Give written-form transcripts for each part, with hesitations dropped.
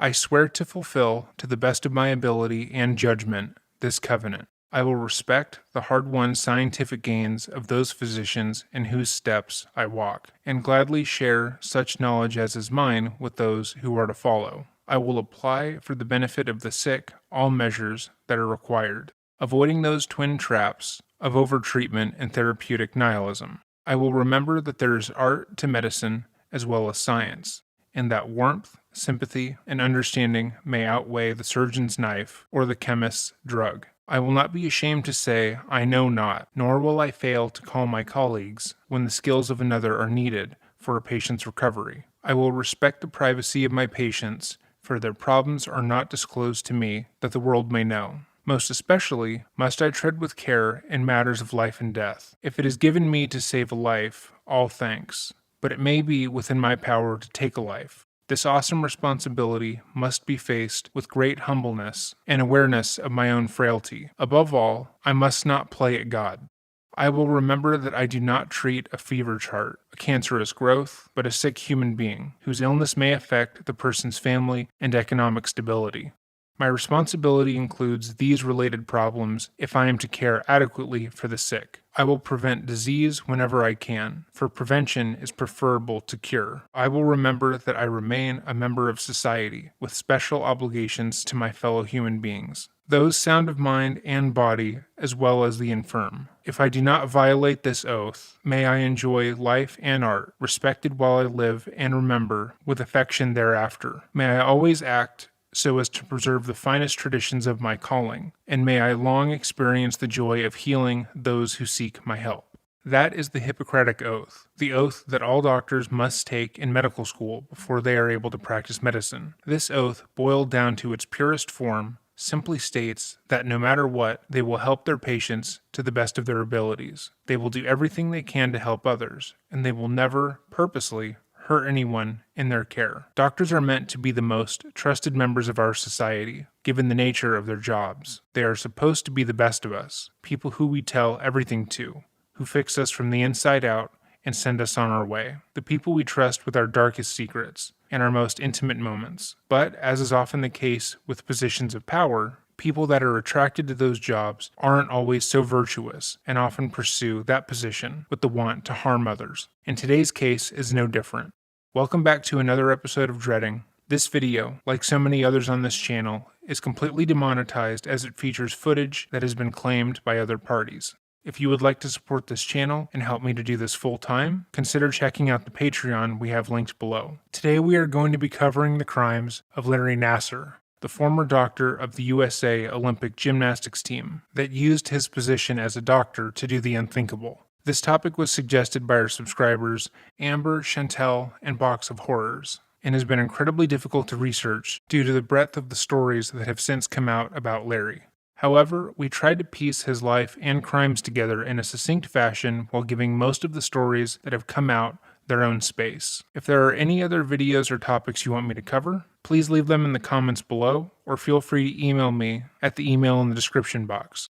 I swear to fulfill, to the best of my ability and judgment, this covenant. I will respect the hard-won scientific gains of those physicians in whose steps I walk, and gladly share such knowledge as is mine with those who are to follow. I will apply for the benefit of the sick all measures that are required, avoiding those twin traps of overtreatment and therapeutic nihilism. I will remember that there is art to medicine as well as science, and that warmth, sympathy, and understanding may outweigh the surgeon's knife or the chemist's drug. I will not be ashamed to say, I know not, nor will I fail to call my colleagues when the skills of another are needed for a patient's recovery. I will respect the privacy of my patients, for their problems are not disclosed to me that the world may know. Most especially must I tread with care in matters of life and death. If it is given me to save a life, all thanks, but it may be within my power to take a life. This awesome responsibility must be faced with great humbleness and awareness of my own frailty. Above all, I must not play at God. I will remember that I do not treat a fever chart, a cancerous growth, but a sick human being, whose illness may affect the person's family and economic stability. My responsibility includes these related problems if I am to care adequately for the sick. I will prevent disease whenever I can, for prevention is preferable to cure. I will remember that I remain a member of society, with special obligations to my fellow human beings, those sound of mind and body, as well as the infirm. If I do not violate this oath, may I enjoy life and art, respected while I live and remember with affection thereafter. May I always act so as to preserve the finest traditions of my calling, and may I long experience the joy of healing those who seek my help. That is the Hippocratic Oath, the oath that all doctors must take in medical school before they are able to practice medicine. This oath, boiled down to its purest form, simply states that no matter what, they will help their patients to the best of their abilities. They will do everything they can to help others, and they will never, purposely, hurt anyone in their care. Doctors are meant to be the most trusted members of our society, given the nature of their jobs. They are supposed to be the best of us, people who we tell everything to, who fix us from the inside out and send us on our way, the people we trust with our darkest secrets and our most intimate moments. But, as is often the case with positions of power, people that are attracted to those jobs aren't always so virtuous and often pursue that position with the want to harm others. And today's case is no different. Welcome back to another episode of Dreading. This video, like so many others on this channel, is completely demonetized as it features footage that has been claimed by other parties. If you would like to support this channel and help me to do this full time, consider checking out the Patreon we have linked below. Today we are going to be covering the crimes of Larry Nassar, the former doctor of the USA Olympic Gymnastics team that used his position as a doctor to do the unthinkable. This topic was suggested by our subscribers Amber, Chantel, and Box of Horrors, and has been incredibly difficult to research due to the breadth of the stories that have since come out about Larry. However, we tried to piece his life and crimes together in a succinct fashion while giving most of the stories that have come out their own space. If there are any other videos or topics you want me to cover, please leave them in the comments below, or feel free to email me at the email in the description box.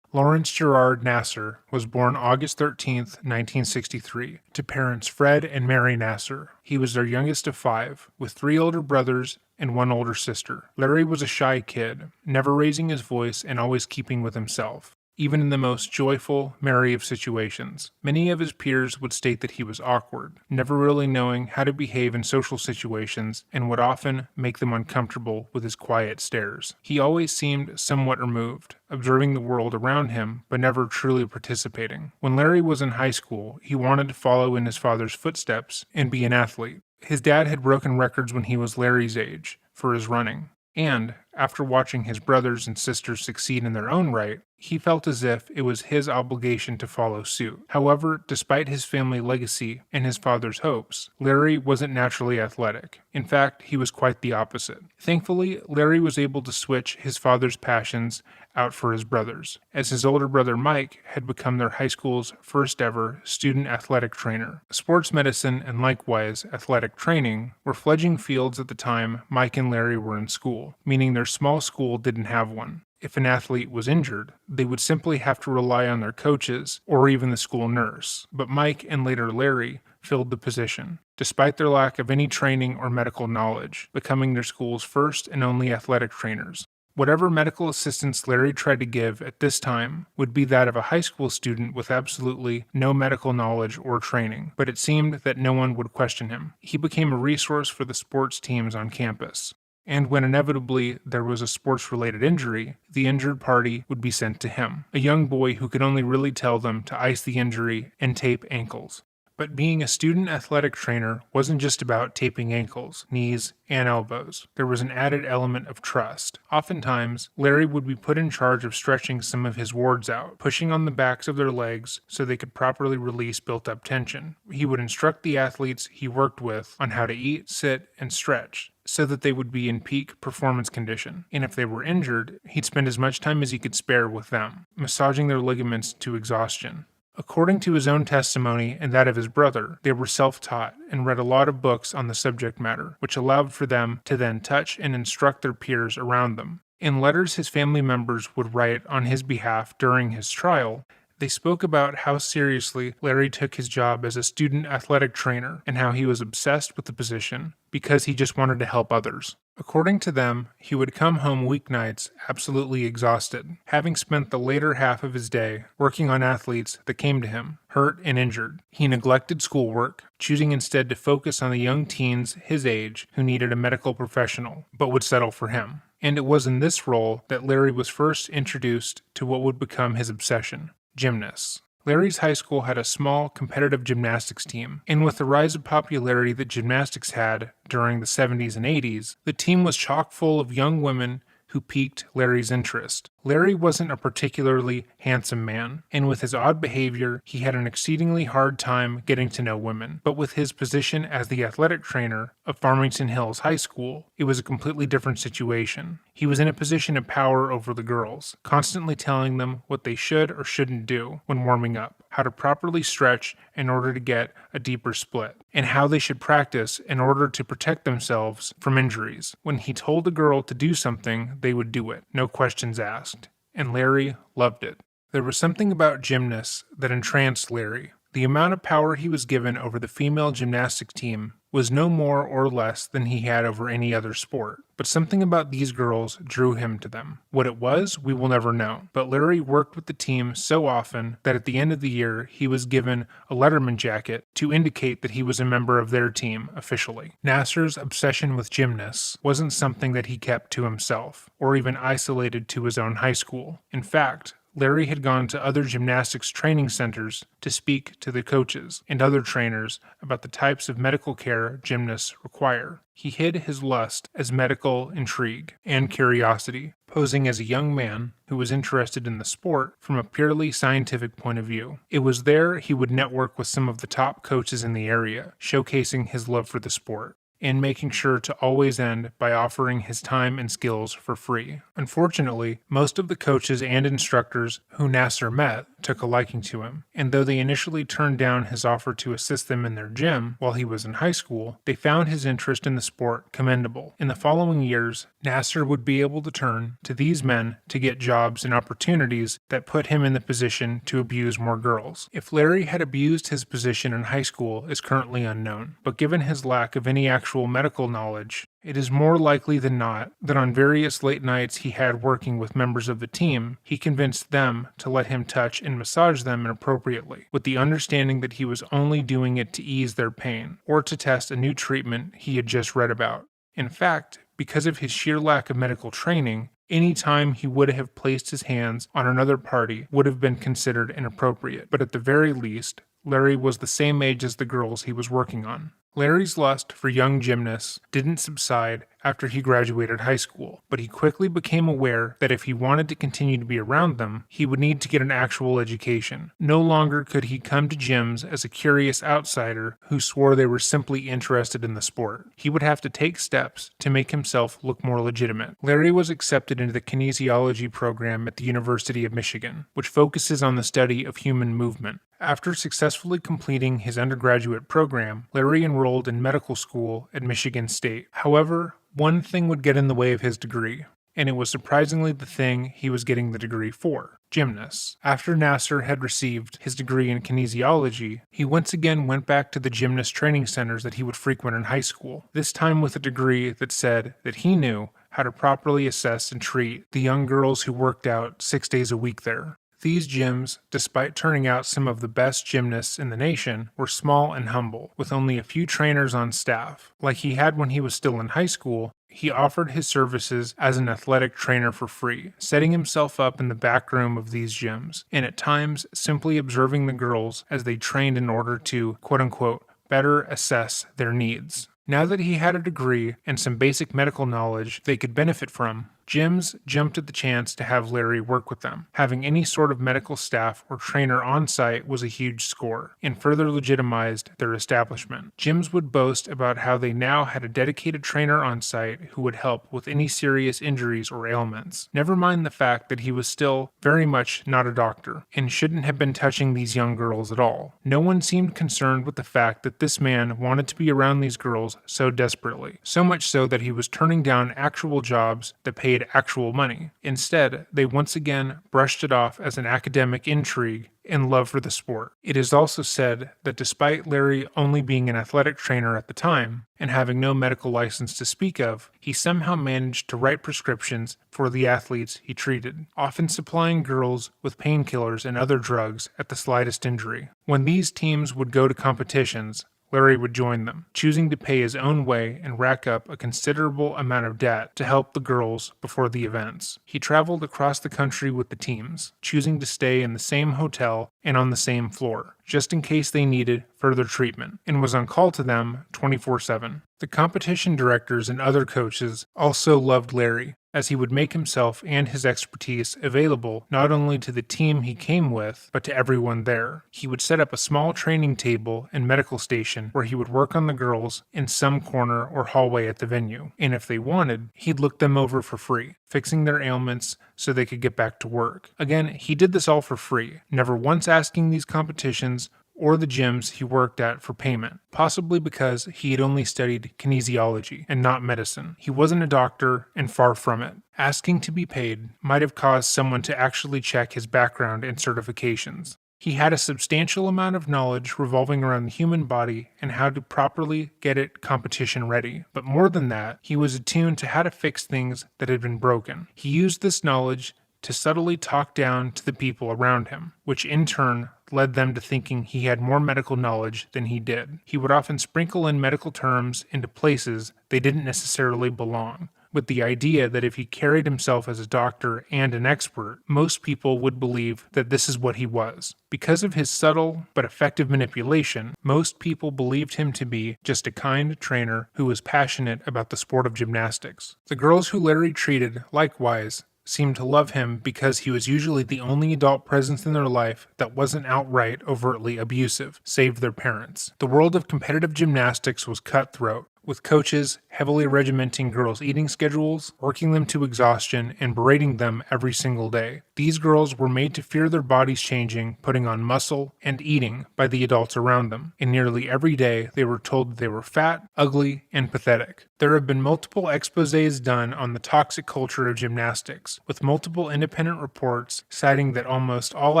Lawrence Gerard Nassar was born August 13, 1963, to parents Fred and Mary Nassar. He was their youngest of 5, with 3 older brothers and 1 older sister. Larry was a shy kid, never raising his voice and always keeping with himself, even in the most joyful, merry of situations. Many of his peers would state that he was awkward, never really knowing how to behave in social situations, and would often make them uncomfortable with his quiet stares. He always seemed somewhat removed, observing the world around him, but never truly participating. When Larry was in high school, he wanted to follow in his father's footsteps and be an athlete. His dad had broken records when he was Larry's age for his running, and, after watching his brothers and sisters succeed in their own right, he felt as if it was his obligation to follow suit. However, despite his family legacy and his father's hopes, Larry wasn't naturally athletic. In fact, he was quite the opposite. Thankfully, Larry was able to switch his father's passions out for his brothers, as his older brother Mike had become their high school's first ever student athletic trainer. Sports medicine and likewise athletic training were fledgling fields at the time Mike and Larry were in school, meaning their small school didn't have one. If an athlete was injured, they would simply have to rely on their coaches or even the school nurse. But Mike and later Larry filled the position, despite their lack of any training or medical knowledge, becoming their school's first and only athletic trainers. Whatever medical assistance Larry tried to give at this time would be that of a high school student with absolutely no medical knowledge or training, but it seemed that no one would question him. He became a resource for the sports teams on campus. And when inevitably there was a sports-related injury, the injured party would be sent to him, a young boy who could only really tell them to ice the injury and tape ankles. But being a student athletic trainer wasn't just about taping ankles, knees, and elbows. There was an added element of trust. Oftentimes, Larry would be put in charge of stretching some of his wards out, pushing on the backs of their legs so they could properly release built-up tension. He would instruct the athletes he worked with on how to eat, sit, and stretch, so that they would be in peak performance condition. And if they were injured, he'd spend as much time as he could spare with them, massaging their ligaments to exhaustion. According to his own testimony and that of his brother, they were self-taught and read a lot of books on the subject matter, which allowed for them to then touch and instruct their peers around them. In letters his family members would write on his behalf during his trial, they spoke about how seriously Larry took his job as a student athletic trainer and how he was obsessed with the position because he just wanted to help others. According to them, he would come home weeknights absolutely exhausted, having spent the later half of his day working on athletes that came to him, hurt and injured. He neglected schoolwork, choosing instead to focus on the young teens his age who needed a medical professional, but would settle for him. And it was in this role that Larry was first introduced to what would become his obsession: gymnasts. Larry's high school had a small competitive gymnastics team, and with the rise of popularity that gymnastics had during the 70s and 80s, the team was chock full of young women who piqued Larry's interest. Larry wasn't a particularly handsome man, and with his odd behavior, he had an exceedingly hard time getting to know women. But with his position as the athletic trainer of Farmington Hills High School, it was a completely different situation. He was in a position of power over the girls, constantly telling them what they should or shouldn't do when warming up, how to properly stretch in order to get a deeper split, and how they should practice in order to protect themselves from injuries. When he told a girl to do something, they would do it, no questions asked. And Larry loved it. There was something about gymnasts that entranced Larry. The amount of power he was given over the female gymnastics team was no more or less than he had over any other sport. But something about these girls drew him to them. What it was, we will never know. But Larry worked with the team so often that at the end of the year, he was given a Letterman jacket to indicate that he was a member of their team officially. Nassar's obsession with gymnasts wasn't something that he kept to himself, or even isolated to his own high school. In fact, Larry had gone to other gymnastics training centers to speak to the coaches and other trainers about the types of medical care gymnasts require. He hid his lust as medical intrigue and curiosity, posing as a young man who was interested in the sport from a purely scientific point of view. It was there he would network with some of the top coaches in the area, showcasing his love for the sport, and making sure to always end by offering his time and skills for free. Unfortunately, most of the coaches and instructors who Nassar met took a liking to him, and though they initially turned down his offer to assist them in their gym while he was in high school, they found his interest in the sport commendable. In the following years, Nassar would be able to turn to these men to get jobs and opportunities that put him in the position to abuse more girls. If Larry had abused his position in high school is currently unknown, but given his lack of any actual medical knowledge, it is more likely than not that on various late nights he had working with members of the team, he convinced them to let him touch and massage them inappropriately, with the understanding that he was only doing it to ease their pain, or to test a new treatment he had just read about. In fact, because of his sheer lack of medical training, any time he would have placed his hands on another party would have been considered inappropriate, but at the very least, Larry was the same age as the girls he was working on. Larry's lust for young gymnasts didn't subside after he graduated high school, but he quickly became aware that if he wanted to continue to be around them, he would need to get an actual education. No longer could he come to gyms as a curious outsider who swore they were simply interested in the sport. He would have to take steps to make himself look more legitimate. Larry was accepted into the kinesiology program at the University of Michigan, which focuses on the study of human movement. After successfully completing his undergraduate program, Larry enrolled in medical school at Michigan State. However, one thing would get in the way of his degree. and it was surprisingly the thing he was getting the degree for: gymnasts. After Nassar had received his degree in kinesiology, he once again went back to the gymnast training centers that he would frequent in high school, this time with a degree that said that he knew how to properly assess and treat the young girls who worked out 6 days a week there. These gyms, despite turning out some of the best gymnasts in the nation, were small and humble, with only a few trainers on staff. Like he had when he was still in high school, he offered his services as an athletic trainer for free, setting himself up in the back room of these gyms, and at times simply observing the girls as they trained in order to, quote-unquote, better assess their needs. Now that he had a degree and some basic medical knowledge they could benefit from, gyms jumped at the chance to have Larry work with them. Having any sort of medical staff or trainer on site was a huge score, and further legitimized their establishment. Gyms would boast about how they now had a dedicated trainer on site who would help with any serious injuries or ailments. Never mind the fact that he was still very much not a doctor, and shouldn't have been touching these young girls at all. No one seemed concerned with the fact that this man wanted to be around these girls so desperately, so much so that he was turning down actual jobs that paid actual money. Instead, they once again brushed it off as an academic intrigue and love for the sport. It is also said that despite Larry only being an athletic trainer at the time, and having no medical license to speak of, he somehow managed to write prescriptions for the athletes he treated, often supplying girls with painkillers and other drugs at the slightest injury. When these teams would go to competitions, Larry would join them, choosing to pay his own way and rack up a considerable amount of debt to help the girls before the events. He traveled across the country with the teams, choosing to stay in the same hotel and on the same floor, just in case they needed further treatment, and was on call to them 24/7. The competition directors and other coaches also loved Larry, as he would make himself and his expertise available not only to the team he came with, but to everyone there. He would set up a small training table and medical station where he would work on the girls in some corner or hallway at the venue, and if they wanted, he'd look them over for free, fixing their ailments so they could get back to work. Again, he did this all for free, never once asking these competitions or the gyms he worked at for payment, possibly because he had only studied kinesiology and not medicine. He wasn't a doctor, and far from it. Asking to be paid might have caused someone to actually check his background and certifications. He had a substantial amount of knowledge revolving around the human body and how to properly get it competition ready. But more than that, he was attuned to how to fix things that had been broken. He used this knowledge to subtly talk down to the people around him, which in turn led them to thinking he had more medical knowledge than he did. He would often sprinkle in medical terms into places they didn't necessarily belong, with the idea that if he carried himself as a doctor and an expert, most people would believe that this is what he was. Because of his subtle but effective manipulation, most people believed him to be just a kind trainer who was passionate about the sport of gymnastics. The girls who Larry treated, likewise, seemed to love him because he was usually the only adult presence in their life that wasn't outright overtly abusive, save their parents. The world of competitive gymnastics was cutthroat, with coaches heavily regimenting girls' eating schedules, working them to exhaustion, and berating them every single day. These girls were made to fear their bodies changing, putting on muscle, and eating by the adults around them, and nearly every day they were told that they were fat, ugly, and pathetic. There have been multiple exposés done on the toxic culture of gymnastics, with multiple independent reports citing that almost all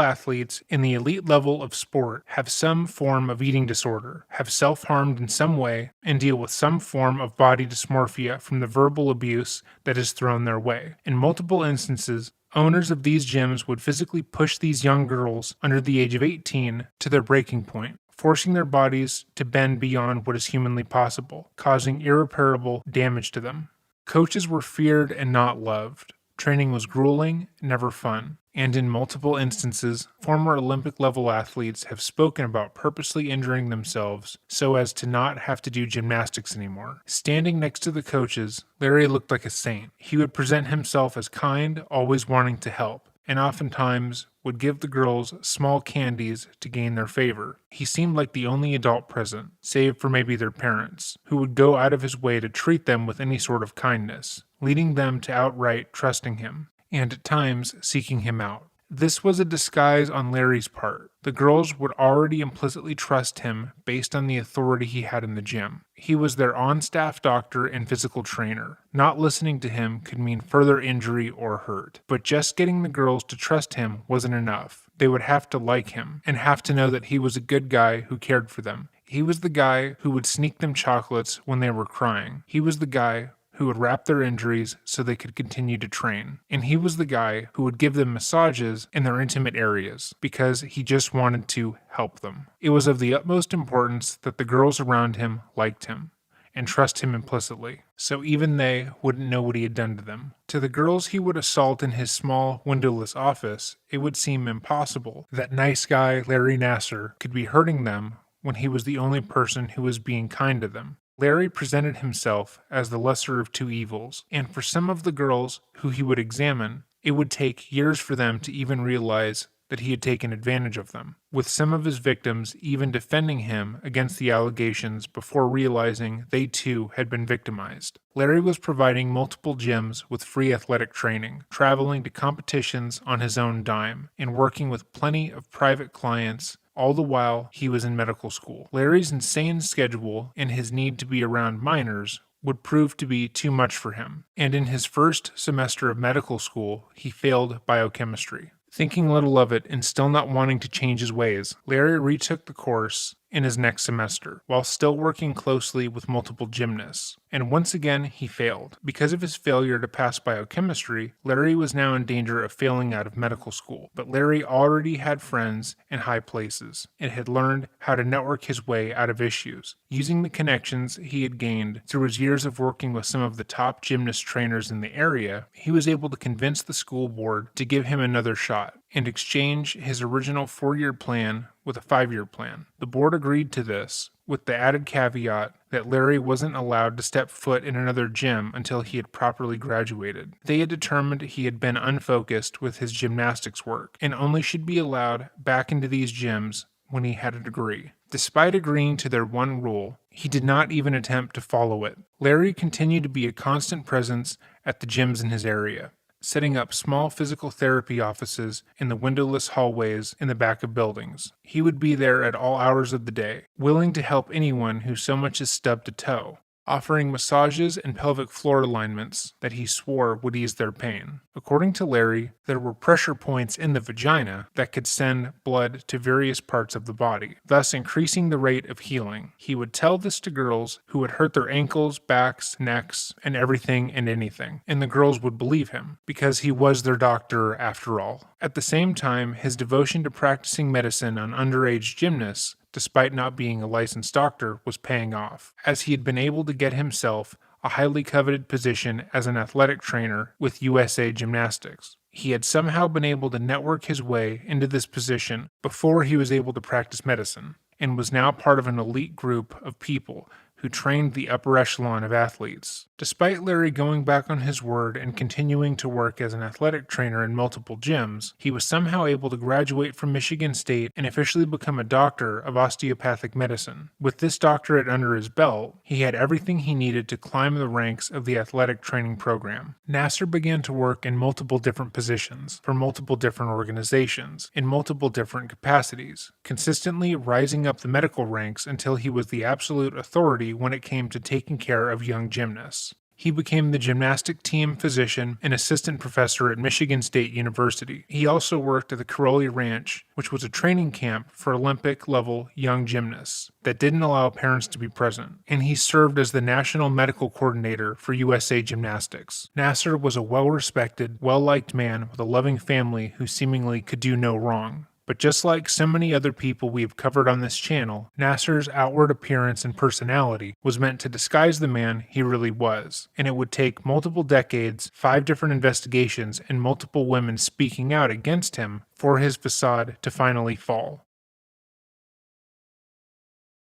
athletes in the elite level of sport have some form of eating disorder, have self-harmed in some way, and deal with some form of body dysmorphia from the verbal abuse that is thrown their way. In multiple instances, owners of these gyms would physically push these young girls under the age of 18 to their breaking point, forcing their bodies to bend beyond what is humanly possible, causing irreparable damage to them. Coaches were feared and not loved. Training was grueling, never fun. And in multiple instances, former Olympic-level athletes have spoken about purposely injuring themselves so as to not have to do gymnastics anymore. Standing next to the coaches, Larry looked like a saint. He would present himself as kind, always wanting to help, and oftentimes would give the girls small candies to gain their favor. He seemed like the only adult present, save for maybe their parents, who would go out of his way to treat them with any sort of kindness, leading them to outright trusting him, and at times seeking him out. This was a disguise on Larry's part. The girls would already implicitly trust him based on the authority he had in the gym. He was their on-staff doctor and physical trainer. Not listening to him could mean further injury or hurt. But just getting the girls to trust him wasn't enough. They would have to like him and have to know that he was a good guy who cared for them. He was the guy who would sneak them chocolates when they were crying. He was the guy who would wrap their injuries so they could continue to train. And he was the guy who would give them massages in their intimate areas because he just wanted to help them. It was of the utmost importance that the girls around him liked him and trust him implicitly, so even they wouldn't know what he had done to them. To the girls he would assault in his small, windowless office, it would seem impossible that nice guy Larry Nassar could be hurting them when he was the only person who was being kind to them. Larry presented himself as the lesser of two evils, and for some of the girls who he would examine, it would take years for them to even realize that he had taken advantage of them, with some of his victims even defending him against the allegations before realizing they too had been victimized. Larry was providing multiple gyms with free athletic training, traveling to competitions on his own dime, and working with plenty of private clients all the while he was in medical school. Larry's insane schedule and his need to be around minors would prove to be too much for him, and in his first semester of medical school, he failed biochemistry. Thinking little of it and still not wanting to change his ways, Larry retook the course in his next semester, while still working closely with multiple gymnasts. And once again, he failed. Because of his failure to pass biochemistry, Larry was now in danger of failing out of medical school. But Larry already had friends in high places and had learned how to network his way out of issues. Using the connections he had gained through his years of working with some of the top gymnast trainers in the area, he was able to convince the school board to give him another shot and exchange his original 4-year plan with a 5-year plan. The board agreed to this, with the added caveat that Larry wasn't allowed to step foot in another gym until he had properly graduated. They had determined he had been unfocused with his gymnastics work, and only should be allowed back into these gyms when he had a degree. Despite agreeing to their one rule, he did not even attempt to follow it. Larry continued to be a constant presence at the gyms in his area, setting up small physical therapy offices in the windowless hallways in the back of buildings. He would be there at all hours of the day, willing to help anyone who so much as stubbed a toe, offering massages and pelvic floor alignments that he swore would ease their pain. According to Larry, there were pressure points in the vagina that could send blood to various parts of the body, thus increasing the rate of healing. He would tell this to girls who would hurt their ankles, backs, necks, and everything and anything, and the girls would believe him, because he was their doctor after all. At the same time, his devotion to practicing medicine on underage gymnasts, despite not being a licensed doctor, was paying off, as he had been able to get himself a highly coveted position as an athletic trainer with USA Gymnastics. He had somehow been able to network his way into this position before he was able to practice medicine, and was now part of an elite group of people who trained the upper echelon of athletes. Despite Larry going back on his word and continuing to work as an athletic trainer in multiple gyms, he was somehow able to graduate from Michigan State and officially become a doctor of osteopathic medicine. With this doctorate under his belt, he had everything he needed to climb the ranks of the athletic training program. Nassar began to work in multiple different positions, for multiple different organizations, in multiple different capacities, consistently rising up the medical ranks until he was the absolute authority when it came to taking care of young gymnasts. He became the gymnastic team physician and assistant professor at Michigan State University. He also worked at the Caroli Ranch, which was a training camp for Olympic-level young gymnasts that didn't allow parents to be present, and he served as the national medical coordinator for USA Gymnastics. Nassar was a well-respected, well-liked man with a loving family who seemingly could do no wrong. But just like so many other people we have covered on this channel, Nassar's outward appearance and personality was meant to disguise the man he really was, and it would take multiple decades, 5 different investigations, and multiple women speaking out against him for his facade to finally fall.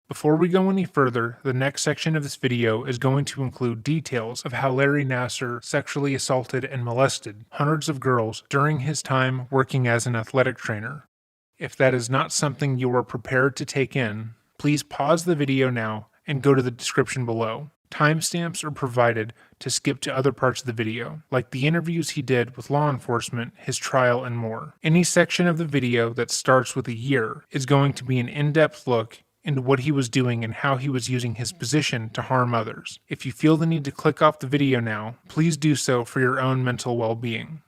Before we go any further, the next section of this video is going to include details of how Larry Nassar sexually assaulted and molested hundreds of girls during his time working as an athletic trainer. If that is not something you are prepared to take in, please pause the video now and go to the description below. Timestamps are provided to skip to other parts of the video, like the interviews he did with law enforcement, his trial, and more. Any section of the video that starts with a year is going to be an in-depth look into what he was doing and how he was using his position to harm others. If you feel the need to click off the video now, please do so for your own mental well-being.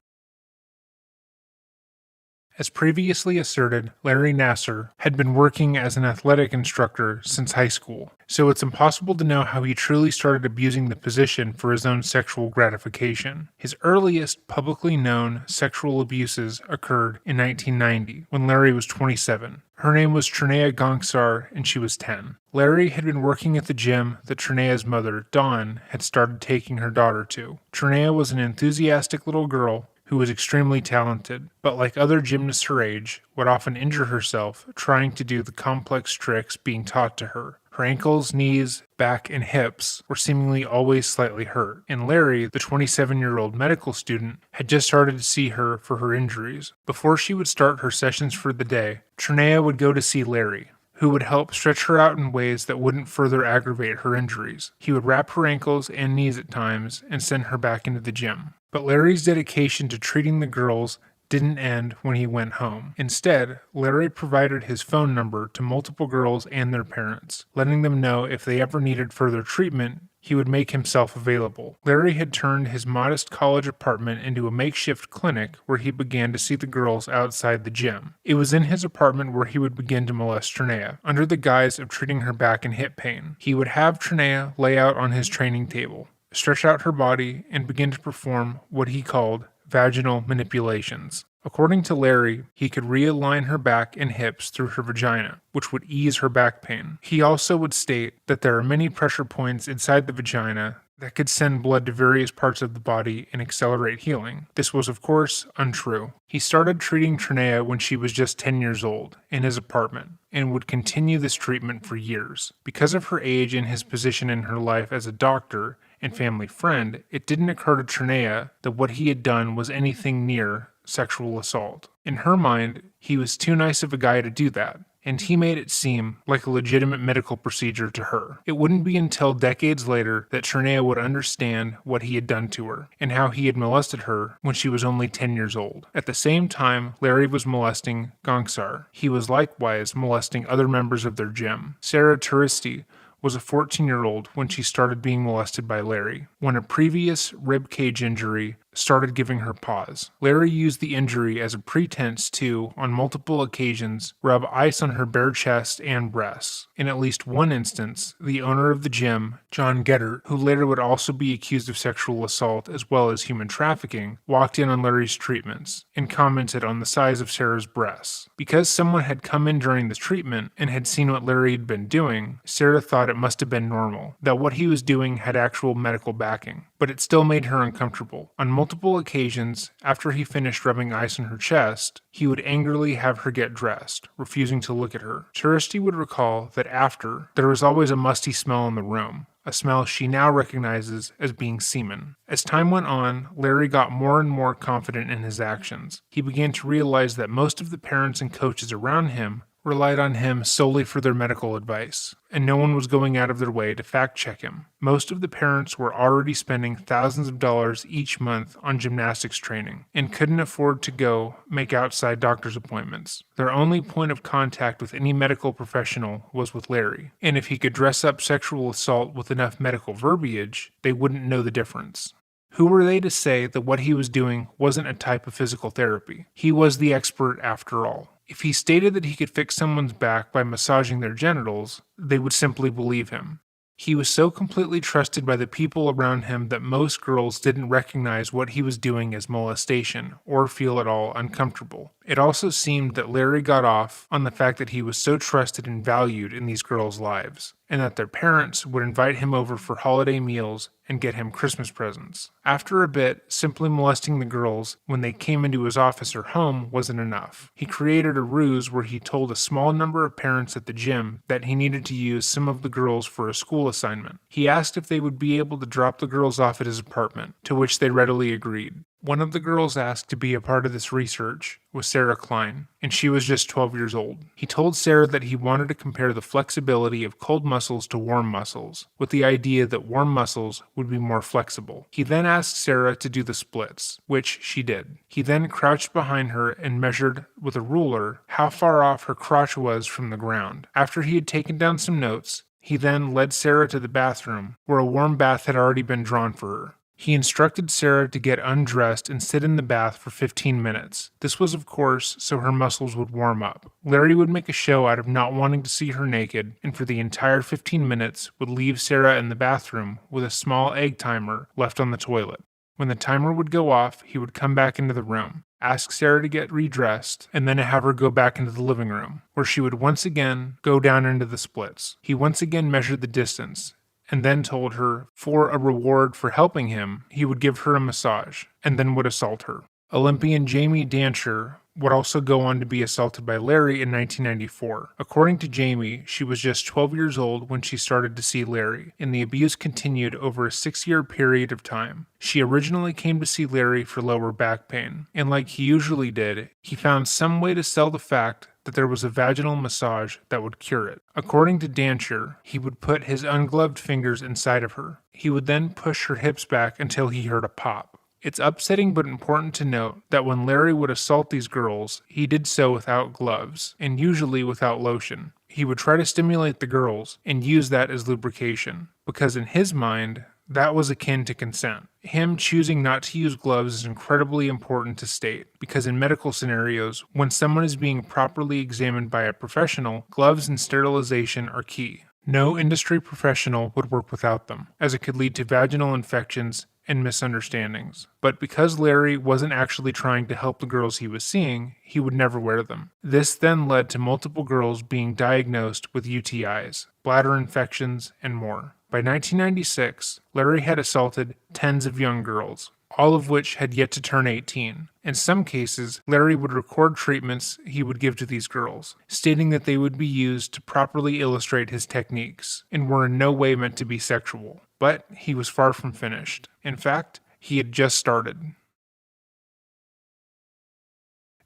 As previously asserted, Larry Nassar had been working as an athletic instructor since high school, so it's impossible to know how he truly started abusing the position for his own sexual gratification. His earliest publicly known sexual abuses occurred in 1990, when Larry was 27. Her name was Trinea Gongsar, and she was 10. Larry had been working at the gym that Trinea's mother, Dawn, had started taking her daughter to. Trinea was an enthusiastic little girl who was extremely talented, but like other gymnasts her age, would often injure herself trying to do the complex tricks being taught to her. Her ankles, knees, back, and hips were seemingly always slightly hurt, and Larry, the 27-year-old medical student, had just started to see her for her injuries. Before she would start her sessions for the day, Trinea would go to see Larry, who would help stretch her out in ways that wouldn't further aggravate her injuries. He would wrap her ankles and knees at times and send her back into the gym. But Larry's dedication to treating the girls didn't end when he went home. Instead, Larry provided his phone number to multiple girls and their parents, letting them know if they ever needed further treatment, he would make himself available. Larry had turned his modest college apartment into a makeshift clinic where he began to see the girls outside the gym. It was in his apartment where he would begin to molest Trinea, under the guise of treating her back and hip pain. He would have Trinea lay out on his training table, stretch out her body, and begin to perform what he called vaginal manipulations. According to Larry, he could realign her back and hips through her vagina, which would ease her back pain. He also would state that there are many pressure points inside the vagina that could send blood to various parts of the body and accelerate healing. This was, of course, untrue. He started treating Trinea when she was just 10 years old, in his apartment, and would continue this treatment for years. Because of her age and his position in her life as a doctor and family friend, it didn't occur to Trinea that what he had done was anything near sexual assault. In her mind, he was too nice of a guy to do that, and he made it seem like a legitimate medical procedure to her. It wouldn't be until decades later that Trinea would understand what he had done to her, and how he had molested her when she was only 10 years old. At the same time, Larry was molesting Gongsar. He was likewise molesting other members of their gym. Sarah Turisti was a 14-year-old when she started being molested by Larry, when a previous rib cage injury started giving her pause. Larry used the injury as a pretense to, on multiple occasions, rub ice on her bare chest and breasts. In at least one instance, the owner of the gym, John Geddert, who later would also be accused of sexual assault as well as human trafficking, walked in on Larry's treatments and commented on the size of Sarah's breasts. Because someone had come in during the treatment and had seen what Larry had been doing, Sarah thought it must have been normal, that what he was doing had actual medical backing. But it still made her uncomfortable. On multiple occasions, after he finished rubbing ice on her chest, he would angrily have her get dressed, refusing to look at her. Turisti would recall that after, there was always a musty smell in the room, a smell she now recognizes as being semen. As time went on, Larry got more and more confident in his actions. He began to realize that most of the parents and coaches around him relied on him solely for their medical advice, and no one was going out of their way to fact-check him. Most of the parents were already spending thousands of dollars each month on gymnastics training, and couldn't afford to go make outside doctor's appointments. Their only point of contact with any medical professional was with Larry, and if he could dress up sexual assault with enough medical verbiage, they wouldn't know the difference. Who were they to say that what he was doing wasn't a type of physical therapy? He was the expert after all. If he stated that he could fix someone's back by massaging their genitals, they would simply believe him. He was so completely trusted by the people around him that most girls didn't recognize what he was doing as molestation or feel at all uncomfortable. It also seemed that Larry got off on the fact that he was so trusted and valued in these girls' lives, and that their parents would invite him over for holiday meals and get him Christmas presents. After a bit, simply molesting the girls when they came into his office or home wasn't enough. He created a ruse where he told a small number of parents at the gym that he needed to use some of the girls for a school assignment. He asked if they would be able to drop the girls off at his apartment, to which they readily agreed. One of the girls asked to be a part of this research was Sarah Klein, and she was just 12 years old. He told Sarah that he wanted to compare the flexibility of cold muscles to warm muscles, with the idea that warm muscles would be more flexible. He then asked Sarah to do the splits, which she did. He then crouched behind her and measured with a ruler how far off her crotch was from the ground. After he had taken down some notes, he then led Sarah to the bathroom, where a warm bath had already been drawn for her. He instructed Sarah to get undressed and sit in the bath for 15 minutes. This was, of course, so her muscles would warm up. Larry would make a show out of not wanting to see her naked, and for the entire 15 minutes would leave Sarah in the bathroom with a small egg timer left on the toilet. When the timer would go off, he would come back into the room, ask Sarah to get redressed, and then have her go back into the living room, where she would once again go down into the splits. He once again measured the distance, and then told her, for a reward for helping him, he would give her a massage, and then would assault her. Olympian Jamie Dancher would also go on to be assaulted by Larry in 1994. According to Jamie, she was just 12 years old when she started to see Larry, and the abuse continued over a 6-year period of time. She originally came to see Larry for lower back pain, and like he usually did, he found some way to sell the fact that there was a vaginal massage that would cure it. According to Dancher, he would put his ungloved fingers inside of her. He would then push her hips back until he heard a pop. It's upsetting but important to note that when Larry would assault these girls, he did so without gloves, and usually without lotion. He would try to stimulate the girls and use that as lubrication, because in his mind, that was akin to consent. Him choosing not to use gloves is incredibly important to state, because in medical scenarios, when someone is being properly examined by a professional, gloves and sterilization are key. No industry professional would work without them, as it could lead to vaginal infections and misunderstandings. But because Larry wasn't actually trying to help the girls he was seeing, he would never wear them. This then led to multiple girls being diagnosed with UTIs, bladder infections, and more. By 1996, Larry had assaulted tens of young girls, all of which had yet to turn 18. In some cases, Larry would record treatments he would give to these girls, stating that they would be used to properly illustrate his techniques, and were in no way meant to be sexual. But he was far from finished. In fact, he had just started.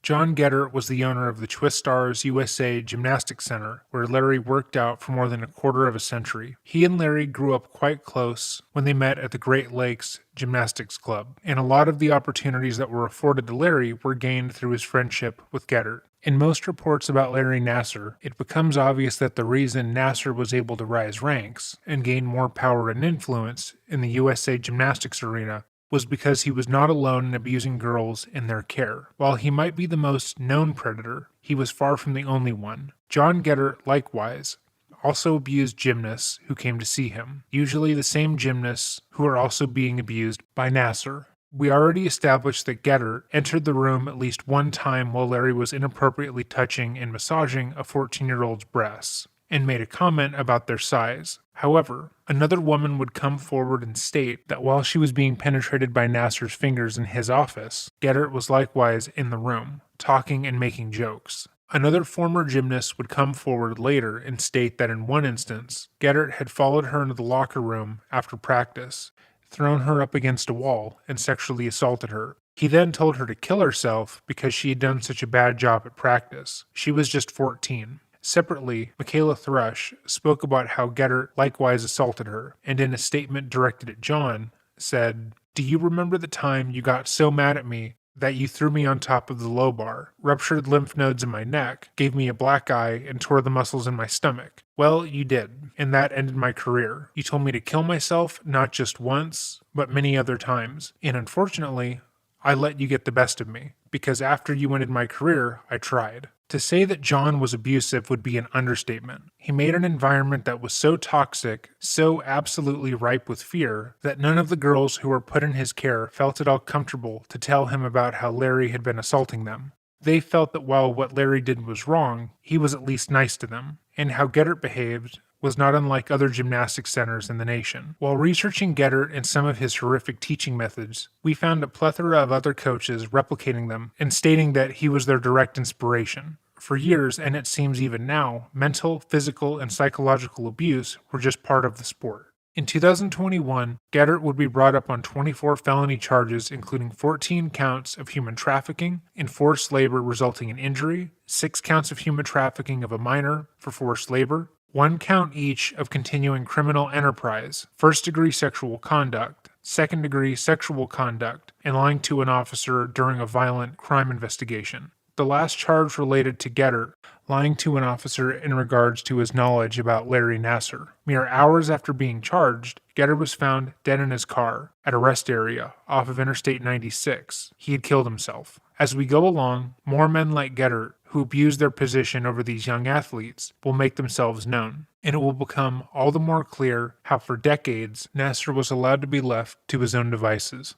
John Geddert was the owner of the Twist Stars USA Gymnastics Center, where Larry worked out for more than a quarter of a century. He and Larry grew up quite close when they met at the Great Lakes Gymnastics Club, and a lot of the opportunities that were afforded to Larry were gained through his friendship with Geddert. In most reports about Larry Nassar, it becomes obvious that the reason Nassar was able to rise ranks and gain more power and influence in the USA Gymnastics arena was because he was not alone in abusing girls in their care. While he might be the most known predator, he was far from the only one. John Geddert, likewise, also abused gymnasts who came to see him, usually the same gymnasts who are also being abused by Nassar. We already established that Geddert entered the room at least one time while Larry was inappropriately touching and massaging a 14-year-old's breasts, and made a comment about their size. However, another woman would come forward and state that while she was being penetrated by Nassar's fingers in his office, Geddert was likewise in the room, talking and making jokes. Another former gymnast would come forward later and state that in one instance, Geddert had followed her into the locker room after practice, thrown her up against a wall, and sexually assaulted her. He then told her to kill herself because she had done such a bad job at practice. She was just 14. Separately, Michaela Thrush spoke about how Geddert likewise assaulted her, and in a statement directed at John, said, "Do you remember the time you got so mad at me that you threw me on top of the low bar, ruptured lymph nodes in my neck, gave me a black eye, and tore the muscles in my stomach? Well, you did, and that ended my career. You told me to kill myself not just once, but many other times, and unfortunately, I let you get the best of me, because after you ended my career, I tried." To say that John was abusive would be an understatement. He made an environment that was so toxic, so absolutely ripe with fear, that none of the girls who were put in his care felt at all comfortable to tell him about how Larry had been assaulting them. They felt that while what Larry did was wrong, he was at least nice to them, and how Geddert behaved was not unlike other gymnastics centers in the nation. While researching Geddert and some of his horrific teaching methods, we found a plethora of other coaches replicating them and stating that he was their direct inspiration. For years, and it seems even now, mental, physical, and psychological abuse were just part of the sport. In 2021, Geddert would be brought up on 24 felony charges, including 14 counts of human trafficking and forced labor resulting in injury, 6 counts of human trafficking of a minor for forced labor, 1 count each of continuing criminal enterprise, first-degree sexual conduct, second-degree sexual conduct, and lying to an officer during a violent crime investigation. The last charge related to Geddert, lying to an officer in regards to his knowledge about Larry Nassar. Mere hours after being charged, Geddert was found dead in his car at a rest area off of Interstate 96. He had killed himself. As we go along, more men like Geddert, who abuse their position over these young athletes, will make themselves known, and it will become all the more clear how for decades Nassar was allowed to be left to his own devices.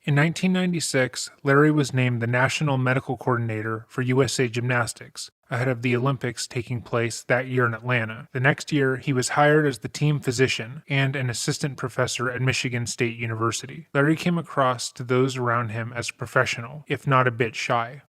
In 1996, Larry was named the National Medical Coordinator for USA Gymnastics, ahead of the Olympics taking place that year in Atlanta. The next year, he was hired as the team physician and an assistant professor at Michigan State University. Larry came across to those around him as a professional, if not a bit shy.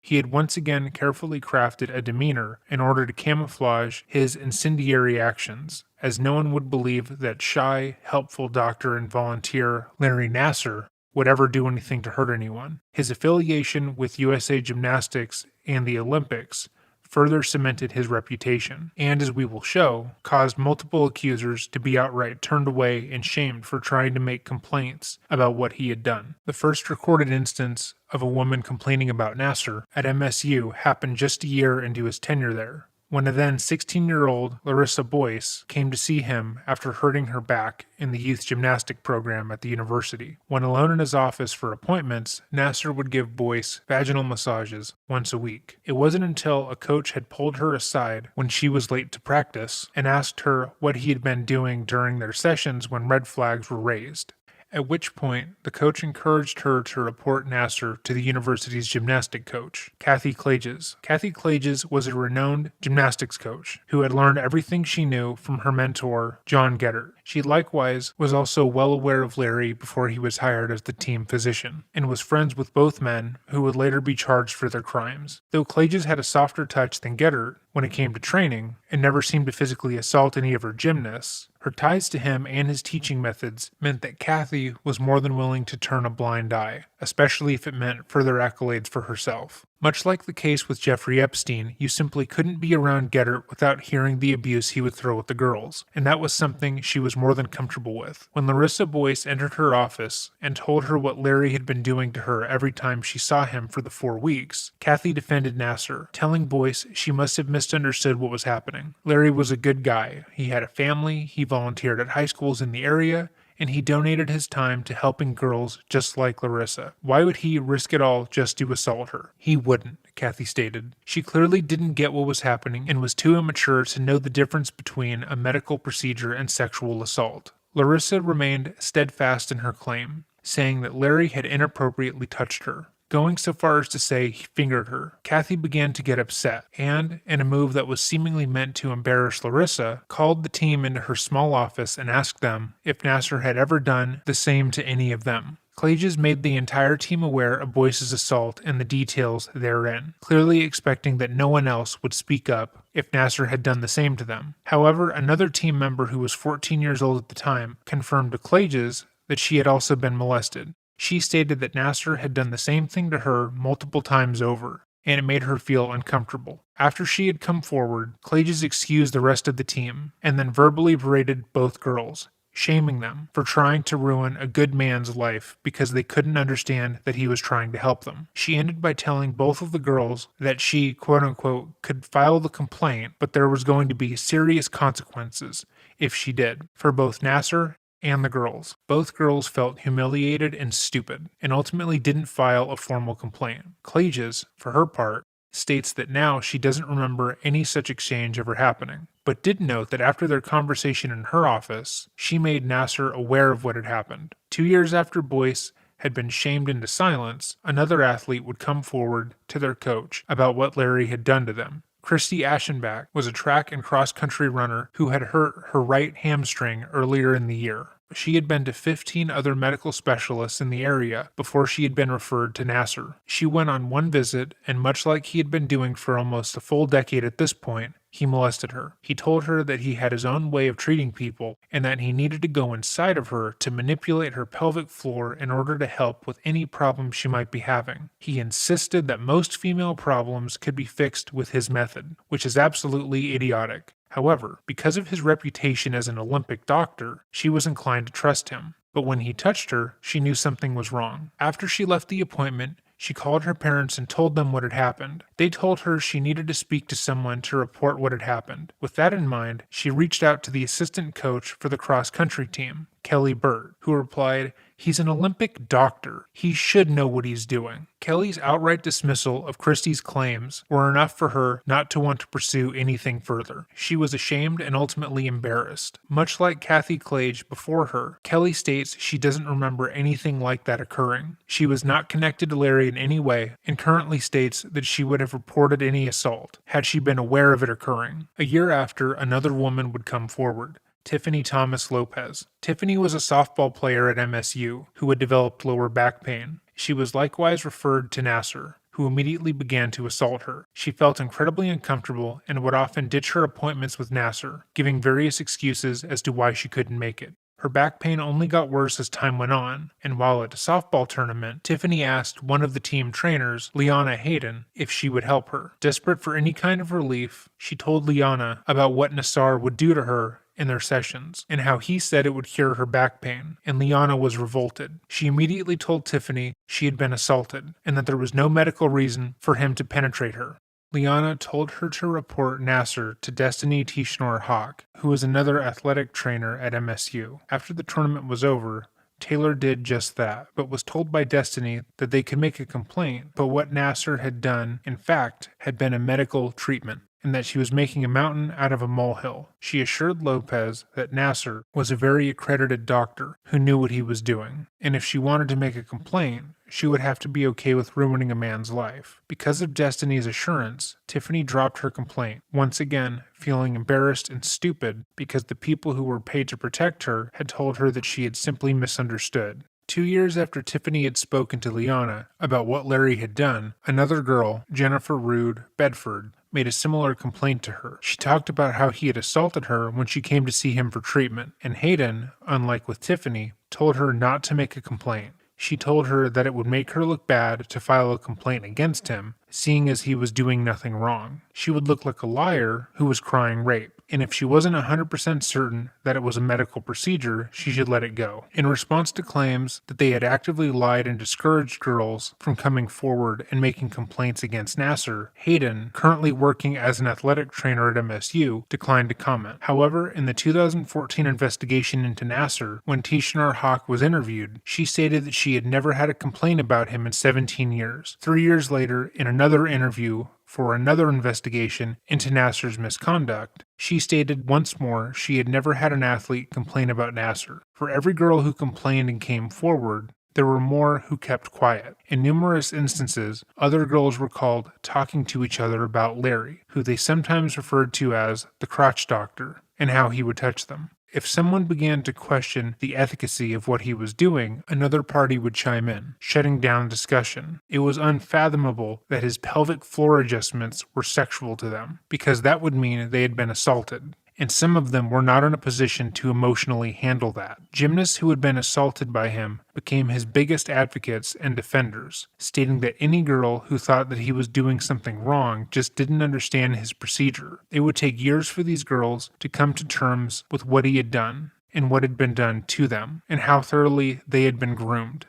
He had once again carefully crafted a demeanor in order to camouflage his incendiary actions, as no one would believe that shy, helpful doctor and volunteer Larry Nassar would ever do anything to hurt anyone. His affiliation with USA Gymnastics and the Olympics further cemented his reputation, and as we will show, caused multiple accusers to be outright turned away and shamed for trying to make complaints about what he had done. The first recorded instance of a woman complaining about Nassar at MSU happened just a year into his tenure there, when a then 16-year-old Larissa Boyce came to see him after hurting her back in the youth gymnastic program at the university. When alone in his office for appointments, Nassar would give Boyce vaginal massages once a week. It wasn't until a coach had pulled her aside when she was late to practice and asked her what he had been doing during their sessions when red flags were raised. At which point, the coach encouraged her to report Nassar to the university's gymnastic coach, Kathy Klages. Kathy Klages was a renowned gymnastics coach who had learned everything she knew from her mentor, John Geddert. She likewise was also well aware of Larry before he was hired as the team physician, and was friends with both men who would later be charged for their crimes. Though Klages had a softer touch than Geddert when it came to training, and never seemed to physically assault any of her gymnasts, her ties to him and his teaching methods meant that Kathy was more than willing to turn a blind eye, especially if it meant further accolades for herself. Much like the case with Jeffrey Epstein, you simply couldn't be around Geddert without hearing the abuse he would throw at the girls, and that was something she was more than comfortable with. When Larissa Boyce entered her office and told her what Larry had been doing to her every time she saw him for the 4 weeks, Kathy defended Nassar, telling Boyce she must have misunderstood what was happening. Larry was a good guy. He had a family, he volunteered at high schools in the area, and he donated his time to helping girls just like Larissa. Why would he risk it all just to assault her? He wouldn't, Kathy stated. She clearly didn't get what was happening and was too immature to know the difference between a medical procedure and sexual assault. Larissa remained steadfast in her claim, saying that Larry had inappropriately touched her, going so far as to say he fingered her. Kathy began to get upset, and, in a move that was seemingly meant to embarrass Larissa, called the team into her small office and asked them if Nassar had ever done the same to any of them. Klages made the entire team aware of Boyce's assault and the details therein, clearly expecting that no one else would speak up if Nassar had done the same to them. However, another team member who was 14 years old at the time confirmed to Klages that she had also been molested. She stated that Nassar had done the same thing to her multiple times over, and it made her feel uncomfortable. After she had come forward, Klages excused the rest of the team, and then verbally berated both girls, shaming them for trying to ruin a good man's life because they couldn't understand that he was trying to help them. She ended by telling both of the girls that she, quote-unquote, could file the complaint, but there was going to be serious consequences if she did, for both Nassar and the girls. Both girls felt humiliated and stupid, and ultimately didn't file a formal complaint. Klages, for her part, states that now she doesn't remember any such exchange ever happening, but did note that after their conversation in her office, she made Nassar aware of what had happened. 2 years after Boyce had been shamed into silence, another athlete would come forward to their coach about what Larry had done to them. Christy Aschenbach was a track and cross-country runner who had hurt her right hamstring earlier in the year. She had been to 15 other medical specialists in the area before she had been referred to Nassar. She went on one visit, and much like he had been doing for almost a full decade at this point, he molested her. He told her that he had his own way of treating people and that he needed to go inside of her to manipulate her pelvic floor in order to help with any problems she might be having. He insisted that most female problems could be fixed with his method, which is absolutely idiotic. However, because of his reputation as an Olympic doctor, she was inclined to trust him. But when he touched her, she knew something was wrong. After she left the appointment, she called her parents and told them what had happened. They told her she needed to speak to someone to report what had happened. With that in mind, she reached out to the assistant coach for the cross-country team, Kelly Burt, who replied, "He's an Olympic doctor. He should know what he's doing." Kelly's outright dismissal of Christie's claims were enough for her not to want to pursue anything further. She was ashamed and ultimately embarrassed. Much like Kathy Clage before her, Kelly states she doesn't remember anything like that occurring. She was not connected to Larry in any way and currently states that she would have reported any assault had she been aware of it occurring. A year after, another woman would come forward. Tiffany Thomas Lopez. Tiffany was a softball player at MSU who had developed lower back pain. She was likewise referred to Nassar, who immediately began to assault her. She felt incredibly uncomfortable and would often ditch her appointments with Nassar, giving various excuses as to why she couldn't make it. Her back pain only got worse as time went on, and while at a softball tournament, Tiffany asked one of the team trainers, Liana Hayden, if she would help her. Desperate for any kind of relief, she told Liana about what Nassar would do to her in their sessions, and how he said it would cure her back pain, and Liana was revolted. She immediately told Tiffany she had been assaulted, and that there was no medical reason for him to penetrate her. Liana told her to report Nassar to Destiny Tischnor-Hawk, who was another athletic trainer at MSU. After the tournament was over, Taylor did just that, but was told by Destiny that they could make a complaint, but what Nassar had done, in fact, had been a medical treatment, and that she was making a mountain out of a molehill. She assured Lopez that Nassar was a very accredited doctor who knew what he was doing, and if she wanted to make a complaint, she would have to be okay with ruining a man's life. Because of Destiny's assurance, Tiffany dropped her complaint, once again feeling embarrassed and stupid because the people who were paid to protect her had told her that she had simply misunderstood. 2 years after Tiffany had spoken to Liana about what Larry had done, another girl, Jennifer Rude Bedford, made a similar complaint to her. She talked about how he had assaulted her when she came to see him for treatment, and Hayden, unlike with Tiffany, told her not to make a complaint. She told her that it would make her look bad to file a complaint against him, seeing as he was doing nothing wrong. She would look like a liar who was crying rape, and if she wasn't 100% certain that it was a medical procedure, she should let it go. In response to claims that they had actively lied and discouraged girls from coming forward and making complaints against Nassar, Hayden, currently working as an athletic trainer at MSU, declined to comment. However, in the 2014 investigation into Nassar, when Tischnor-Hawk was interviewed, she stated that she had never had a complaint about him in 17 years. 3 years later, in another interview for another investigation into Nassar's misconduct, she stated once more she had never had an athlete complain about Nassar. For every girl who complained and came forward, there were more who kept quiet. In numerous instances, other girls recalled talking to each other about Larry, who they sometimes referred to as the crotch doctor, and how he would touch them. If someone began to question the efficacy of what he was doing, another party would chime in, shutting down discussion. It was unfathomable that his pelvic floor adjustments were sexual to them, because that would mean they had been assaulted, and some of them were not in a position to emotionally handle that. Gymnasts who had been assaulted by him became his biggest advocates and defenders, stating that any girl who thought that he was doing something wrong just didn't understand his procedure. It would take years for these girls to come to terms with what he had done, and what had been done to them, and how thoroughly they had been groomed.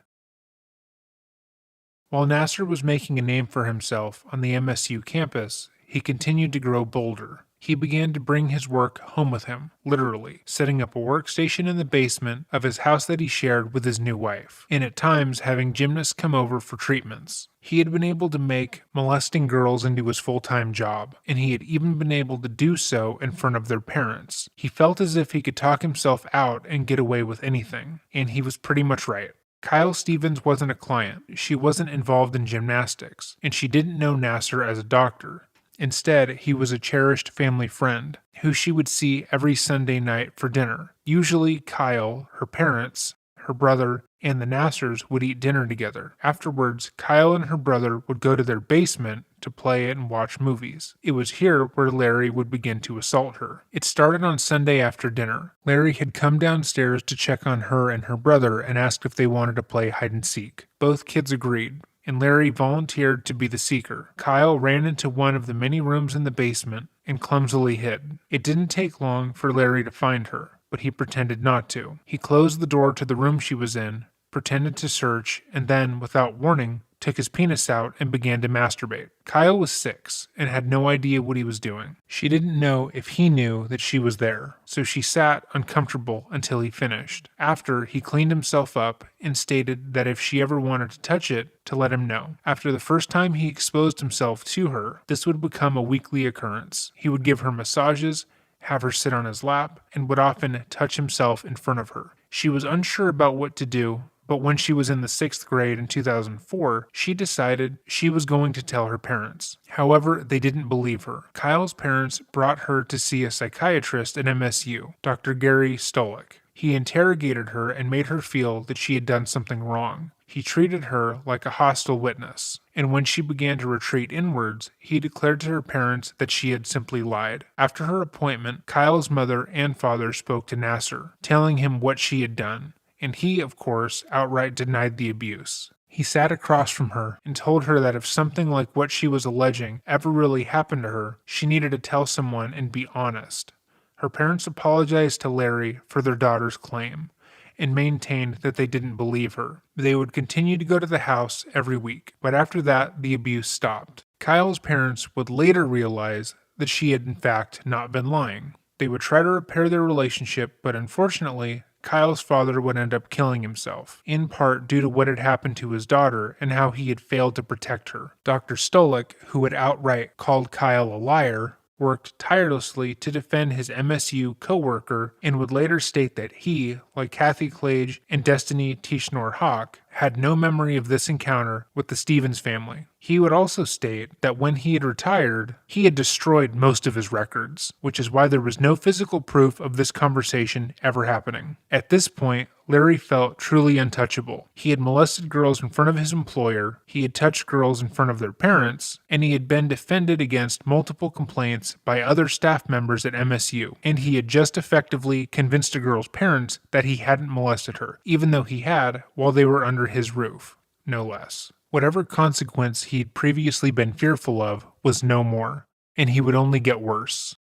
While Nassar was making a name for himself on the MSU campus, he continued to grow bolder. He began to bring his work home with him, literally, setting up a workstation in the basement of his house that he shared with his new wife, and at times having gymnasts come over for treatments. He had been able to make molesting girls into his full-time job, and he had even been able to do so in front of their parents. He felt as if he could talk himself out and get away with anything, and he was pretty much right. Kyle Stevens wasn't a client, she wasn't involved in gymnastics, and she didn't know Nassar as a doctor. Instead, he was a cherished family friend, who she would see every Sunday night for dinner. Usually, Kyle, her parents, her brother, and the Nassars would eat dinner together. Afterwards, Kyle and her brother would go to their basement to play and watch movies. It was here where Larry would begin to assault her. It started on Sunday after dinner. Larry had come downstairs to check on her and her brother and asked if they wanted to play hide and seek. Both kids agreed, and Larry volunteered to be the seeker. Kyle ran into one of the many rooms in the basement and clumsily hid. It didn't take long for Larry to find her, but he pretended not to. He closed the door to the room she was in, pretended to search, and then, without warning, took his penis out and began to masturbate. Kyle was 6 and had no idea what he was doing. She didn't know if he knew that she was there, so she sat uncomfortable until he finished. After, he cleaned himself up and stated that if she ever wanted to touch it, to let him know. After the first time he exposed himself to her, this would become a weekly occurrence. He would give her massages, have her sit on his lap, and would often touch himself in front of her. She was unsure about what to do, but when she was in the 6th grade in 2004, she decided she was going to tell her parents. However, they didn't believe her. Kyle's parents brought her to see a psychiatrist at MSU, Dr. Gary Stolik. He interrogated her and made her feel that she had done something wrong. He treated her like a hostile witness, and when she began to retreat inwards, he declared to her parents that she had simply lied. After her appointment, Kyle's mother and father spoke to Nassar, telling him what she had done, and he, of course, outright denied the abuse. He sat across from her and told her that if something like what she was alleging ever really happened to her, she needed to tell someone and be honest. Her parents apologized to Larry for their daughter's claim and maintained that they didn't believe her. They would continue to go to the house every week, but after that, the abuse stopped. Kyle's parents would later realize that she had in fact not been lying. They would try to repair their relationship, but unfortunately, Kyle's father would end up killing himself, in part due to what had happened to his daughter and how he had failed to protect her. Dr. Stolik, who had outright called Kyle a liar, worked tirelessly to defend his MSU co-worker and would later state that he, like Kathy Clage and Destiny Tishnor-Hawk, had no memory of this encounter with the Stevens family. He would also state that when he had retired, he had destroyed most of his records, which is why there was no physical proof of this conversation ever happening. At this point, Larry felt truly untouchable. He had molested girls in front of his employer, he had touched girls in front of their parents, and he had been defended against multiple complaints by other staff members at MSU, and he had just effectively convinced a girl's parents that he hadn't molested her, even though he had while they were under his roof, no less. Whatever consequence he'd previously been fearful of was no more, and he would only get worse.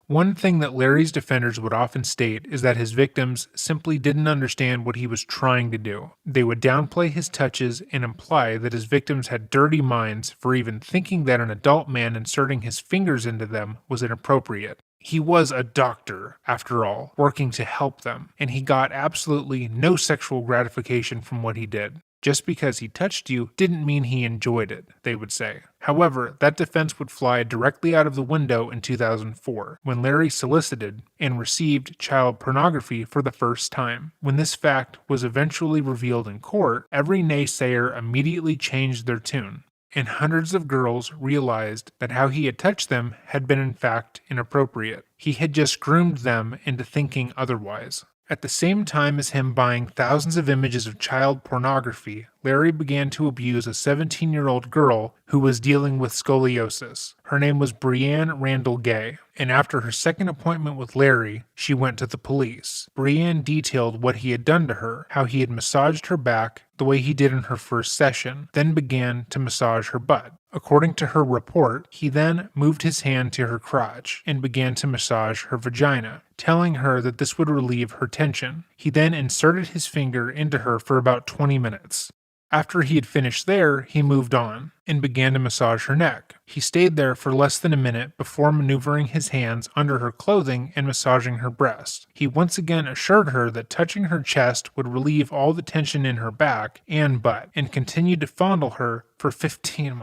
One thing that Larry's defenders would often state is that his victims simply didn't understand what he was trying to do. They would downplay his touches and imply that his victims had dirty minds for even thinking that an adult man inserting his fingers into them was inappropriate. He was a doctor, after all, working to help them, and he got absolutely no sexual gratification from what he did. Just because he touched you didn't mean he enjoyed it, they would say. However, that defense would fly directly out of the window in 2004, when Larry solicited and received child pornography for the first time. When this fact was eventually revealed in court, every naysayer immediately changed their tune, and hundreds of girls realized that how he had touched them had been in fact inappropriate. He had just groomed them into thinking otherwise. At the same time as him buying thousands of images of child pornography, Larry began to abuse a 17-year-old girl who was dealing with scoliosis. Her name was Brianne Randall Gay, and after her second appointment with Larry, she went to the police. Brianne detailed what he had done to her, how he had massaged her back the way he did in her first session, then began to massage her butt. According to her report, he then moved his hand to her crotch and began to massage her vagina, telling her that this would relieve her tension. He then inserted his finger into her for about 20 minutes. After he had finished there, he moved on and began to massage her neck. He stayed there for less than a minute before maneuvering his hands under her clothing and massaging her breast. He once again assured her that touching her chest would relieve all the tension in her back and butt, and continued to fondle her for 15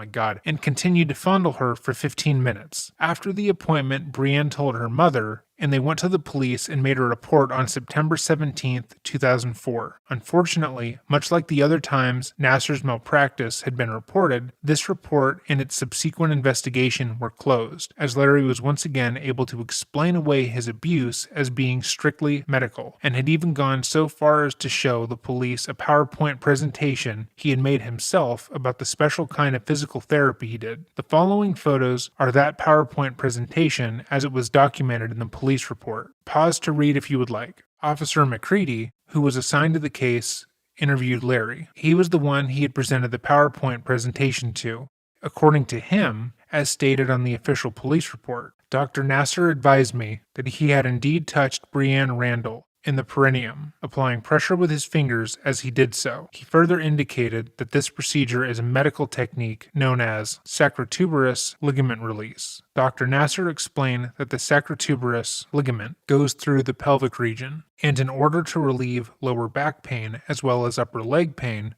minutes. After the appointment, Brianne told her mother, and they went to the police and made a report on September 17, 2004. Unfortunately, much like the other times Nassar's malpractice had been reported, this report and its subsequent investigation were closed, as Larry was once again able to explain away his abuse as being strictly medical, and had even gone so far as to show the police a PowerPoint presentation he had made himself about the special kind of physical therapy he did. The following photos are that PowerPoint presentation as it was documented in the police report. Pause to read if you would like. Officer McCready, who was assigned to the case, interviewed Larry. He was the one he had presented the PowerPoint presentation to. According to him, as stated on the official police report, Dr. Nassar advised me that he had indeed touched Breanne Randall in the perineum, applying pressure with his fingers as he did so. He further indicated that this procedure is a medical technique known as sacrotuberous ligament release. Dr. Nassar explained that the sacrotuberous ligament goes through the pelvic region, and in order to relieve lower back pain as well as upper leg pain,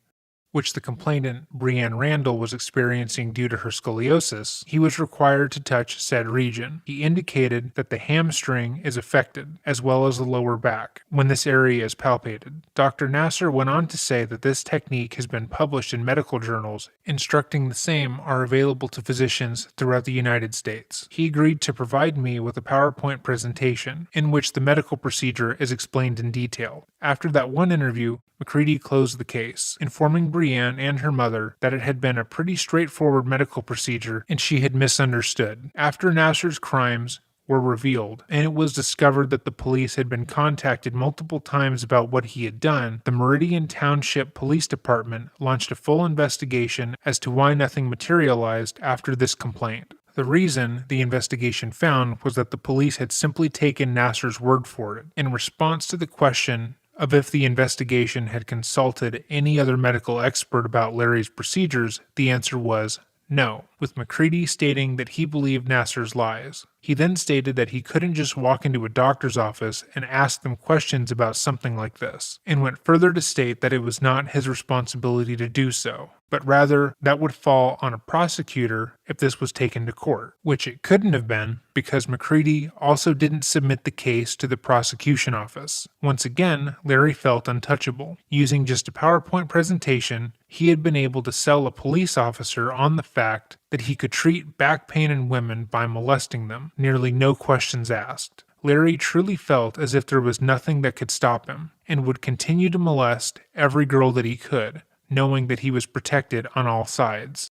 which the complainant Breanne Randall was experiencing due to her scoliosis, he was required to touch said region. He indicated that the hamstring is affected, as well as the lower back, when this area is palpated. Dr. Nassar went on to say that this technique has been published in medical journals, instructing the same are available to physicians throughout the United States. He agreed to provide me with a PowerPoint presentation, in which the medical procedure is explained in detail. After that one interview, McCready closed the case, informing Breanne and her mother that it had been a pretty straightforward medical procedure and she had misunderstood. After Nassar's crimes were revealed, and it was discovered that the police had been contacted multiple times about what he had done, the Meridian Township Police Department launched a full investigation as to why nothing materialized after this complaint. The reason the investigation found was that the police had simply taken Nassar's word for it. In response to the question of if the investigation had consulted any other medical expert about Larry's procedures, the answer was no, with McCready stating that he believed Nassar's lies. He then stated that he couldn't just walk into a doctor's office and ask them questions about something like this, and went further to state that it was not his responsibility to do so, but rather that would fall on a prosecutor if this was taken to court, which it couldn't have been because McCready also didn't submit the case to the prosecution office. Once again, Larry felt untouchable. Using just a PowerPoint presentation, he had been able to sell a police officer on the fact that he could treat back pain in women by molesting them, nearly no questions asked. Larry truly felt as if there was nothing that could stop him, and would continue to molest every girl that he could, knowing that he was protected on all sides.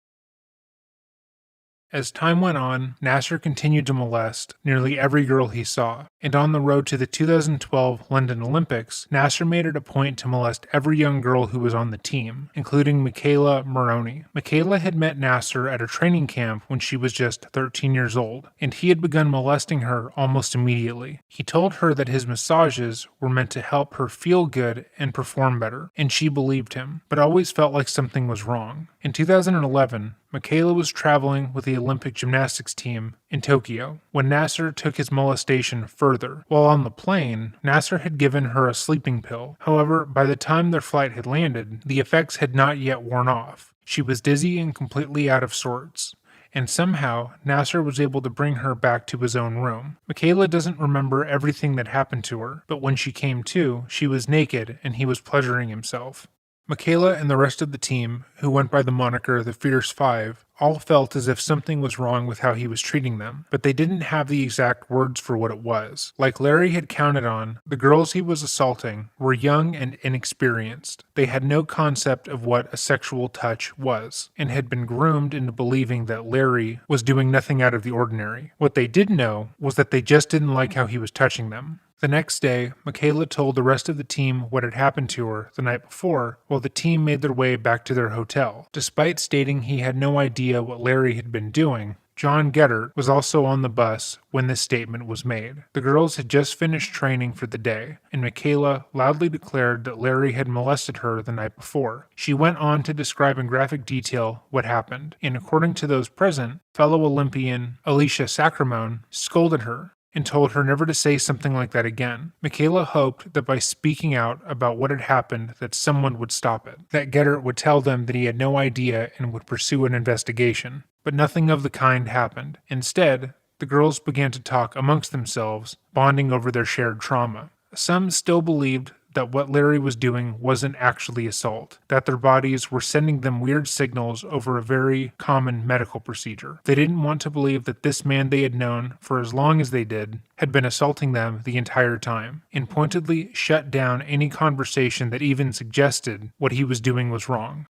As time went on, Nassar continued to molest nearly every girl he saw, and on the road to the 2012 London Olympics, Nassar made it a point to molest every young girl who was on the team, including Michaela Maroney. Michaela had met Nassar at a training camp when she was just 13 years old, and he had begun molesting her almost immediately. He told her that his massages were meant to help her feel good and perform better, and she believed him, but always felt like something was wrong. In 2011, Michaela was traveling with the Olympic gymnastics team in Tokyo when Nassar took his molestation further. While on the plane, Nassar had given her a sleeping pill. However, by the time their flight had landed, the effects had not yet worn off. She was dizzy and completely out of sorts, and somehow Nassar was able to bring her back to his own room. Michaela doesn't remember everything that happened to her, but when she came to, she was naked and he was pleasuring himself. Michaela and the rest of the team, who went by the moniker the Fierce Five, all felt as if something was wrong with how he was treating them, but they didn't have the exact words for what it was. Like Larry had counted on, the girls he was assaulting were young and inexperienced. They had no concept of what a sexual touch was, and had been groomed into believing that Larry was doing nothing out of the ordinary. What they did know was that they just didn't like how he was touching them. The next day, Michaela told the rest of the team what had happened to her the night before, while the team made their way back to their hotel. Despite stating he had no idea what Larry had been doing, John Geddert was also on the bus when this statement was made. The girls had just finished training for the day, and Michaela loudly declared that Larry had molested her the night before. She went on to describe in graphic detail what happened, and according to those present, fellow Olympian Alicia Sacramone scolded her and told her never to say something like that again. Michaela hoped that by speaking out about what had happened that someone would stop it, that Geddert would tell them that he had no idea and would pursue an investigation. But nothing of the kind happened. Instead, the girls began to talk amongst themselves, bonding over their shared trauma. Some still believed that what Larry was doing wasn't actually assault, that their bodies were sending them weird signals over a very common medical procedure. They didn't want to believe that this man they had known for as long as they did had been assaulting them the entire time, and pointedly shut down any conversation that even suggested what he was doing was wrong.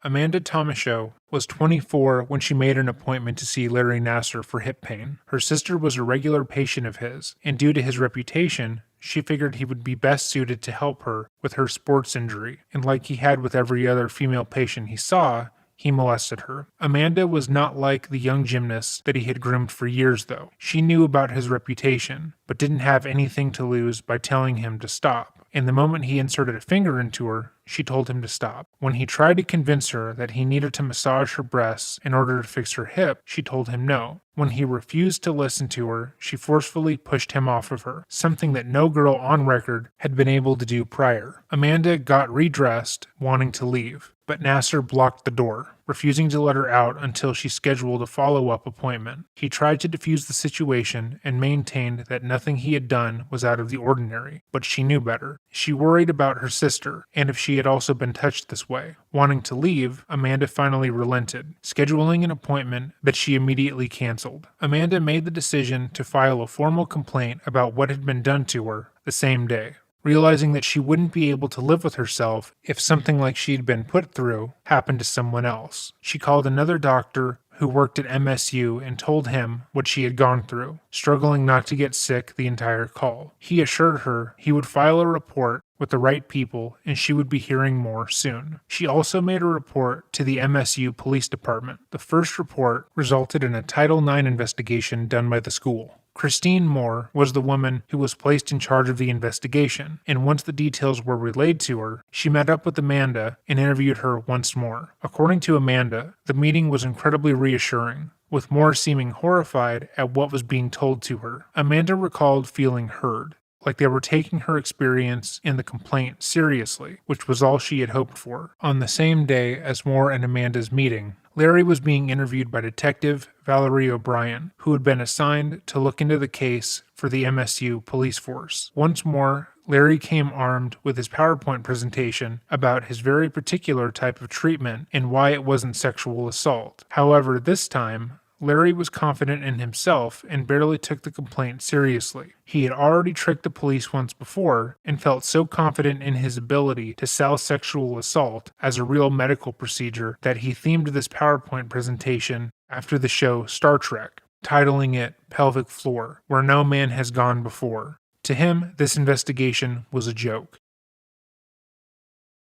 Amanda Tomashow was 24 when she made an appointment to see Larry Nassar for hip pain. Her sister was a regular patient of his, and due to his reputation, she figured he would be best suited to help her with her sports injury, and like he had with every other female patient he saw, he molested her. Amanda was not like the young gymnast that he had groomed for years, though. She knew about his reputation, but didn't have anything to lose by telling him to stop. And the moment he inserted a finger into her, she told him to stop. When he tried to convince her that he needed to massage her breasts in order to fix her hip, she told him no. When he refused to listen to her, she forcefully pushed him off of her, something that no girl on record had been able to do prior. Amanda got redressed, wanting to leave, but Nassar blocked the door, refusing to let her out until she scheduled a follow-up appointment. He tried to defuse the situation and maintained that nothing he had done was out of the ordinary, but she knew better. She worried about her sister, and if she had also been touched this way. Wanting to leave, Amanda finally relented, scheduling an appointment that she immediately canceled. Amanda made the decision to file a formal complaint about what had been done to her the same day, realizing that she wouldn't be able to live with herself if something like she'd been put through happened to someone else. She called another doctor who worked at MSU and told him what she had gone through, struggling not to get sick the entire call. He assured her he would file a report with the right people and she would be hearing more soon. She also made a report to the MSU Police Department. The first report resulted in a Title IX investigation done by the school. Christine Moore was the woman who was placed in charge of the investigation, and once the details were relayed to her, she met up with Amanda and interviewed her once more. According to Amanda, the meeting was incredibly reassuring, with Moore seeming horrified at what was being told to her. Amanda recalled feeling heard, like they were taking her experience in the complaint seriously, which was all she had hoped for. On the same day as Moore and Amanda's meeting, Larry was being interviewed by Detective Valerie O'Brien, who had been assigned to look into the case for the MSU police force. Once more, Larry came armed with his PowerPoint presentation about his very particular type of treatment and why it wasn't sexual assault. However, this time, Larry was confident in himself and barely took the complaint seriously. He had already tricked the police once before and felt so confident in his ability to sell sexual assault as a real medical procedure that he themed this PowerPoint presentation after the show Star Trek, titling it Pelvic Floor, Where No Man Has Gone Before. To him, this investigation was a joke.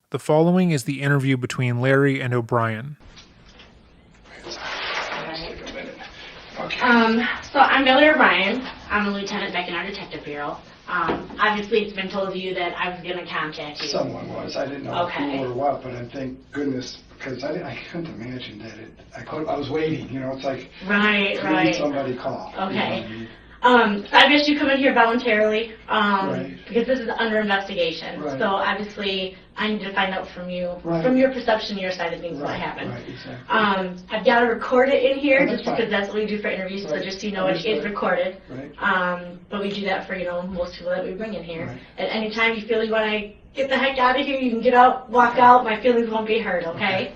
The following is the interview between Larry and O'Brien. So I'm Valerie O'Brien. I'm a lieutenant back in our detective bureau. Obviously, it's been told to you that I was going to contact you. Someone was. I didn't know who or what, but I thank goodness, because I couldn't imagine that I was waiting, it's like, Right. Somebody call. Okay. You know what I mean? I've asked you to come in here voluntarily, Right. because this is under investigation. Right. So obviously, I need to find out from you, Right. from your perception, your side of things, what happened. Right, exactly. I've got to record it in here, Oh, just because that's what we do for interviews, so Right. just so you know, it is recorded. Right. But we do that for, most people that we bring in here. Right. At any time you feel you want to get the heck out of here, you can get out, walk out, my feelings won't be hurt, okay?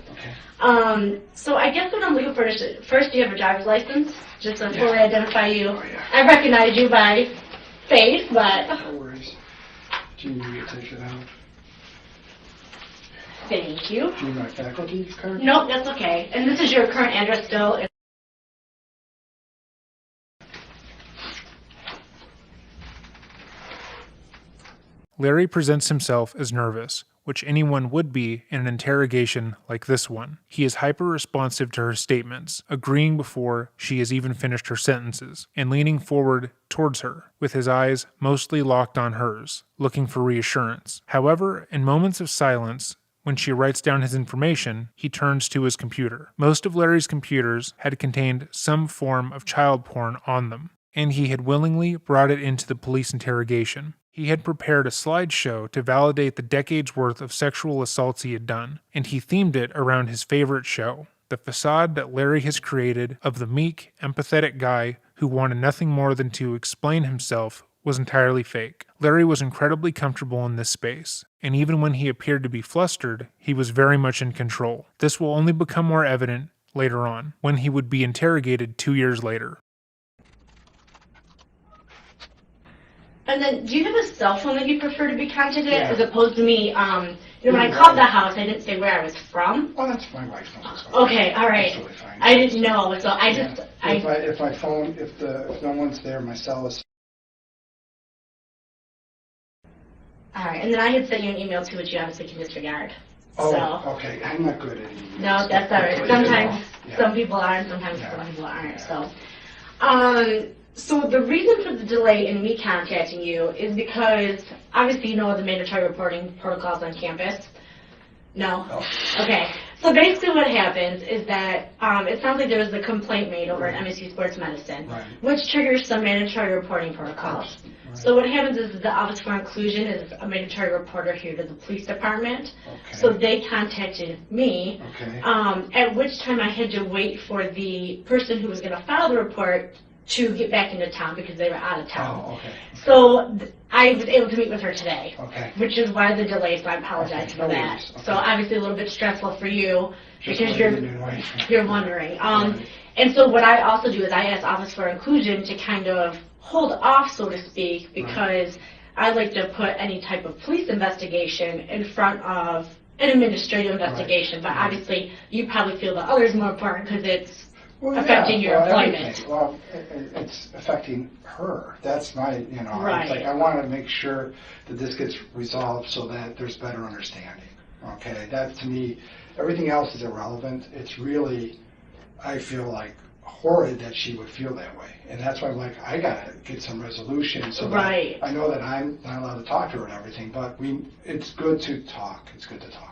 So I guess what I'm looking for is, first, do you have a driver's license? Just to fully identify you. Oh, yeah. I recognize you by face, but... No worries. Do you need me to take it out? Thank you. Do you need my faculty card? Nope, that's okay. And this is your current address still? Larry presents himself as nervous, which anyone would be in an interrogation like this one. He is hyper-responsive to her statements, agreeing before she has even finished her sentences, and leaning forward towards her, with his eyes mostly locked on hers, looking for reassurance. However, in moments of silence, when she writes down his information, he turns to his computer. Most of Larry's computers had contained some form of child porn on them, and he had willingly brought it into the police interrogation. He had prepared a slideshow to validate the decades worth of sexual assaults he had done, and he themed it around his favorite show, the facade that Larry has created of the meek, empathetic guy who wanted nothing more than to explain himself was entirely fake. Larry was incredibly comfortable in this space, and even when he appeared to be flustered, he was very much in control. This will only become more evident later on, when he would be interrogated 2 years later. And then, do you have a cell phone that you prefer to be contacted Yeah. as opposed to me? When I called the house, I didn't say where I was from. Well, that's my wife's phone. That's fine. Okay, all right. That's totally fine. I didn't know, so I Yeah. just, If my phone, if no one's there, my cell is. all right. And then I had sent you an email too, which you obviously can disregard. Oh, So, okay. I'm not good at emails. no, that's all right. You know. Sometimes Yeah. some people are, and sometimes Yeah. some people aren't. Yeah. So the reason for the delay in me contacting you is because obviously you know the mandatory reporting protocols on campus. No? No. Okay. So basically what happens is that it sounds like there was a complaint made over at MSU Sports Medicine, Right. which triggers some mandatory reporting protocols. Right. So what happens is the Office for Inclusion is a mandatory reporter here to the police department. Okay. So they contacted me, Okay. at which time I had to wait for the person who was going to file the report to get back into town because they were out of town. Oh, okay. So I was able to meet with her today, Okay. which is why the delay, so I apologize Okay, for no that. worries. Okay. So obviously a little bit stressful for you Just because waiting in waiting. you're wondering. Right. And so what I also do is I ask Office for Inclusion to kind of hold off, so to speak, because I like to put any type of police investigation in front of an administrative investigation. But Right. obviously you probably feel the other is more important because it's Well, affecting your employment. everything. Well, it's affecting her. That's my, Right. it's like I want to make sure that this gets resolved so that there's better understanding. Okay, that to me, everything else is irrelevant. It's really, I feel like horrid that she would feel that way. And that's why I'm like, I got to get some resolution so Right. that I know that I'm not allowed to talk to her and everything, but it's good to talk. It's good to talk.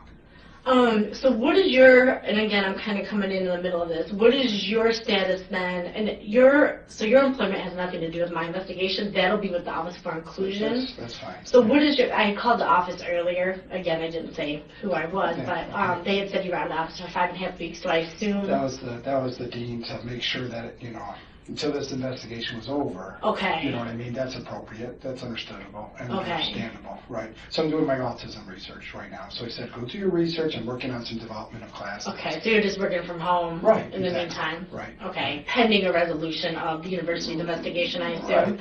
So what is your, and again, I'm kind of coming in the middle of this, what is your status then? And your employment has nothing to do with my investigation. That'll be with the Office for Inclusion. That's fine. So what is your, I called the office earlier. Again, I didn't say who I was, Okay, but okay. they had said you were out of the office for 5.5 weeks, so I assume. That was the dean to make sure that, until this investigation was over. Okay. You know what I mean? That's appropriate. That's understandable and Okay. understandable, right? So I'm doing my autism research right now. So he said, go do your research. I'm working on some development of classes. Okay, so you're just working from home Right, in the exactly. meantime? Right. Okay, pending a resolution of the university's investigation, I assume? Right.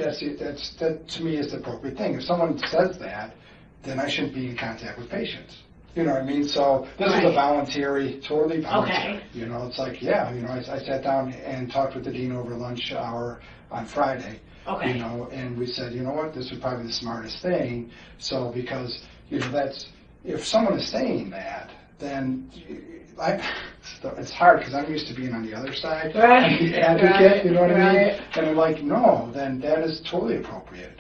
That to me is the appropriate thing. If someone says that, then I shouldn't be in contact with patients. You know what I mean? So this is a Right. voluntary, totally voluntary. Okay. It's like, I sat down and talked with the dean over lunch hour on Friday. Okay. And we said, you know what, this was probably the smartest thing. So because, that's, if someone is saying that, then it's hard because I'm used to being on the other side. Right. The advocate, Right. you know what I mean? Right. And I'm like, no, then that is totally appropriate.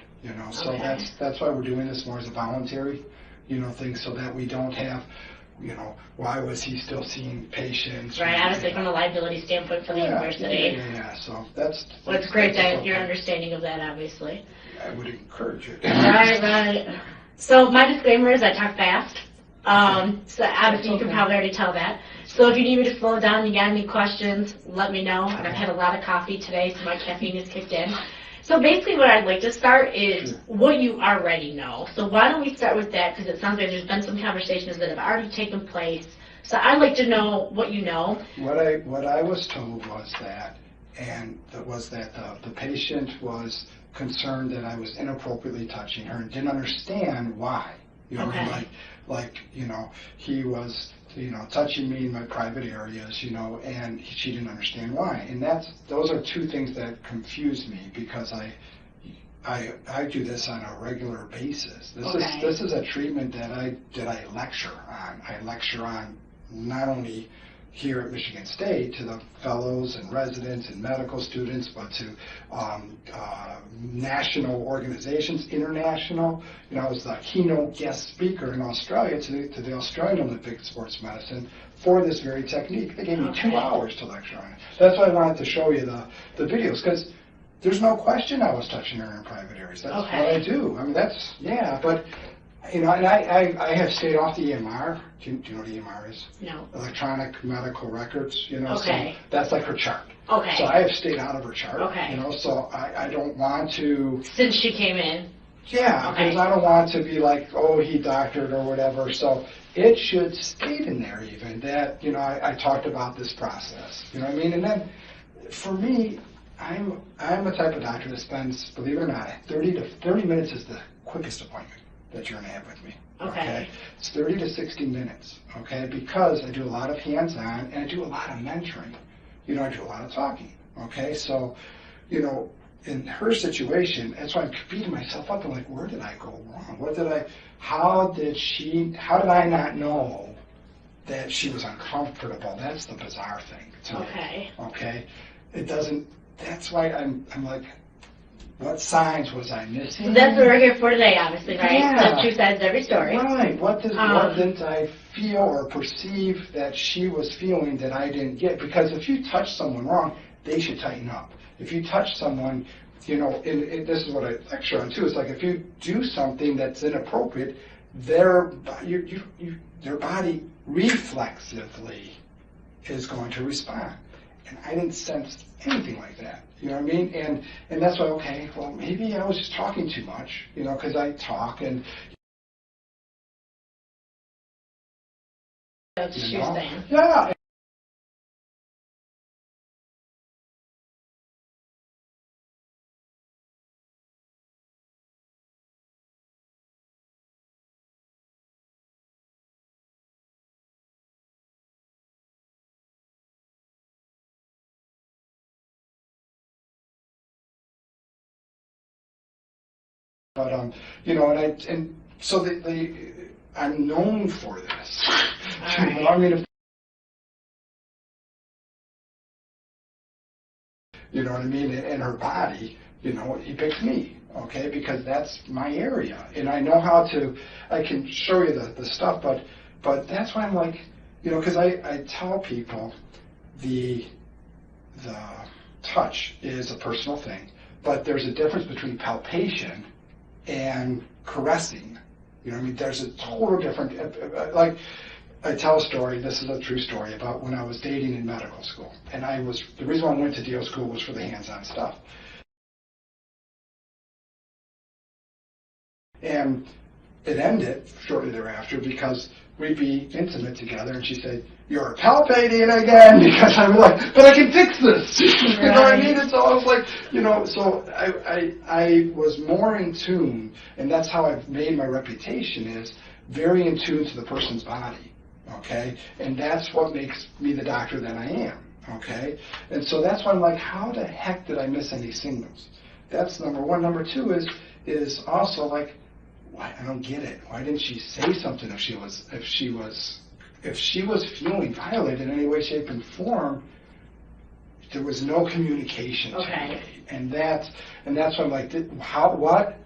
So Okay. that's why we're doing this more as a voluntary, thing, so that we don't have, why was he still seeing patients? Right, obviously from a liability standpoint for the university. Yeah, so that's. Well, it's great that's that your okay. understanding of that, obviously. I would encourage it. Right. So my disclaimer is I talk fast. So obviously you can Okay. probably already tell that. So if you need me to slow down, you got any questions, let me know. And I've had a lot of coffee today, so my caffeine is kicked in. So basically what I'd like to start is Sure. what you already know. So why don't we start with that, because it sounds like there's been some conversations that have already taken place. So I'd like to know what you know. What I was told was that, the patient was concerned that I was inappropriately touching her and didn't understand why. Okay. He was, touching me in my private areas, and she didn't understand why. And those are two things that confuse me, because I do this on a regular basis. This is a treatment that I lecture on. I lecture on not only here at Michigan State to the fellows and residents and medical students, but to national organizations, international. I was the keynote guest speaker in Australia to the Australian Olympic Sports Medicine for this very technique. They gave me 2 hours to lecture on it. That's why I wanted to show you the videos, because there's no question I was touching her in private areas. That's what I do. I mean, but You know, and I have stayed off the EMR. Do you know what EMR is? No. Electronic medical records, you know, Okay. so that's like her chart. Okay. So I have stayed out of her chart, Okay. you know, so I don't want to, Since she came in. yeah, Okay. because I don't want to be like, oh, he doctored or whatever. So it should state in there even that, you know, I talked about this process, you know what I mean? And then for me, I'm the type of doctor that spends, believe it or not, 30 minutes is the quickest appointment that you're going to have with me. Okay. It's 30 to 60 minutes, okay, because I do a lot of hands-on and I do a lot of mentoring. You know, I do a lot of talking, okay? So, you know, in her situation, that's why I'm beating myself up. I'm like, where did I go wrong? How did I not know that she was uncomfortable? That's the bizarre thing to me, okay? It doesn't, that's why I'm like, what signs was I missing? So that's what we're here for today, obviously, right? Yeah. The two sides of every story. Right. What didn't I feel or perceive that she was feeling that I didn't get? Because if you touch someone wrong, they should tighten up. If you touch someone, you know, and this is what I lecture on too. It's like if you do something that's inappropriate, their body reflexively is going to respond. And I didn't sense anything like that. You know what I mean? And that's why, okay, well, maybe I was just talking too much, you know, because I talk and, That's what you're saying. yeah. But you know, and so I'm known for this. Right. You know, I mean, you know what I mean? And her body, you know, he picked me, okay, because that's my area, and I know how to. I can show you the stuff, but that's why I'm like, you know, because I tell people the touch is a personal thing, but there's a difference between palpation and caressing. You know what I mean? There's a total different, like, I tell a story, this is a true story, about when I was dating in medical school. And the reason why I went to DO school was for the hands-on stuff. And it ended shortly thereafter because we'd be intimate together and she said, "You're palpating again," because I'm like, but I can fix this. You know what I mean? And so I was like, you know, so I was more in tune, and that's how I've made my reputation, is very in tune to the person's body, okay? And that's what makes me the doctor that I am, okay? And so that's why I'm like, how the heck did I miss any signals? That's number one. Number two is also like, why, I don't get it. Why didn't she say something if she was feeling violated in any way, shape, and form? There was no communication to me. And that's why I'm like, what?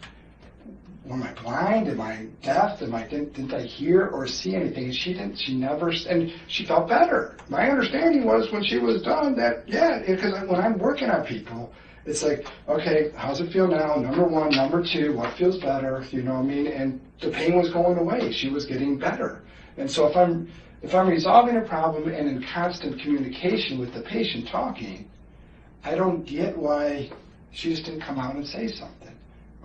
Am I blind? Am I deaf? Didn't I hear or see anything? And she never, and she felt better. My understanding was when she was done that, yeah, because when I'm working on people, it's like, okay, how's it feel now? Number one, number two, what feels better? You know what I mean? And the pain was going away. She was getting better. And so if I'm resolving a problem and in constant communication with the patient talking, I don't get why she just didn't come out and say something.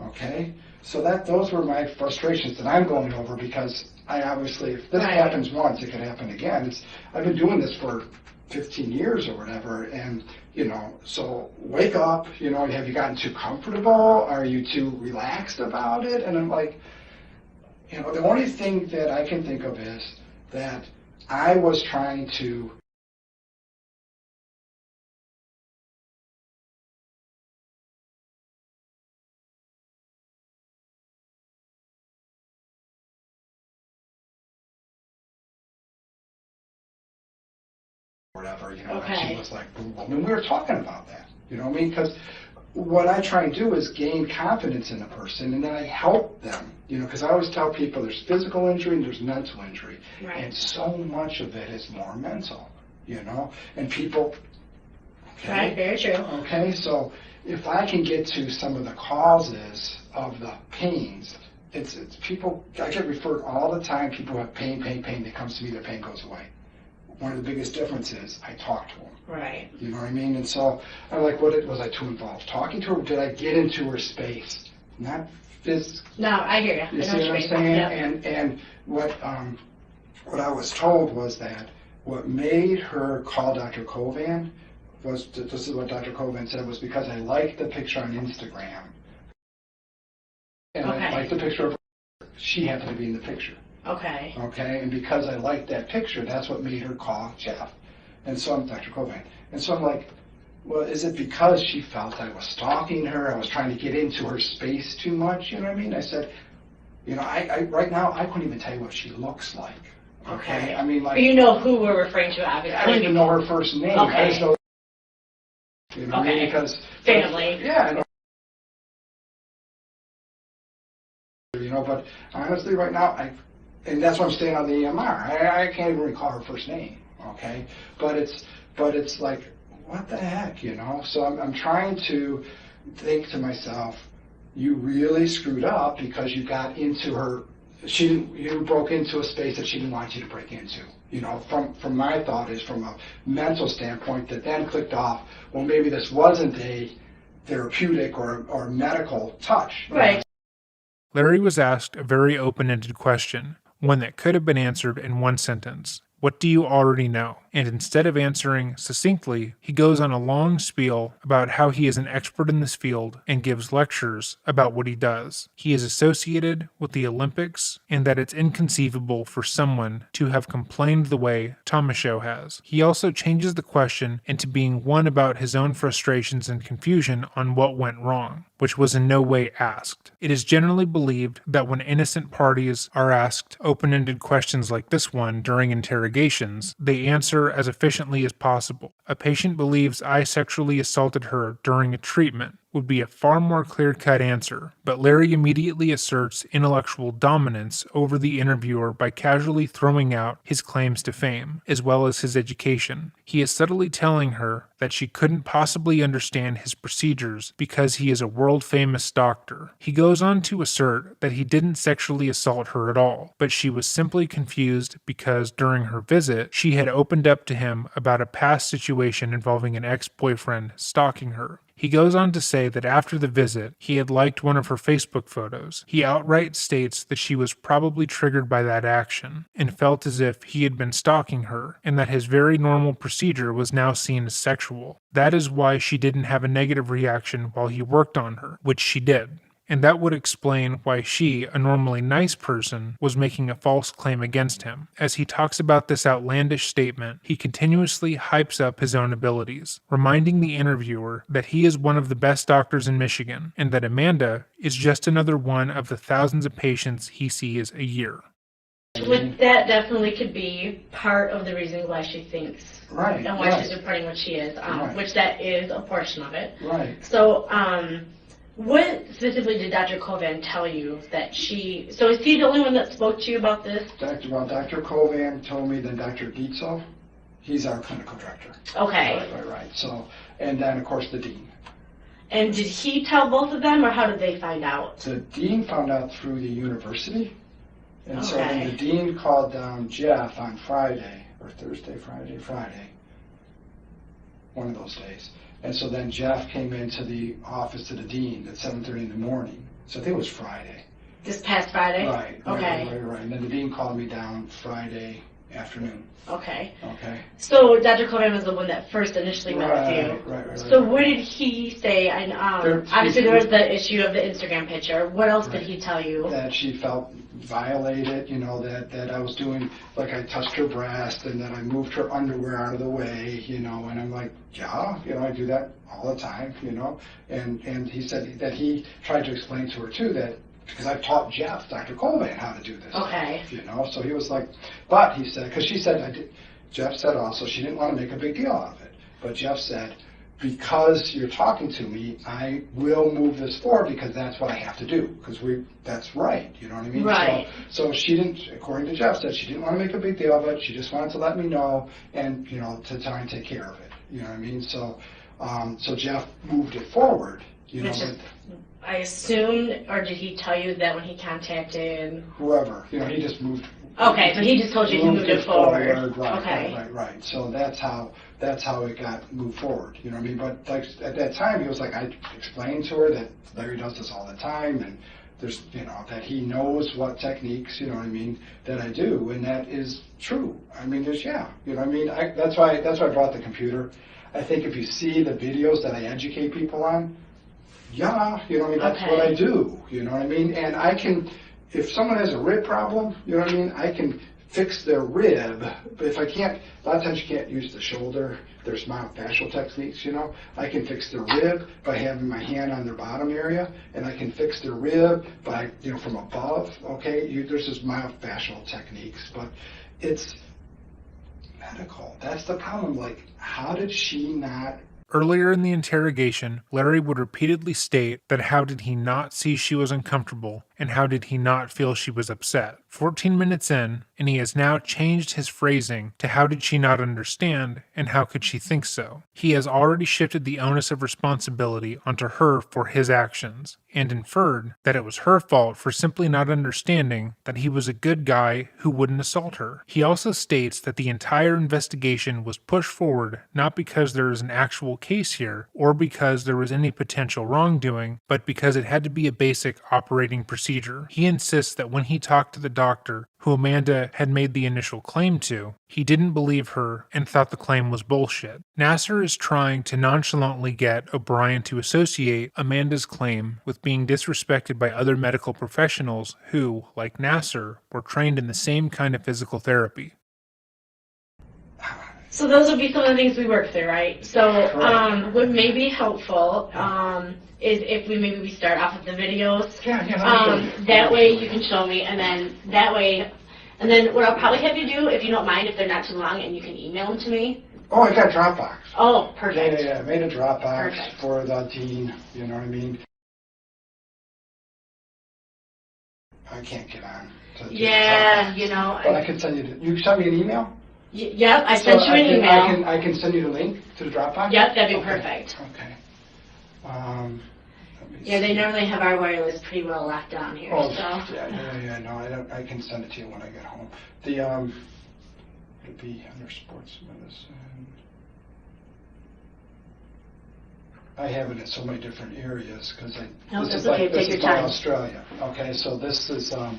Okay? So those were my frustrations that I'm going over, because I obviously, if this happens once, it could happen again. I've been doing this for 15 years or whatever, and, you know, so wake up, you know, have you gotten too comfortable? Are you too relaxed about it? And I'm like, you know, the only thing that I can think of is that I was trying to whatever, you know, and she was like, boom, boom. And we were talking about that, you know what I mean? Because what I try and do is gain confidence in a person, and then I help them, you know, because I always tell people there's physical injury and there's mental injury. Right. And so much of it is more mental, you know, and people, okay. Right, very true. Okay, so if I can get to some of the causes of the pains, it's people, I get referred all the time, people have pain, they come to me, their pain goes away. One of the biggest differences, I talk to them. Right. You know what I mean? And so I'm like, was I too involved talking to her? Did I get into her space? Not this. No, I hear you. You see what I'm saying? Yep. And what I was told was that what made her call Dr. Kovan was, this is what Dr. Kovan said, was because I liked the picture on Instagram. And I liked the picture of her. She happened to be in the picture. Okay. Okay, and because I liked that picture, that's what made her call Jeff. And so I'm Dr. Kovan. And so I'm like, well, is it because she felt I was stalking her? I was trying to get into her space too much? You know what I mean? I said, you know, I right now, I couldn't even tell you what she looks like. Okay? I mean, like. But you know who we're referring to, obviously. I don't even know her first name. Okay. I just know, you know what I mean? Because. Family. Yeah, I know. You know, but honestly, right now, and that's why I'm staying on the EMR. I can't even recall her first name, okay? But it's like, what the heck, you know? So I'm trying to think to myself, you really screwed up because you got into her. You broke into a space that she didn't want you to break into. You know, from my thought is from a mental standpoint that then clicked off. Well, maybe this wasn't a therapeutic or medical touch. Right. Larry was asked a very open-ended question, one that could have been answered in one sentence. What do you already know? And instead of answering succinctly, he goes on a long spiel about how he is an expert in this field and gives lectures about what he does. He is associated with the Olympics and that it's inconceivable for someone to have complained the way Tomashow has. He also changes the question into being one about his own frustrations and confusion on what went wrong, which was in no way asked. It is generally believed that when innocent parties are asked open-ended questions like this one during interrogations, they answer as efficiently as possible. A patient believes I sexually assaulted her during a treatment would be a far more clear-cut answer, but Larry immediately asserts intellectual dominance over the interviewer by casually throwing out his claims to fame, as well as his education. He is subtly telling her that she couldn't possibly understand his procedures because he is a world-famous doctor. He goes on to assert that he didn't sexually assault her at all, but she was simply confused because during her visit, she had opened up to him about a past situation involving an ex-boyfriend stalking her. He goes on to say that after the visit, he had liked one of her Facebook photos. He outright states that she was probably triggered by that action and felt as if he had been stalking her and that his very normal procedure was now seen as sexual. That is why she didn't have a negative reaction while he worked on her, which she did. And that would explain why she, a normally nice person, was making a false claim against him. As he talks about this outlandish statement, he continuously hypes up his own abilities, reminding the interviewer that he is one of the best doctors in Michigan, and that Amanda is just another one of the thousands of patients he sees a year. Which that definitely could be part of the reason why she thinks Right. and why she's reporting what she is, which that is a portion of it. Right. So, what specifically did Dr. Kovan tell you that she... So is he the only one that spoke to you about this? Dr. Kovan told me that Dr. Dietzel, he's our clinical director. Okay. Right. So, and then, of course, the dean. And did he tell both of them, or how did they find out? The dean found out through the university. And so then the dean called down Jeff on Friday, or Friday, one of those days. And so then Jeff came into the office of the dean at 7:30 in the morning. So I think it was Friday. This past Friday? Right. Okay. Right. And then the dean called me down Friday afternoon. Okay. Okay. So Dr. Kovan was the one that first initially met with you. Right. So what did he say? And obviously there was the issue of the Instagram picture. What else did he tell you? That she felt violated, you know, that I was doing, like I touched her breast and that I moved her underwear out of the way, you know, and I'm like, yeah, you know, I do that all the time, you know, and he said that he tried to explain to her too that, because I've taught Jeff, Dr. Kovan, how to do this. Okay. You know, so he was like, but he said, because she said, Jeff said also she didn't want to make a big deal out of it, but Jeff said, because you're talking to me, I will move this forward because that's what I have to do. Because that's right. You know what I mean? Right. So she didn't, according to Jeff, said she didn't want to make a big deal of it. She just wanted to let me know and, you know, to try and take care of it. You know what I mean? So Jeff moved it forward. You know, I assumed, or did he tell you that when he contacted? Whoever, he just moved. Okay, so he just told you he moved it forward. Right, Okay. right. So that's how it got moved forward. You know what I mean? But like at that time, he was like, I explained to her that Larry does this all the time, and there's, that he knows what techniques, you know what I mean, that I do, and that is true. I mean, you know what I mean? That's why I brought the computer. I think if you see the videos that I educate people on, you know what I mean, that's what I do, you know what I mean? And I can, if someone has a rib problem, you know what I mean, I can fix their rib, but if I can't, a lot of times you can't use the shoulder, there's myofascial techniques, I can fix their rib by having my hand on their bottom area, and I can fix their rib by, from above, okay? There's just myofascial techniques, but it's medical. That's the problem, like, how did she not... Earlier in the interrogation, Larry would repeatedly state that how did he not see she was uncomfortable, and how did he not feel she was upset. 14 minutes in, and he has now changed his phrasing to how did she not understand, and how could she think so. He has already shifted the onus of responsibility onto her for his actions, and inferred that it was her fault for simply not understanding that he was a good guy who wouldn't assault her. He also states that the entire investigation was pushed forward not because there is an actual case here, or because there was any potential wrongdoing, but because it had to be a basic operating procedure. He insists that when he talked to the doctor, who Amanda had made the initial claim to, he didn't believe her and thought the claim was bullshit. Nassar is trying to nonchalantly get O'Brien to associate Amanda's claim with being disrespected by other medical professionals who, like Nassar, were trained in the same kind of physical therapy. So those would be some of the things we work through, right? So what may be helpful is if we start off with the videos. That way you can show me, and then what I'll probably have you do, if you don't mind, if they're not too long, and you can email them to me. Oh, I got Dropbox. Oh, perfect. Yeah, I made a Dropbox for the dean, you know what I mean? I can't get on. But I can send you send me an email? Yep, I sent you an email. I can send you the link to the Dropbox? Yep, that'd be perfect. Okay. They normally have our wireless pretty well locked down here. Oh, so. No, I can send it to you when I get home. It'll be under sports medicine. I have it in so many different areas because this is my Australia. Okay, so this is what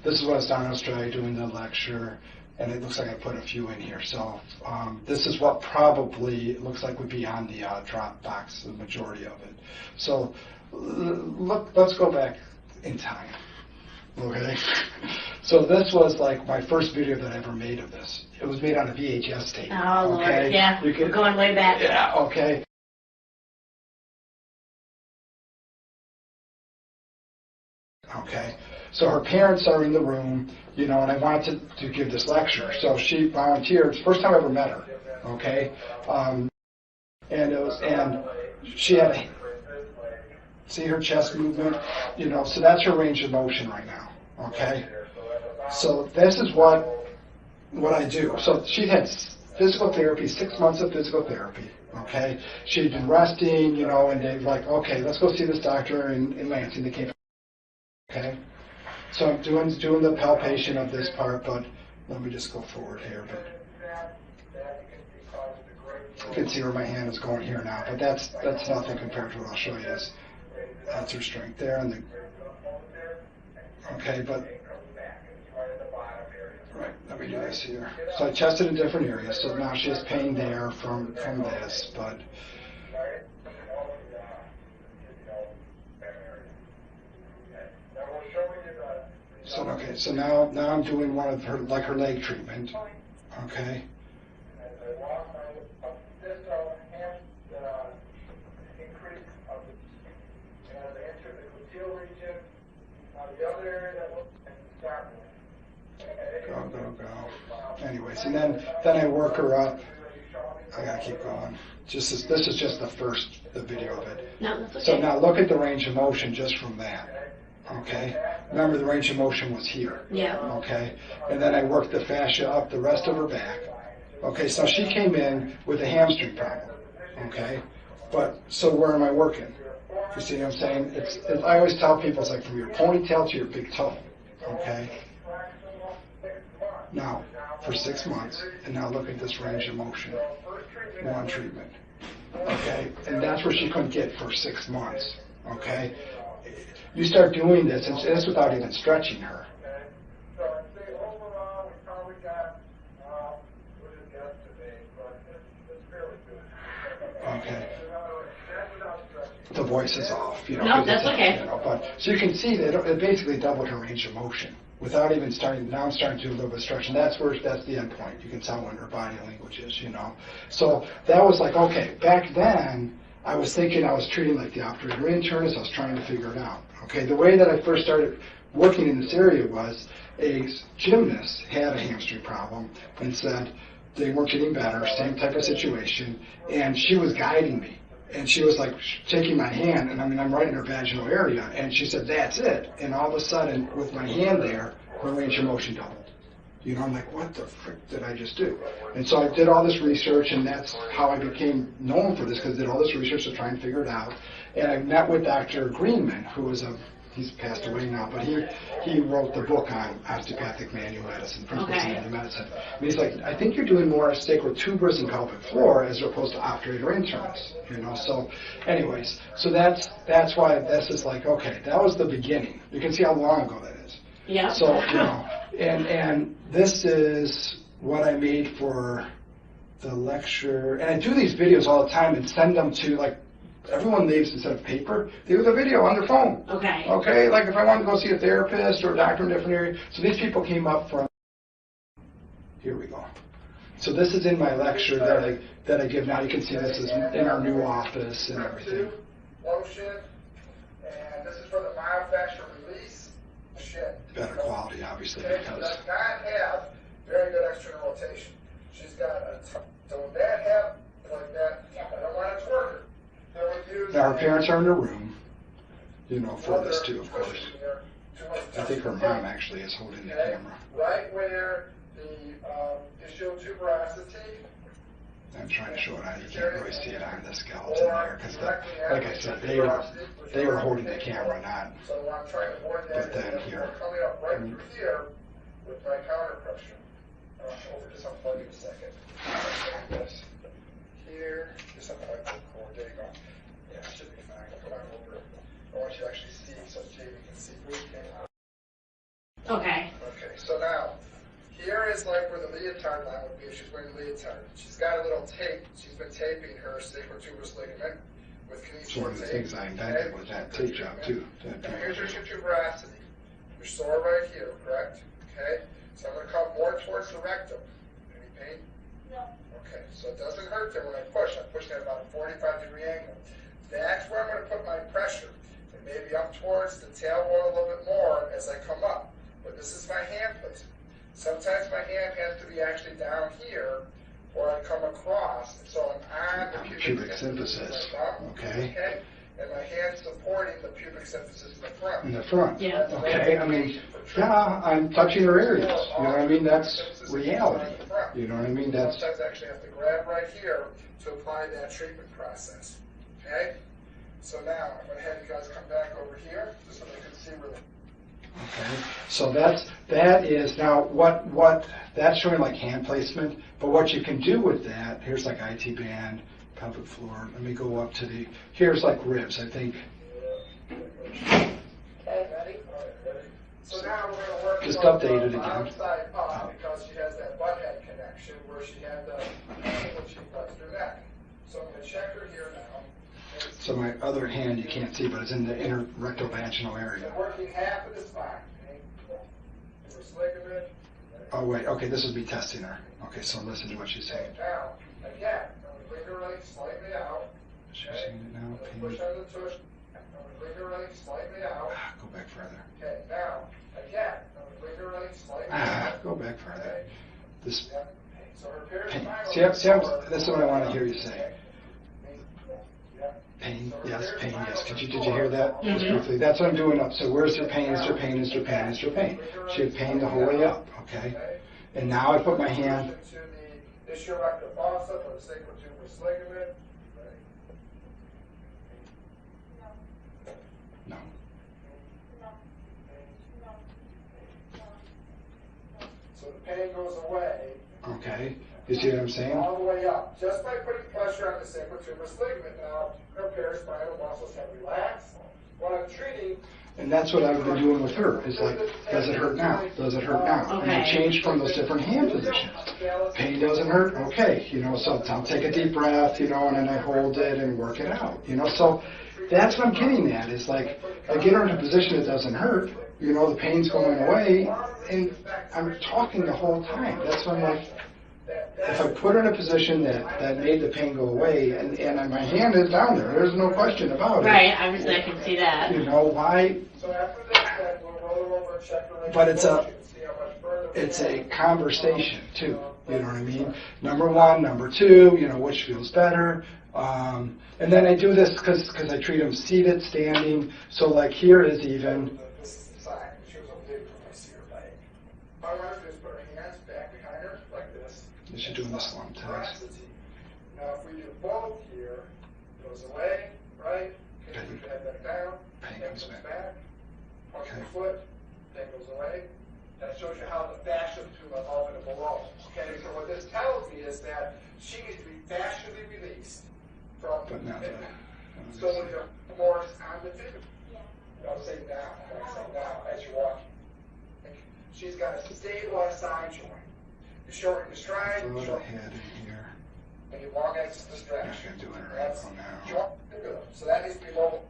I was down in Australia doing the lecture, and it looks like I put a few in here. So this is what probably it looks like would be on the Dropbox, the majority of it. So let's go back in time. Okay, so this was like my first video that I ever made of this. It was made on a VHS tape. Oh, okay? Lord, yeah, we're going way back. Yeah, okay. Okay, so her parents are in the room, and I wanted to give this lecture. So she volunteered. It's the first time I ever met her. Okay, and she had see her chest movement, so that's her range of motion right now. Okay, so this is what I do. So she had physical therapy, 6 months of physical therapy. Okay, she'd been resting, and they're like, okay, let's go see this doctor in Lansing. They came. Okay, so I'm doing the palpation of this part, but let me just go forward here. But you can see where my hand is going here now, but that's nothing compared to what I'll show you. That's her strength there, okay, but right. Let me do this here. So I tested in different areas. So now she has pain there from this, but. So now I'm doing one of her leg treatment. Okay. Go. Anyways, and then I work her up. I gotta keep going. This is just the video of it. No, that's okay. So now look at the range of motion just from that. Okay. Remember, the range of motion was here. Yeah. Okay. And then I worked the fascia up the rest of her back. Okay. So she came in with a hamstring problem. Okay. But so where am I working? You see what I'm saying? I always tell people it's like from your ponytail to your big toe. Okay? Now, for 6 months, and now look at this range of motion. One treatment. Okay? And that's where she couldn't get for 6 months. Okay? You start doing this, and it's without even stretching her. Okay. The voice is off, you know. No, that's okay. You know, but so you can see that it basically doubled her range of motion without even starting. Now I'm starting to do a little bit of stretching. That's the end point. You can tell when her body language is, you know. So that was like, okay. Back then, I was thinking I was treating like the operator internist. I was trying to figure it out. Okay. The way that I first started working in this area was a gymnast had a hamstring problem and said they weren't getting better, same type of situation, and she was guiding me. And she was like taking my hand, and I'm right in her vaginal area, and she said, that's it. And all of a sudden, with my hand there, her range of motion doubled. You know, I'm like, what the frick did I just do? And so I did all this research, and that's how I became known for this, because I did all this research to try and figure it out. And I met with Dr. Greenman, who was he's passed away now, but he wrote the book on osteopathic manual medicine, principles of manual medicine. And he's like, I think you're doing more sacrotuberous and pelvic floor as opposed to operator internist, you know. So, anyways, so that's why this is like, okay, that was the beginning. You can see how long ago that is. Yeah. So, you know, and this is what I made for the lecture, and I do these videos all the time and send them to like. Everyone leaves instead of paper, they do the video on their phone. Okay. Okay, like if I wanted to go see a therapist or a doctor in a different area. So these people came up from, here we go. So this is in my lecture that I give now. You can see this is in our new office and everything. Lotion, and this is for the myofascial release. Better quality, obviously, She because. does not have very good external rotation. She's got a, so when that happens like that, I don't want to twerk her. Now her parents are in the room, you know, for this too, of course. I think her mom actually is holding the camera. Right where the ischial tuberosity. I'm trying to show it out. You can't really see it on the skeleton there, because like I said, they were holding the camera, not. So I'm trying to avoid that. But then here. Coming up right through here with my counter pressure. Over just unplug it a second. Like this. Here, just unplug the cord. There you go. Yeah, it should be fine. Come on over. I want you to actually see so Jamie can see where you came out. Okay. Okay, so now, here is like where the leotard line would be if she's wearing a leotard. She's got a little tape. She's been taping her sacrotuberous ligament with It's one of the tape. things I invented was that tape job too. Now here's your tuberosity. You're sore right here, correct? Okay, so I'm going to come more towards the rectum. Any pain? No. Okay, so it doesn't hurt there when I push. I'm pushing at about a 45-degree angle. That's where I'm going to put my pressure. And maybe up towards the tailbone a little bit more as I come up. But this is my hand placement. Sometimes my hand has to be actually down here, or I come across, so I'm on the pubic symphysis. Okay. And my hand supporting the pubic symphysis in the front. In the front. Yeah. Okay. I mean, yeah, I'm touching her areas. You know what I mean? That's reality. You know what I mean? That's. Sometimes I actually have to grab right here to apply that treatment process. Okay. So now I'm going to have you guys come back over here just so they can see where. Okay, so that is now what that's showing like hand placement, but what you can do with that, here's like IT band, pelvic floor. Let me go up to here's like ribs, I think. Okay, ready? So now we're going to work just on update it the again. outside up because she has that butt head connection where she had the when she flexed her neck. So I'm going to check her here now. So my other hand you can't see, but it's in the inner rectal vaginal area. Working half of the spine. Ligament. Oh wait, okay, this would be testing her. Okay, so listen to what she's saying. Now, again, I'm going to bring her leg slightly out. She's saying it now. Push on the tush. I'm going to bring her leg slightly out. Go back further. Okay, now, again, I'm going to bring her leg slightly out. Go back further. This So her pain. paraspinal. This is what I want to hear you say. Pain, yes, pain, yes. Did you hear that? Mm-hmm. Just briefly. That's what I'm doing up. So where's her pain? Is there pain? Is there pain? Is there pain? She had pain the whole way up, okay? And now I put my hand. To the ischial rectal fossa or the sacrotuberous ligament. so the pain goes away. Okay, you see what I'm saying? All the way up, just by putting pressure on the sacrotuberous ligament. Now, her paraspinal muscles have relaxed. What I'm treating. And that's what I've been doing with her. It's like, does it hurt now? Does it hurt now? And I changed from those different hand positions. Pain doesn't hurt? Okay, you know, so I'll take a deep breath, you know, and then I hold it and work it out, you know. So that's what I'm getting at, is like, I get her in a position that doesn't hurt, you know, the pain's going away, and I'm talking the whole time. That's when I'm like, if I put her in a position that made the pain go away, and my hand is down there, there's no question about it. Right, obviously I can see that. You know, why? But it's a conversation too, you know what I mean? Number one, number two, you know, which feels better. And then I do this because I treat them seated, standing. So like here is even. She's doing the slump test. Now, if we do both here, it goes away, right? Okay, you can head back down. Pain comes back. Punch your foot, pain goes away. That shows you how the fascia between above and below. Okay, so what this tells me is that she needs to be fascially released from But now the so when you're force on the figure. Don't say down, say down as you're walking. She's got a stabilized side joint. You shorten your stride, throw the shorten head in here. and you long exit the stretch. I'm doing it right That's now. joint. So that needs to be low.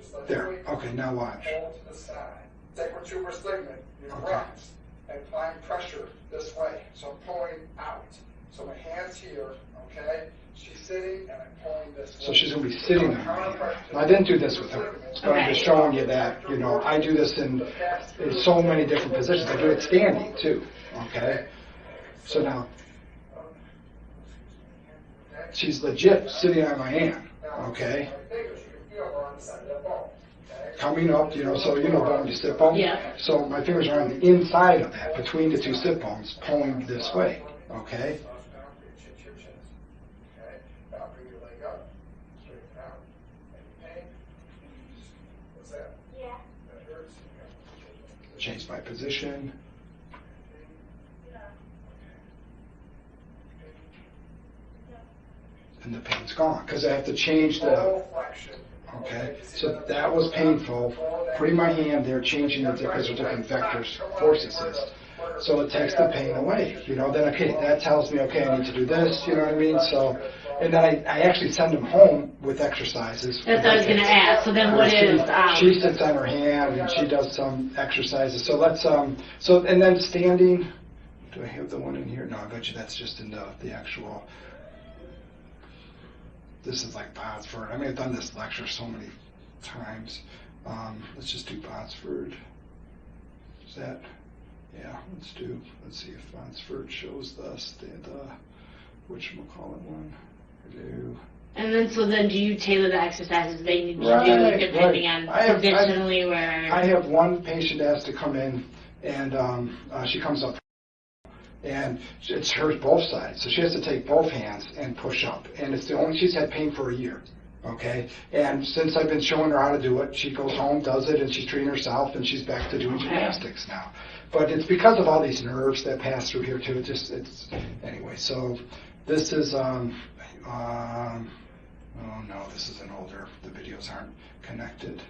Just let There. it Okay, now watch. hold to the side. Sacrotuberous ligament, you Okay. relax and applying pressure this way. So I'm pulling out. So my hand's here, okay? She's sitting and I'm pulling this way. So she's going to be sitting on my hand. I didn't do this with her, but I'm just showing you that, you know, I do this in so many different positions. I do it standing too, okay? So now, she's legit sitting on my hand, okay? Coming up, you know, so you know bone to sit bone? Yeah. So my fingers are on the inside of that, between the two sit bones, pulling this way, okay? Change my position. And the pain's gone, because I have to change the, okay? So that was painful, putting my hand there, changing it because there's different vectors, force assist. So it takes the pain away, you know, then okay, that tells me, okay, I need to do this, you know what I mean? So, and then I actually send them home with exercises. That's what I was going to ask. So then what is... She sits on her hand and she does some exercises. So let's, so, and then standing, do I have the one in here? No, I bet you that's just in the actual, this is like Botsford. I mean, I've done this lecture so many times. Let's just do Botsford. Is that, yeah, let's see if Botsford shows us the whatchamacallit one. I do. And then, so then do you tailor the exercises they need to do depending on positionally where... I have one patient that has to come in and she comes up and it's hers both sides. So she has to take both hands and push up. And it's the only, she's had pain for a year. Okay, and since I've been showing her how to do it, she goes home, does it, and she's treating herself, and she's back to doing gymnastics now. But it's because of all these nerves that pass through here too. It's anyway. So this is oh no, this is an older. The videos aren't connected.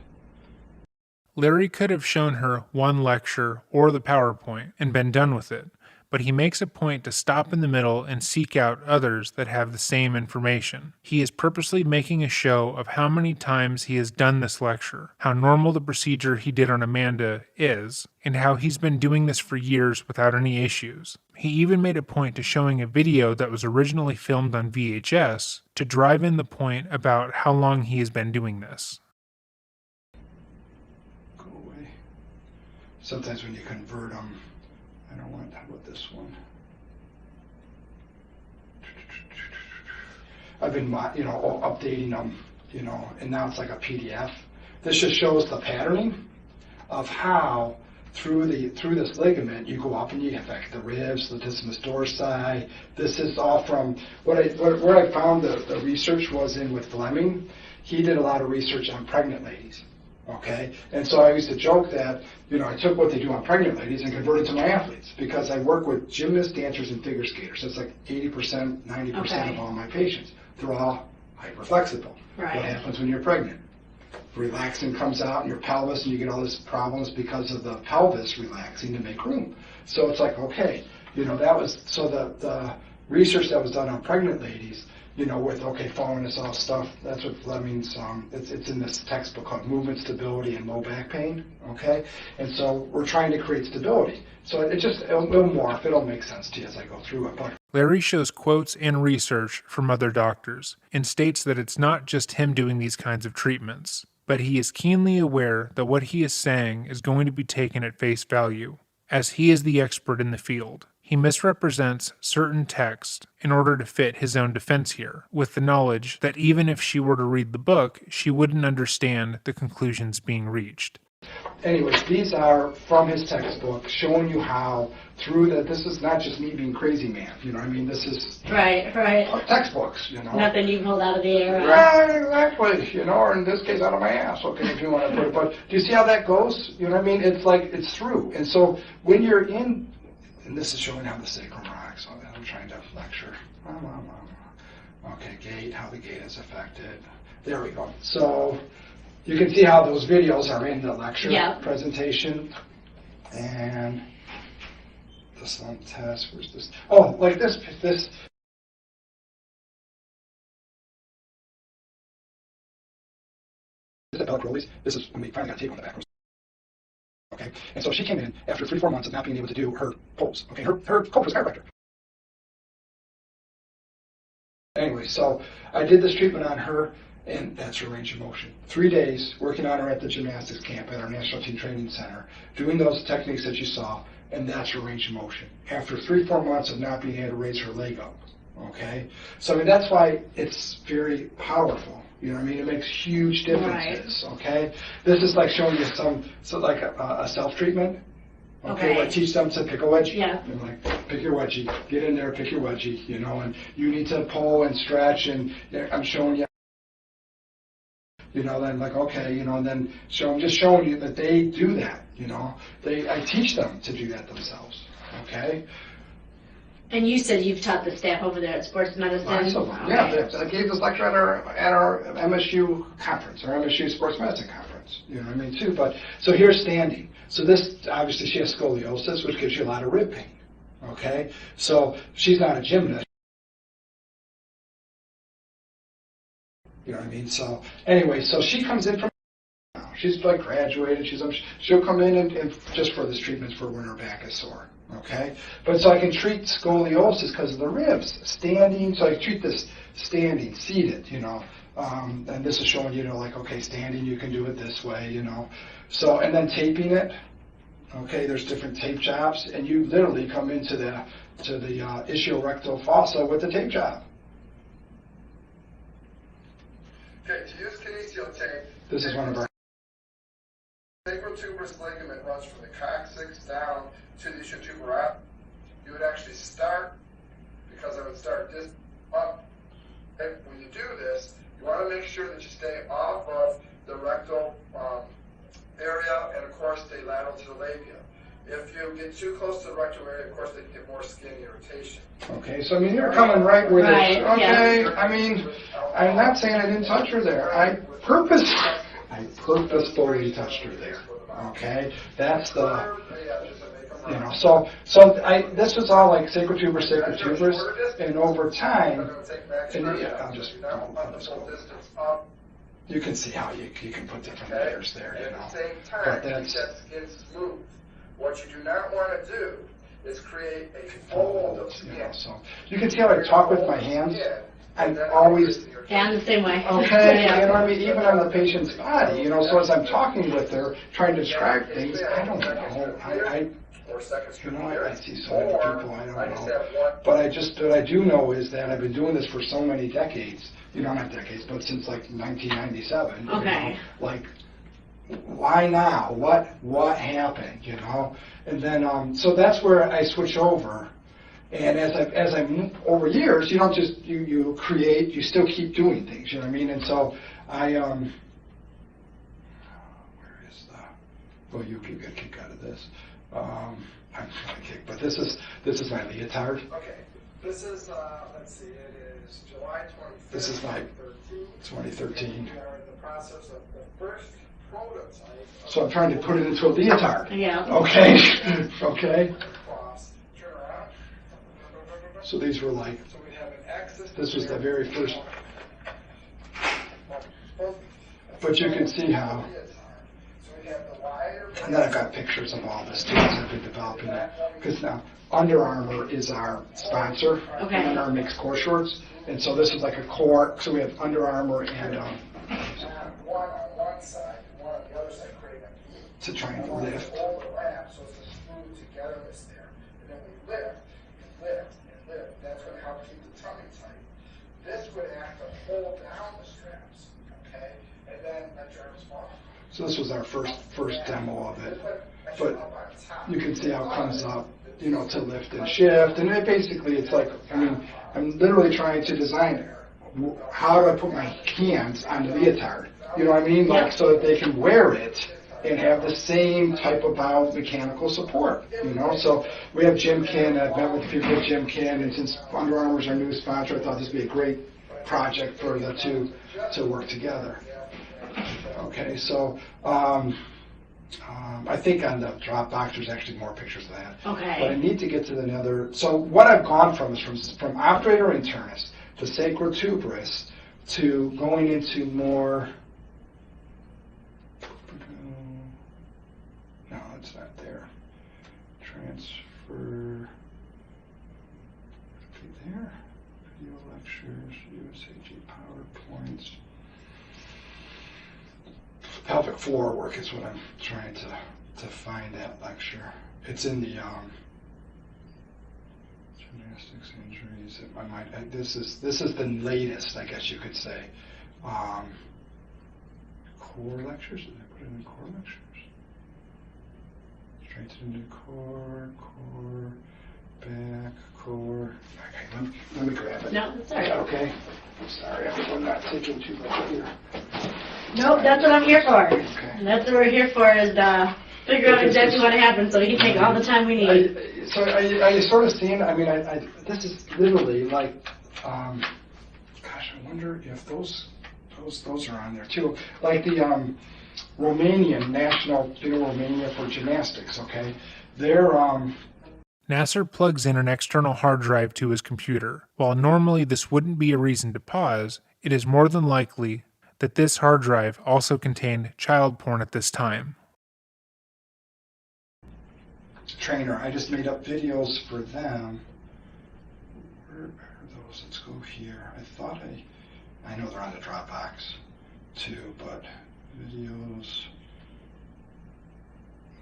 Larry could have shown her one lecture or the PowerPoint and been done with it, but he makes a point to stop in the middle and seek out others that have the same information. He is purposely making a show of how many times he has done this lecture, how normal the procedure he did on Amanda is, and how he's been doing this for years without any issues. He even made a point to showing a video that was originally filmed on VHS to drive in the point about how long he has been doing this. Go away. Sometimes when you convert them, I don't want, how about this one? I've been, you know, updating them, you know, and now it's like a PDF. This just shows the patterning of how through this ligament you go up and you affect the ribs, latissimus dorsi. This is all from where I found the research was in with Fleming. He did a lot of research on pregnant ladies. Okay, and so I used to joke that, I took what they do on pregnant ladies and converted to my athletes, because I work with gymnasts, dancers, and figure skaters. That's like 80%, 90% of all my patients. They're all hyperflexible. Right. What happens when you're pregnant? Relaxin comes out in your pelvis, and you get all these problems because of the pelvis relaxing to make room. So it's like, okay, that was, so the research that was done on pregnant ladies, with, following this all stuff, that's what Fleming's, it's in this textbook called Movement Stability and Low Back Pain, okay? And so we're trying to create stability. So it'll morph, it'll make sense to you as I go through it. But Larry shows quotes and research from other doctors and states that it's not just him doing these kinds of treatments, but he is keenly aware that what he is saying is going to be taken at face value, as he is the expert in the field. He misrepresents certain text in order to fit his own defense here, with the knowledge that even if she were to read the book, she wouldn't understand the conclusions being reached. anyways, these are from his textbook, showing you how this is not just me being crazy, man. This is Right. textbooks. Nothing you pulled out of the air. Right, exactly. Or in this case, out of my ass. Okay, if you want to put it. But do you see how that goes? It's like it's through. And so when you're in, and this is showing how the sacrum rocks. So I'm trying to lecture. Okay, gait, how the gait is affected. There we go. So you can see how those videos are in the lecture presentation. And the slump test, where's this? Oh, like this. This is pelvic Rollies. This is when we finally got tape on the back. Okay, and so she came in after 3-4 months of not being able to do her pose. Okay, her coach was a chiropractor. Anyway, so I did this treatment on her, and that's her range of motion. 3 days working on her at the gymnastics camp at our National Team Training Center, doing those techniques that you saw, and that's her range of motion. After 3-4 months of not being able to raise her leg up. Okay, so that's why it's very powerful. It makes huge differences. Right. Okay, this is like showing you like a self-treatment. Okay, like teach them to pick a wedgie. Yeah. And like, pick your wedgie, get in there, pick your wedgie, and you need to pull and stretch, and I'm showing you, then like, okay, and then just showing you that they do that, I teach them to do that themselves, okay? And you said you've taught the staff over there at Sports Medicine? Absolutely, yeah. I gave this lecture at our MSU conference, our MSU Sports Medicine conference, too. But, so here's standing. So this, obviously she has scoliosis, which gives you a lot of rib pain, okay? So she's not a gymnast. So anyway, so she comes in from, she's like graduated, she'll come in and just for this treatment for when her back is sore. Okay, but so I can treat scoliosis because of the ribs, standing. So I treat this standing, seated. And this is showing like, okay, standing, you can do it this way. So and then taping it. Okay, there's different tape jobs, and you literally come into the ischial-rectal fossa with the tape job. Okay, to use kinesio tape. This is one of our. Sacrotuberous ligament runs from the coccyx down to the ischiotuberatus. You would actually start, because I would start this up. And when you do this, you want to make sure that you stay off of the rectal area, and of course stay lateral to the labia. If you get too close to the rectal area, of course they can get more skin irritation. Okay, so you're coming right where this. Okay, yeah. I'm not saying I didn't touch her there. I purposefully touched her there. Okay, that's the, so this was all like sacrotuberous, and over time, and I'll just you can see how you can put different layers there, At the same time, keep that skin smooth. What you do not want to do is create a fold of skin. So you can see how I talk with my hands. I always. Yeah, I'm the same way. Okay, even on the patient's body, so as I'm talking with her, trying to describe things, I don't know. I see so many people, I don't know. But what I do know is that I've been doing this for so many decades, not decades, but since like 1997. Okay. Like, why now? What happened? And then, so that's where I switch over. And as I move over years, you don't just you create, you still keep doing things, And so I where Well, you get a kick out of this. I'm not a kick, but this is my leotard. Okay, this is, let's see, it is July 25th, This is my 2013. We are in the process of the first prototype. So I'm trying to put it into a leotard. Yeah. Okay. Okay. Cross, turn around. So these were like, So we have an axis. this was the very first. But you can see how. So we have the wider. And then I've got pictures of all this too as I've been developing it. Because now Under Armour is our sponsor. Okay. And Under Armour makes core shorts. And so this is like a core. So we have Under Armour and One on one side, one on the other side, creating a beam. to try and lift. Overlap, so it's a smooth togetherness there. And then we lift and lift and lift. That's going to help keep the tummy tight. This would act to hold down the straps, okay? And then let your arms fall. So this was our first demo of it. But you can see how it comes up, you know, to lift and shift. And it basically, it's like, I mean, I'm literally trying to design how do I put my hands on the leotard? You know what I mean? Like, so that they can wear it and have the same type of biomechanical support, you know? So we have Jim Kin. I've met with people at Jim Kin, and since Under Armour is our new sponsor, I thought this would be a great project for the two to work together. Okay, so I think on the Dropbox there's actually more pictures of that. Okay. But I need to get to another. So what I've gone from is from obturator internus to sacrotuberous to going into more. No, it's not there. Transfer. There. Video lectures, USA PowerPoints. Pelvic floor work is what I'm trying to find that lecture. It's in the gymnastics injuries. I might. This is the latest, I guess you could say. Core lectures. Did I put it in core lectures? Straight into core, back, core. Okay, let me grab it. No, that's all right. Okay. I'm sorry, I'm not taking too much here. Nope, that's what I'm here for. Okay. And that's what we're here for, is to figure out exactly what happened so we can take all the time we need. So are you sort of seeing? I mean, this is literally like, gosh, I wonder if those are on there too. Like the Romanian National, Romania for Gymnastics. Okay, they're Nassar plugs in an external hard drive to his computer. While normally this wouldn't be a reason to pause, it is more than likely that this hard drive also contained child porn at this time. trainer. I just made up videos for them. Where are those? Let's go here. I know they're on the Dropbox too, but videos.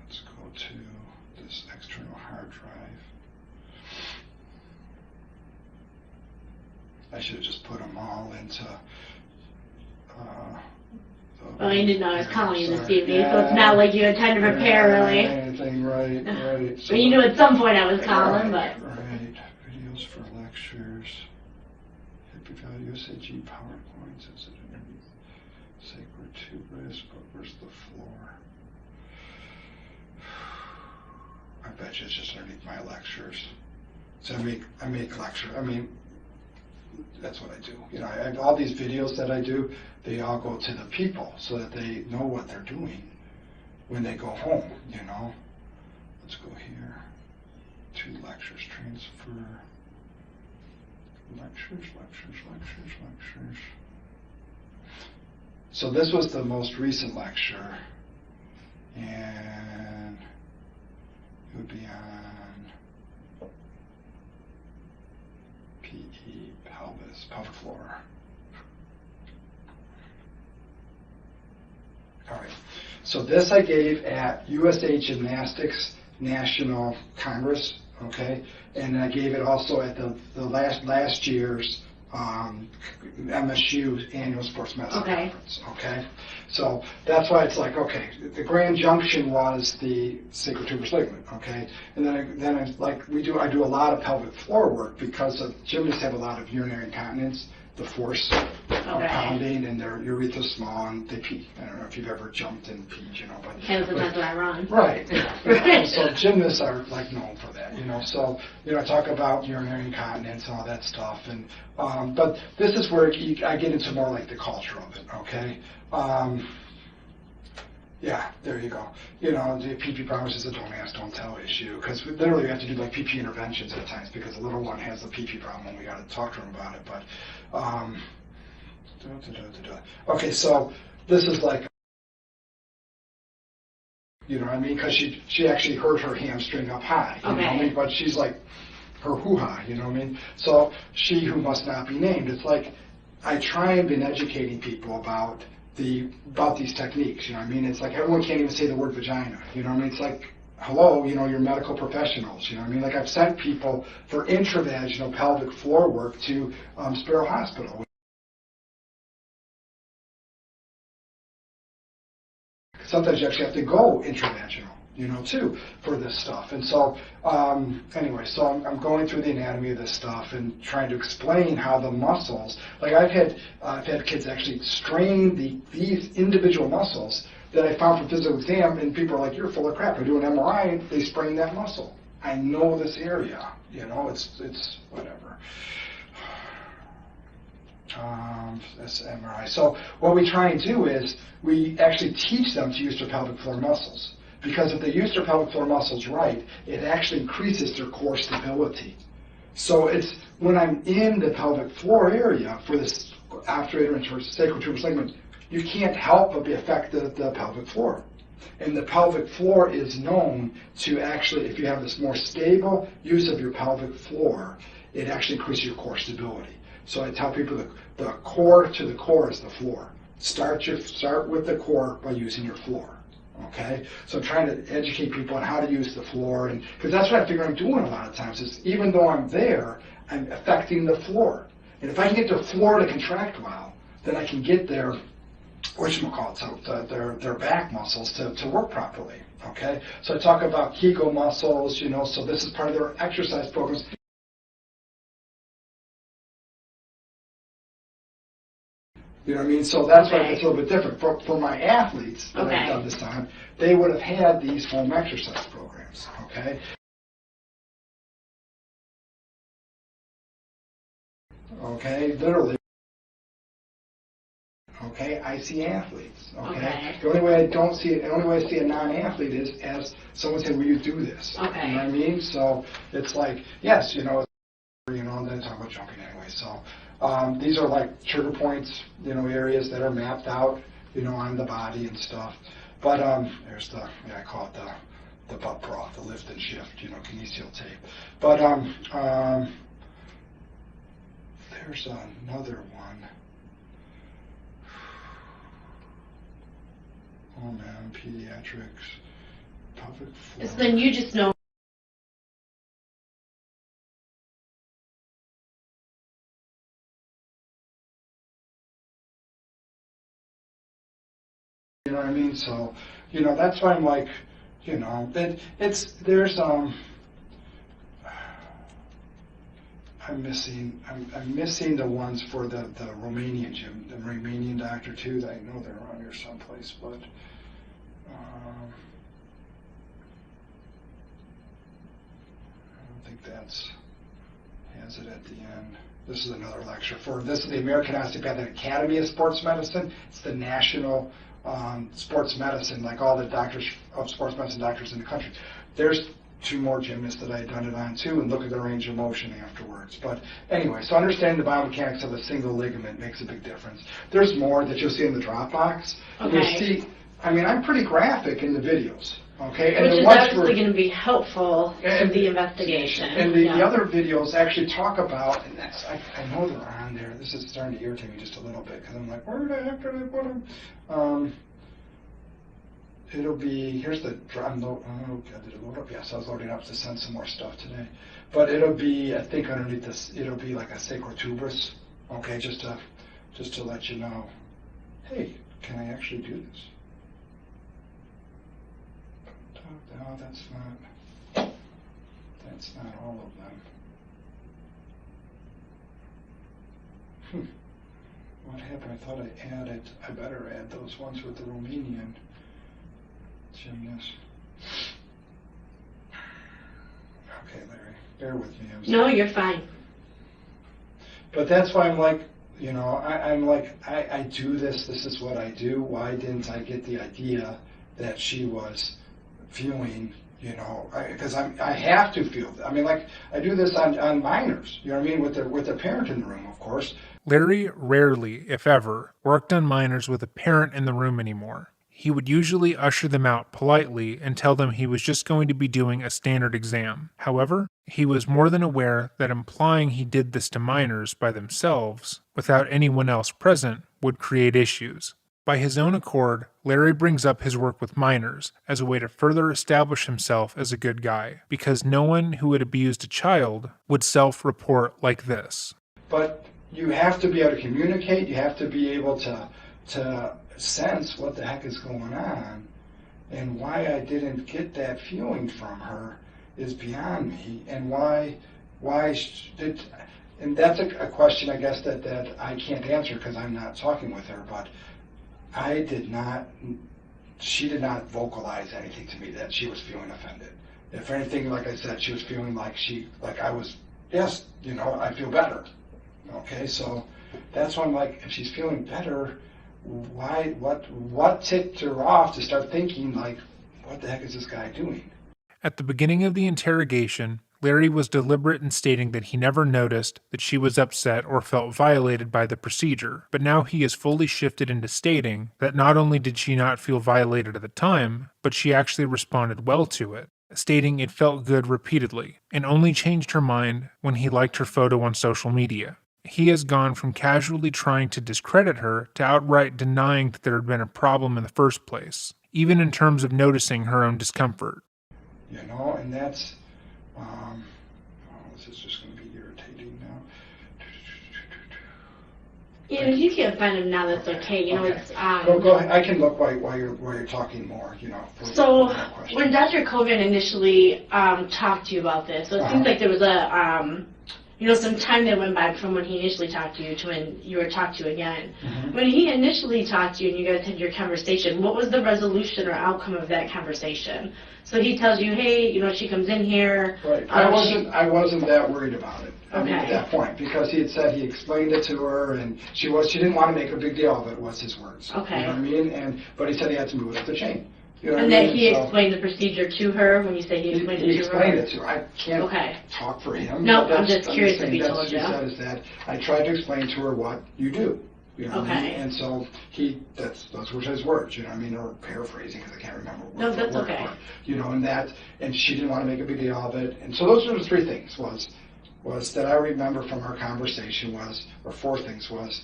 Let's go to this external hard drive. I should have just put them all into. Well, you didn't know I was calling you this evening, so it's not like you had time to prepare, really. Anything, right. So you knew at some point I was calling, but. Right. Videos for lectures. Hip value, USA PowerPoints. Is it underneath? Sacred tuberous, but where's the floor? I bet you it's just underneath my lectures. So I make lecture. I mean, that's what I do. You know, I all these videos that I do, they all go to the people so that they know what they're doing when they go home, you know. Let's go here. 2 lectures, transfer. Lectures. So this was the most recent lecture, and it would be on PE, pelvis, pelvic floor. All right. So this I gave at USA Gymnastics National Congress, okay, and I gave it also at the last year's MSU Annual Sports Medicine Conference, okay. So that's why it's like, okay, the grand junction was the sacrotuberous ligament, okay, and then I do a lot of pelvic floor work because gymnasts have a lot of urinary incontinence. the force of pounding, and their urethra's small, and they pee. I don't know if you've ever jumped and peed, you know, but... Yeah, sometimes when I run. Right. Yeah. So gymnasts are, like, known for that, you know. So, you know, I talk about urinary incontinence and all that stuff, and but this is where I get into more like the culture of it, okay? Yeah, there you go. You know, the PP promise is a don't ask, don't tell issue, because literally we have to do like PP interventions at times because the little one has the PP problem and we got to talk to him about it. But, okay, so this is like, you know what I mean? Because she actually hurt her hamstring up high, you know what I mean? But she's like, her hoo-ha, you know what I mean? So she who must not be named, it's like, I try and been educating people about these techniques, you know what I mean? It's like everyone can't even say the word vagina, you know what I mean? It's like, hello, you know, you're medical professionals, you know what I mean? Like I've sent people for intravaginal pelvic floor work to Sparrow Hospital. Sometimes you actually have to go intravaginal, you know, too, for this stuff. And so, anyway, so I'm going through the anatomy of this stuff and trying to explain how the muscles, like I've had kids actually strain these individual muscles that I found from physical exam, and people are like, you're full of crap. I do an MRI, and they sprain that muscle. I know this area, you know, it's whatever. That's MRI. So what we try and do is we actually teach them to use their pelvic floor muscles. Because if they use their pelvic floor muscles right, it actually increases their core stability. So it's when I'm in the pelvic floor area for this obturator and sacrotuberous ligament, you can't help but be affected the pelvic floor. And the pelvic floor is known to actually, if you have this more stable use of your pelvic floor, it actually increases your core stability. So I tell people the core to the core is the floor. Start with the core by using your floor. Okay, so I'm trying to educate people on how to use the floor, and because that's what I figure I'm doing a lot of times is even though I'm there, I'm affecting the floor. And if I can get the floor to contract well, then I can get their their back muscles to work properly. Okay, so I talk about Kegel muscles, you know, so this is part of their exercise programs. You know what I mean? So that's why it's a little bit different. For my athletes that I've done this on, they would have had these home exercise programs, okay? Okay, literally. Okay, I see athletes, okay? The only way I don't see it, the only way I see a non-athlete is as someone saying, will you do this? Okay. You know what I mean? So it's like, yes, you know, and then talk about jumping anyway, so. These are like trigger points, you know, areas that are mapped out, you know, on the body and stuff. But there's I call it the butt bra, the lift and shift, you know, kinesial tape. But there's another one. Oh man, pediatrics, pelvic floor. So then you just know. You know what I mean? So, you know, that's why I'm like, you know, I'm missing the ones for the Romanian gym, the Romanian doctor too. I know they're around here someplace, but I don't think has it at the end. This is another lecture this is the American Osteopathic Academy of Sports Medicine. It's the national sports medicine, like all the doctors of sports medicine doctors in the country. There's 2 more gymnasts that I had done it on too, and look at the range of motion afterwards. But anyway, so understanding the biomechanics of a single ligament makes a big difference. There's more that you'll see in the Dropbox. Okay. You'll see, I mean, I'm pretty graphic in the videos. Okay, and Which is obviously going to be helpful to the investigation. And the other videos actually talk about, and that's, I know they're on there. This is starting to irritate me just a little bit because I'm like, where the heck did I put them? It'll be, here's the, did it load up? Yes, I was loading up to send some more stuff today. But it'll be, I think underneath this, it'll be like a sacrotuberous, okay, just to let you know, hey, can I actually do this? No, that's not all of them. What happened? I thought I better add those ones with the Romanian gymnast. Okay, Larry, bear with me. No, you're fine. But that's why I'm like, I'm like, I do this. This is what I do. Why didn't I get the idea that she was feeling, because I have to feel. I mean, like, I do this on minors. You know what I mean? With the parent in the room, of course. Larry rarely, if ever, worked on minors with a parent in the room anymore. He would usually usher them out politely and tell them he was just going to be doing a standard exam. However, he was more than aware that implying he did this to minors by themselves, without anyone else present, would create issues. By his own accord, Larry brings up his work with minors as a way to further establish himself as a good guy, because no one who had abused a child would self-report like this. But you have to be able to communicate. You have to be able to sense what the heck is going on, and why I didn't get that feeling from her is beyond me. And and that's a question, I guess, that I can't answer because I'm not talking with her. But she did not vocalize anything to me that she was feeling offended. If anything, like I said, she was feeling like I was, yes, I feel better. Okay, so that's why I'm like, if she's feeling better, why? What tipped her off to start thinking, like, what the heck is this guy doing? At the beginning of the interrogation, Larry was deliberate in stating that he never noticed that she was upset or felt violated by the procedure, but now he is fully shifted into stating that not only did she not feel violated at the time, but she actually responded well to it, stating it felt good repeatedly, and only changed her mind when he liked her photo on social media. He has gone from casually trying to discredit her to outright denying that there had been a problem in the first place, even in terms of noticing her own discomfort. And that's, this is just going to be irritating now. If you can't find him now, that's okay. Okay. It's Go ahead. I can look while you're talking more. So when Dr. Kogan initially talked to you about this, so it seems like there was a some time that went by from when he initially talked to you to when you were talked to again. Mm-hmm. When he initially talked to you and you guys had your conversation, what was the resolution or outcome of that conversation? So he tells you, hey, she comes in here. Right. I wasn't that worried about it. I mean, at that point, because he had said he explained it to her, and she didn't want to make a big deal of it. Was his words. Okay. You know what I mean? But he said he had to move it up the chain. And that he explained the procedure to her when you say he explained it to her? He explained it to her. I can't talk for him. No, I'm just curious if he told you. That's what he said, is that I tried to explain to her what you do. You know what I mean? And so those were his words, or paraphrasing because I can't remember word No, that's okay. And she didn't want to make a big deal of it. And so those were the three things was that I remember from our conversation or four things was,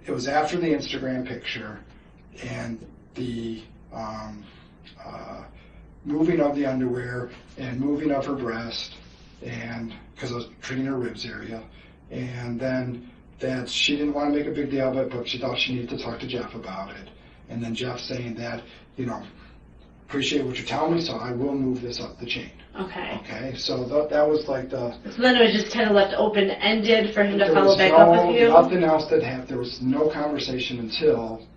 it was after the Instagram picture and the moving of the underwear and moving of her breast, and because I was treating her ribs area, and then that she didn't want to make a big deal of it, but she thought she needed to talk to Jeff about it, and then Jeff saying that, appreciate what you're telling me, so I will move this up the chain. Okay. Okay, so that was like the... So then it was just kind of left open-ended for him to follow back up with you? Nothing else that happened. There was no conversation until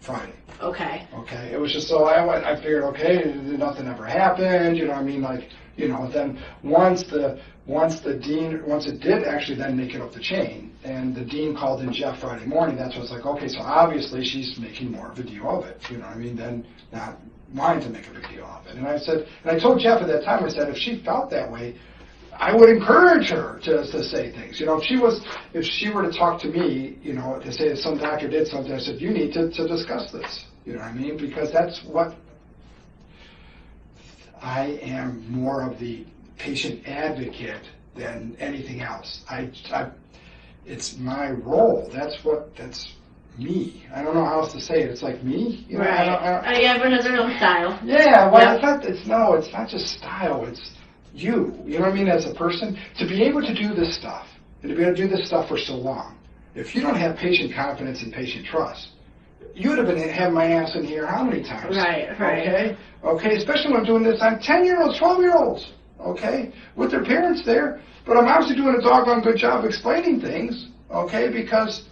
Friday. Okay. Okay. It was just so I figured, okay, nothing ever happened. Then once it did actually then make it up the chain, and the dean called in Jeff Friday morning, that's when it's like, okay, so obviously she's making more of a deal of it. Than not wanting to make a big deal of it. And I told Jeff at that time, I said, if she felt that way, I would encourage her to say things. If she were to talk to me, to say that some doctor did something, I said, you need to discuss this. You know what I mean? Because that's what I am, more of the patient advocate than anything else. It's my role. That's me. I don't know how else to say it. It's like me. Right. Everyone has their own style. Yeah. Well, it's not just style. It's you. You know what I mean? As a person, to be able to do this stuff, and to be able to do this stuff for so long, if you don't have patient confidence and patient trust, you would have had my ass in here how many times? Right. Okay, especially when I'm doing this on 10-year-olds, 12-year-olds, okay, with their parents there. But I'm obviously doing a doggone good job explaining things, okay, because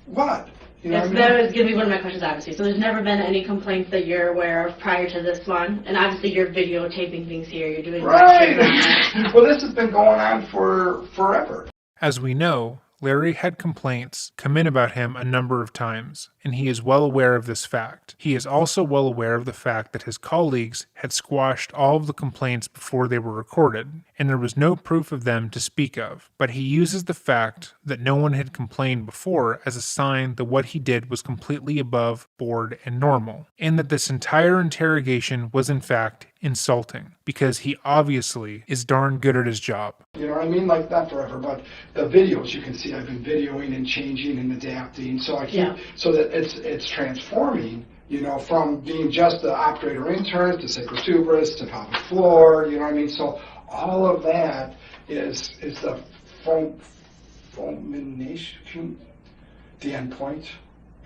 what? You know what I mean? That was going to be one of my questions, obviously. So there's never been any complaints that you're aware of prior to this one? And obviously you're videotaping things here. You're doing Right. lectures. Well, this has been going on for forever. As we know, Larry had complaints come in about him a number of times, and he is well aware of this fact. He is also well aware of the fact that his colleagues had squashed all of the complaints before they were recorded, and there was no proof of them to speak of. But he uses the fact that no one had complained before as a sign that what he did was completely above board and normal, and that this entire interrogation was in fact insulting, because he obviously is darn good at his job. You know what I mean? Like, not forever, but the videos, you can see I've been videoing and changing and adapting, so I keep, so that it's transforming, you know, from being just the operator intern to sacrotuberous to pelvic floor, you know what I mean? So all of that is the fulmination, the end point.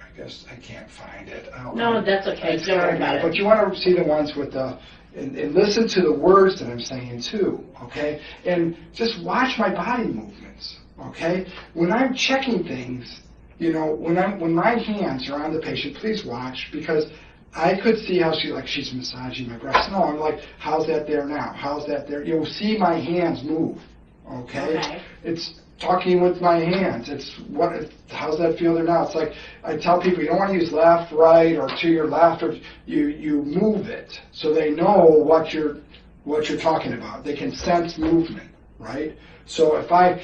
I guess I can't find it. No, that's okay. Don't worry about it. But you want to see the ones with the, and listen to the words that I'm saying too, okay? And just watch my body movements, okay? When I'm checking things, you know, when my hands are on the patient, please watch, because I could see how she's massaging my breast. No, I'm like, how's that there now? How's that there? You'll see my hands move, okay? It's talking with my hands. How's that feel there now? It's like, I tell people, you don't want to use left, right, or to your left, or you move it so they know what you're talking about. They can sense movement, right? So if I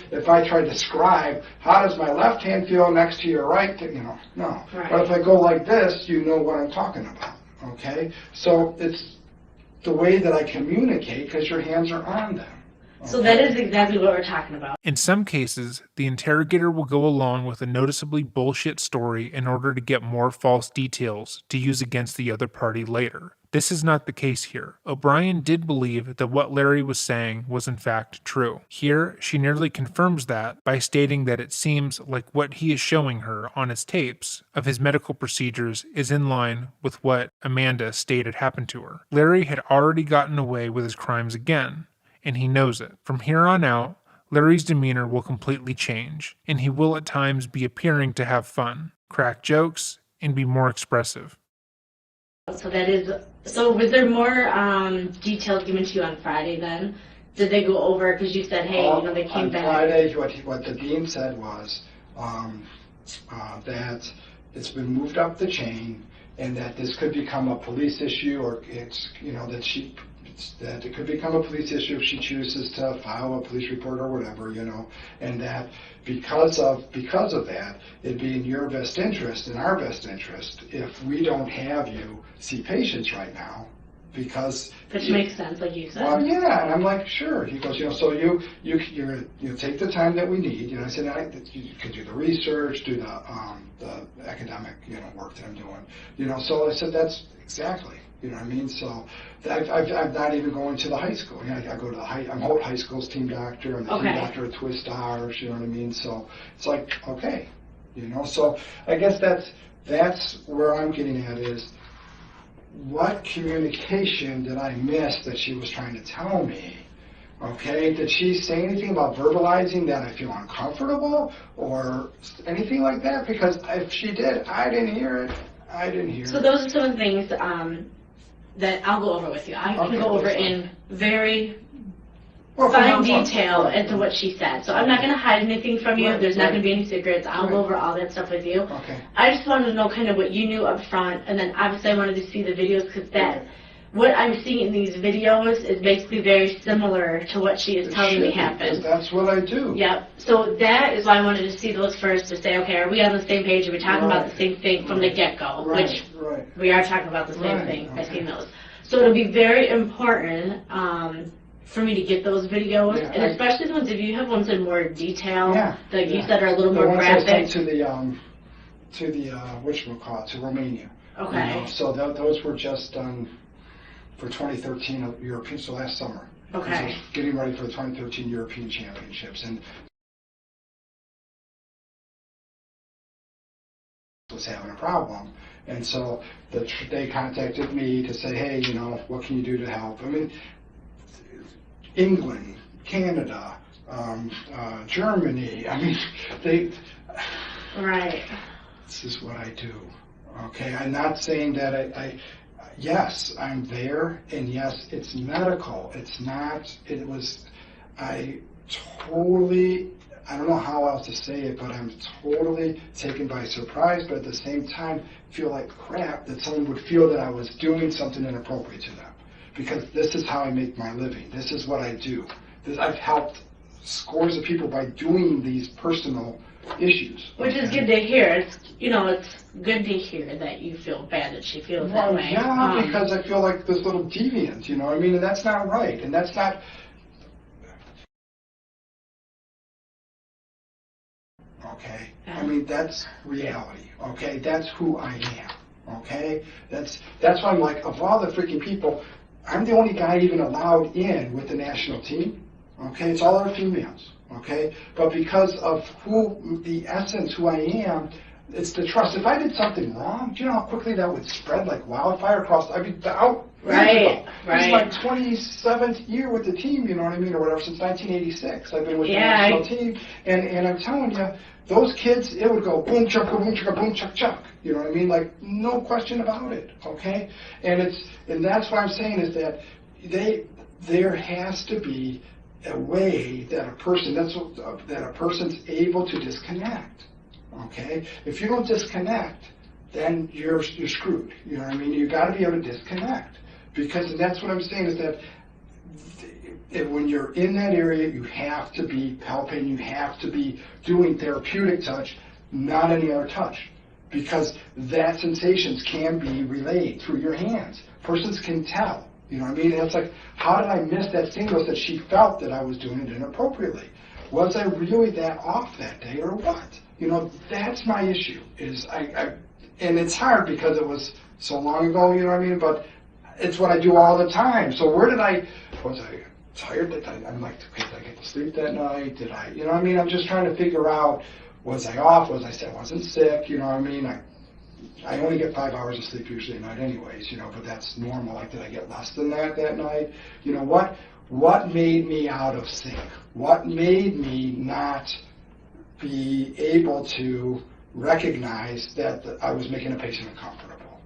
try to describe how does my left hand feel next to your right, you know, no. Right. But if I go like this, you know what I'm talking about, okay? So it's the way that I communicate because your hands are on them. So that is exactly what we're talking about. In some cases, the interrogator will go along with a noticeably bullshit story in order to get more false details to use against the other party later. This is not the case here. O'Brien did believe that what Larry was saying was in fact true. Here, she nearly confirms that by stating that it seems like what he is showing her on his tapes of his medical procedures is in line with what Amanda stated happened to her. Larry had already gotten away with his crimes again, and he knows it. From here on out, Larry's demeanor will completely change, and he will at times be appearing to have fun, crack jokes, and be more expressive. So was there more details given to you on Friday then? Did they go over, because you said, hey, you know, they came back. On Friday, what the dean said was that it's been moved up the chain and that this could become a police issue, or it's, you know, that it could become a police issue if she chooses to file a police report or whatever, you know, and that because of that, it'd be in your best interest, in our best interest, if we don't have you see patients right now, because... Which makes sense, like you said. Well, yeah, and I'm like, sure. He goes, you know, so you take the time that we need. You know, I said, you could do the research, do the academic, you know, work that I'm doing. You know, so I said, that's exactly. You know what I mean? So I'm not even going to the high school. You know, I go to I'm Holt High School's team doctor. I'm the team doctor at Twist Stars. You know what I mean? So it's like, okay, you know. So I guess that's where I'm getting at is, what communication did I miss that she was trying to tell me? Okay, did she say anything about verbalizing that I feel uncomfortable or anything like that? Because if she did, I didn't hear it. So those are some of the things that I'll go over with you. I can go over in very fine detail into what she said. So I'm not going to hide anything from you. There's not going to be any secrets. I'll go over all that stuff with you. Okay. I just wanted to know kind of what you knew up front, and then obviously I wanted to see the videos, because what I'm seeing in these videos is basically very similar to what she is telling me happened. That's what I do. Yep. So that is why I wanted to see those first, to say, okay, are we on the same page? Are we talking about the same thing from the get-go? Which we are talking about the same thing. I've seen those. So it'll be very important for me to get those videos, and especially the ones, if you have ones in more detail, like you said, are a little more graphic. I sent to the whatchamacallit, to Romania. Okay. You know, so those were just done for 2013 European, so last summer. Okay. So getting ready for the 2013 European Championships, and was having a problem, and so they contacted me to say, hey, you know, what can you do to help? I mean, England, Canada, Germany. I mean, they. Right. this is what I do. Okay, I'm not saying that yes, I'm there, and yes, it's medical. It's not, I totally, I don't know how else to say it, but I'm totally taken by surprise, but at the same time, feel like crap that someone would feel that I was doing something inappropriate to them. Because this is how I make my living. This is what I do. I've helped scores of people by doing these personal issues. Which is good to hear. It's good to hear that you feel bad that she feels that way. Yeah, because I feel like this little deviant, you know what I mean? And that's not right. And that's not... Okay? I mean, that's reality. Okay? That's who I am. Okay? That's why I'm like, of all the freaking people, I'm the only guy even allowed in with the national team. Okay? It's all our females. Okay? But because of the essence, who I am, it's the trust. If I did something wrong, do you know how quickly that would spread like wildfire across? I'd be out. Right. This is my 27th year with the team, you know what I mean, or whatever, since 1986. I've been with the national team, and I'm telling you, those kids, it would go boom, chuck, boom, chuck, boom, chuck, chuck. You know what I mean? Like, no question about it, okay? And that's what I'm saying is that there has to be a way that a person's able to disconnect, okay? If you don't disconnect, then you're screwed. You know what I mean? You got to be able to disconnect, because that's what I'm saying is that when you're in that area, you have to be helping, you have to be doing therapeutic touch, not any other touch, because that sensations can be relayed through your hands. Persons can tell, you know what I mean? And it's like, how did I miss that signal that she felt that I was doing it inappropriately? Was I really that off that day or what? You know, that's my issue, and it's hard because it was so long ago, you know what I mean? But it's what I do all the time. So was I tired? I'm like, okay, did I get to sleep that night? You know what I mean? I'm just trying to figure out, was I off? Was I wasn't sick? You know what I mean? I only get 5 hours of sleep usually a night anyways, you know, but that's normal. Like, did I get less than that night? You know, what made me out of sync? What made me not be able to recognize that I was making a patient uncomfortable?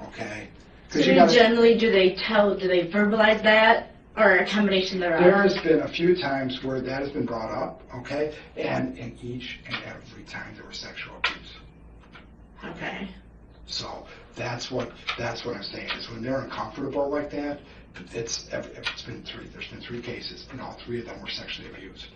Okay? So generally, do they verbalize that? Or a combination thereof? There has been a few times where that has been brought up, okay? And in each and every time there was sexual abuse. Okay. So that's what I'm saying is when they're uncomfortable like that, there's been 3 cases, and all 3 of them were sexually abused.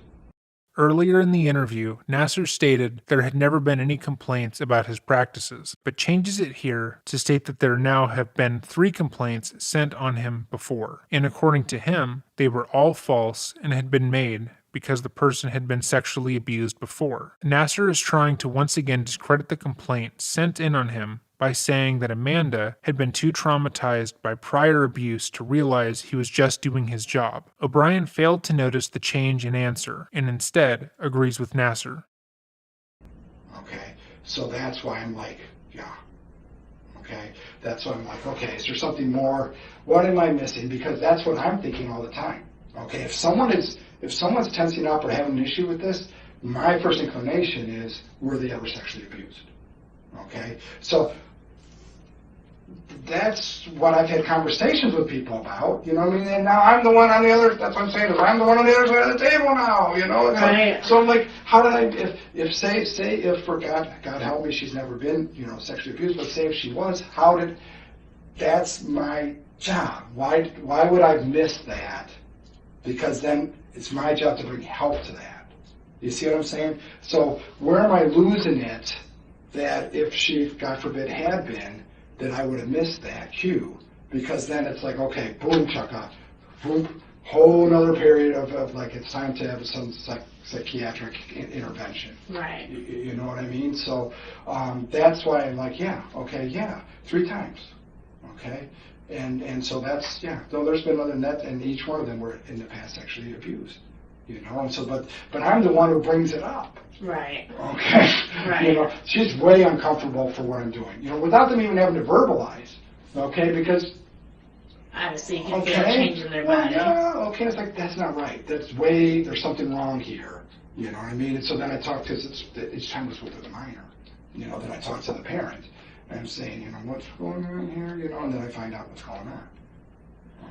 Earlier in the interview, Nassar stated there had never been any complaints about his practices, but changes it here to state that there now have been 3 complaints sent on him before, and according to him, they were all false and had been made because the person had been sexually abused before. Nassar is trying to once again discredit the complaint sent in on him by saying that Amanda had been too traumatized by prior abuse to realize he was just doing his job. O'Brien failed to notice the change in answer, and instead agrees with Nassar. Okay, so that's why I'm like, yeah. Okay, that's why I'm like, okay, is there something more? What am I missing? Because that's what I'm thinking all the time. Okay, if someone's tensing up or having an issue with this, my first inclination is, were they ever sexually abused? Okay, so that's what I've had conversations with people about, you know what I mean? And now I'm the one on the other, that's what I'm saying, is I'm the one on the other side of the table now, you know? Right. Like, so I'm like, how did I, if for God help me, she's never been, you know, sexually abused, but say if she was, that's my job. Why would I miss that? Because then it's my job to bring help to that. You see what I'm saying? So where am I losing it that if she, God forbid, had been, that I would have missed that cue? Because then it's like, okay, boom, chaka, boom, whole another period of like, it's time to have some psychiatric intervention. Right. You know what I mean? So that's why I'm like, 3 times. Okay? And so that's, though there's been other than that, and each one of them were in the past sexually abused. You know, and so, but I'm the one who brings it up. Right. Okay? Right. You know, she's way uncomfortable for what I'm doing. You know, without them even having to verbalize. Okay? Because obviously you can feel a change in their body. Okay, it's like, that's not right. There's something wrong here. You know what I mean? And so then I talk to, each time was with a minor. then I talk to the parent, and I'm saying, what's going on here, and then I find out what's going on.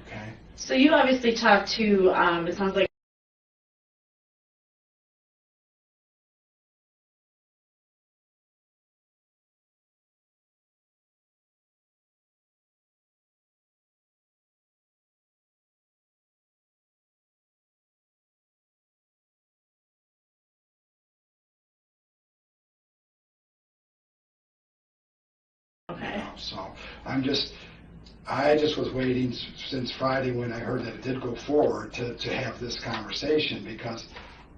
Okay. So you obviously talked to, it sounds like, okay. So I just was waiting since Friday when I heard that it did go forward to have this conversation, because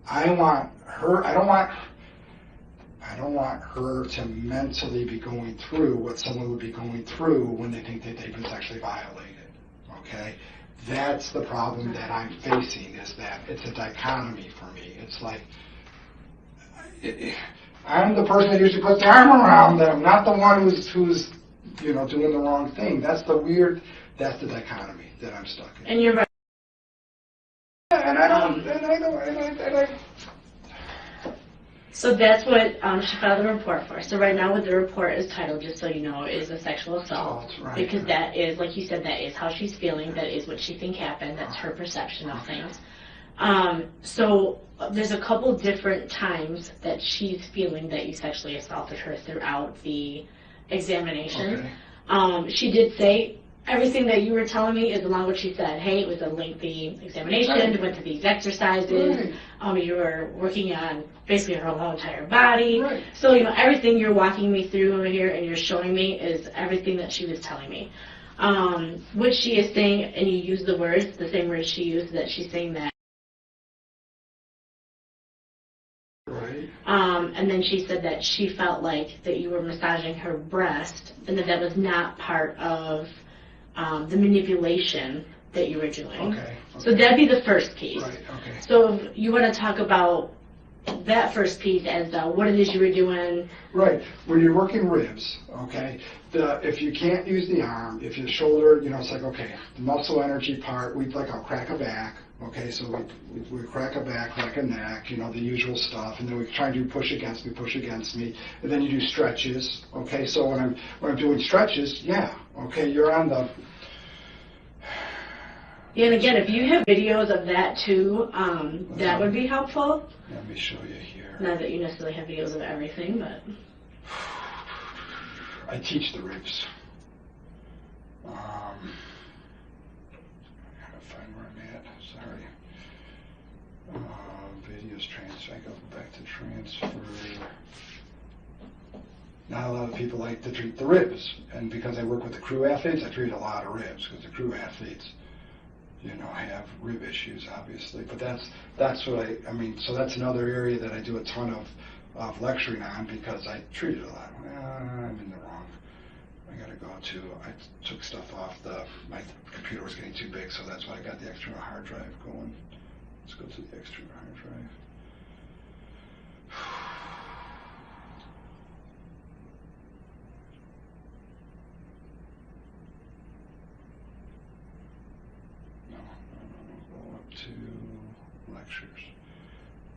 I don't want her to mentally be going through what someone would be going through when they think that they've been sexually violated. Okay? That's the problem that I'm facing, is that it's a dichotomy for me. It's like, I'm the person that usually puts the arm around them, not the one who's doing the wrong thing. That's the dichotomy that I'm stuck in. And you're right. So that's what she filed the report for. So right now what the report is titled, just so you know, is a sexual assault. Right. Because that is, like you said, that is how she's feeling. That is what she thinks happened. That's her perception of things. So there's a couple different times that she's feeling that you sexually assaulted her throughout the examination. Okay. She did say everything that you were telling me is along what she said. Hey, it was a lengthy examination, Right. went through these exercises. Right. You were working on basically her whole entire body. Right. So, everything you're walking me through over here and you're showing me is everything that she was telling me. What she is saying, and you use the words, the same words she used, that she's saying that. Right. And then she said that she felt like that you were massaging her breast and that was not part of the manipulation that you were doing. Okay. So that'd be the first piece. Right. Okay. So if you want to talk about that first piece as what it is you were doing. Right. When you're working ribs, okay, if you can't use the arm, if your shoulder, it's like, okay, the muscle energy part, I'll crack a back, okay, so we crack a back, crack a neck, the usual stuff, and then we try and do push against me, and then you do stretches, okay, so when I'm doing stretches, okay, you're on the... Yeah, and again, if you have videos of that too, that would be helpful. Let me show you here. Not that you necessarily have videos of everything, but... I teach the ribs. I gotta find where I'm at. Sorry. Videos transfer. I go back to transfer. Not a lot of people like to treat the ribs, and because I work with the crew athletes, I treat a lot of ribs because the crew athletes, have rib issues, obviously. But that's what I mean. So that's another area that I do a ton of lecturing on, because I treat it a lot. I'm in the wrong. I took stuff off my computer was getting too big, so that's why I got the external hard drive going. Let's go to the external hard drive. No. Go up to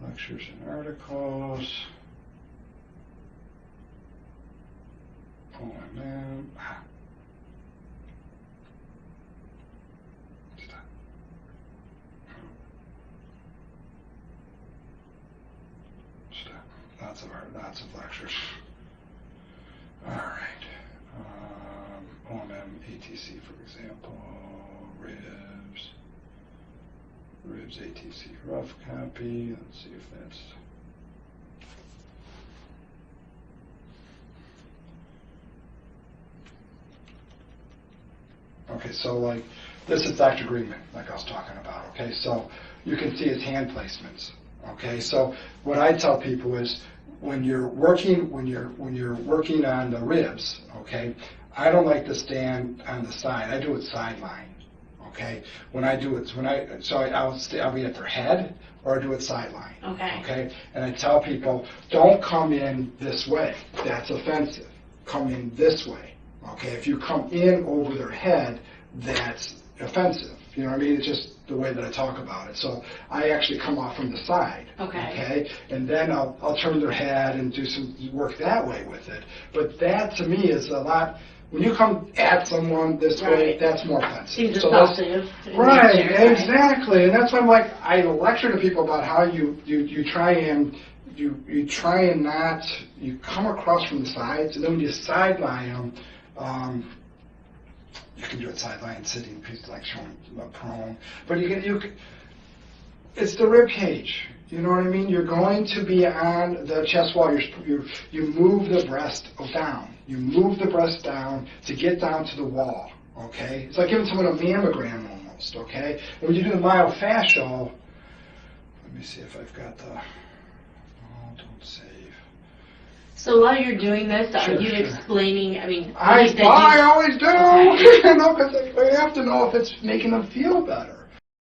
lectures and articles. OMM. Stop. Lots of lectures. All right. OMM, ATC, for example. Ribs, ATC, rough copy. Let's see if that's... Okay, so this is Dr. Greenman, like I was talking about, okay? So you can see his hand placements, okay? So what I tell people is when you're working on the ribs, okay, I don't like to stand on the side. I do it sideline, okay? I'll be at their head or I do it sideline, okay? And I tell people, don't come in this way. That's offensive. Come in this way. Okay, if you come in over their head, that's offensive. You know what I mean? It's just the way that I talk about it. So I actually come off from the side. Okay. And then I'll turn their head and do some work that way with it. But that to me is a lot. When you come at someone this way, that's more offensive. Seems So assaultive. right, exactly. And that's why I'm like, I lecture to people about how you try and you come across from the sides, and then when you sideline them, you can do it sideline sitting, like showing prone, but it's the rib cage. You know what I mean? You're going to be on the chest wall. You move the breast down. You move the breast down to get down to the wall. Okay? It's like giving someone a mammogram almost. Okay? And when you do the myofascial, let me see if I've got the. Oh, don't save. So while you're doing this, are you Sure. explaining? I mean, I always do. Okay. No, because I have to know if it's making them feel better.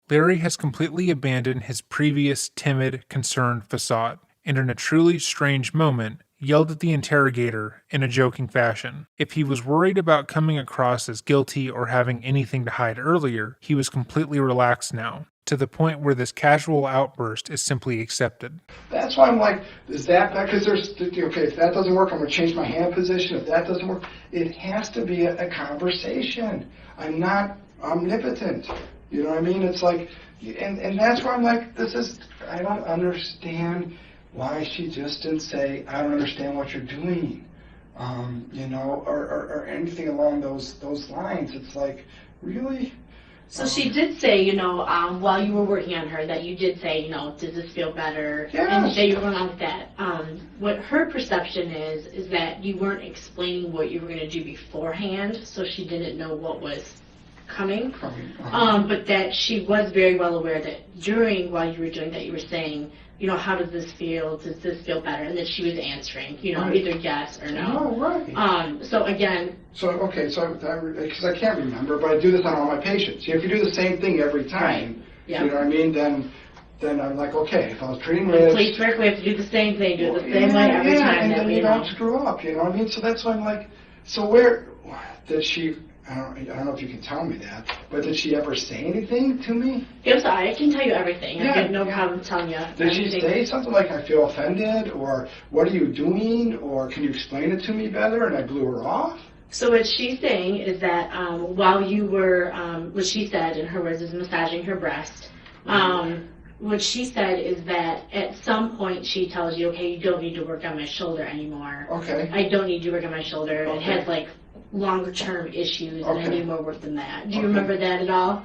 Larry has completely abandoned his previous timid, concerned facade, and in a truly strange moment, yelled at the interrogator in a joking fashion. If he was worried about coming across as guilty or having anything to hide earlier, he was completely relaxed now, to the point where this casual outburst is simply accepted. That's why I'm like, is that because if that doesn't work, I'm going to change my hand position. If that doesn't work, it has to be a conversation. I'm not omnipotent. You know what I mean? It's like, and that's why I'm like, I don't understand why she just didn't say, I don't understand what you're doing, or anything along those lines. It's like, really? So she did say, while you were working on her, that you did say, does this feel better? Yes. And that you were going on with that. What her perception is that you weren't explaining what you were going to do beforehand, so she didn't know what was coming. But that she was very well aware that while you were doing that, you were saying, how does this feel? Does this feel better? And that she was answering, Right. either yes or no. No, right. So again. Because I can't remember, but I do this on all my patients. If you do the same thing every time, Yeah. you know what I mean, then I'm like, okay, if I was treating ribs. Police work, we have to do the same thing, do it the same way every time. And That then we you don't screw up, you know what I mean? So that's why I'm like, so where did she? I don't know if you can tell me that, but did she ever say anything to me? I'm sorry, I can tell you everything. Yeah. I have no problem telling you. Did she say something like, I feel offended, or what are you doing, or can you explain it to me better, and I blew her off? So what she's saying is that while you were, what she said in her words is massaging her breast, what she said is that at some point she tells you, okay, you don't need to work on my shoulder anymore. Okay. I don't need you to work on my shoulder. Okay. It had like longer term issues and I Okay. need more work than that. Do you Okay. remember that at all?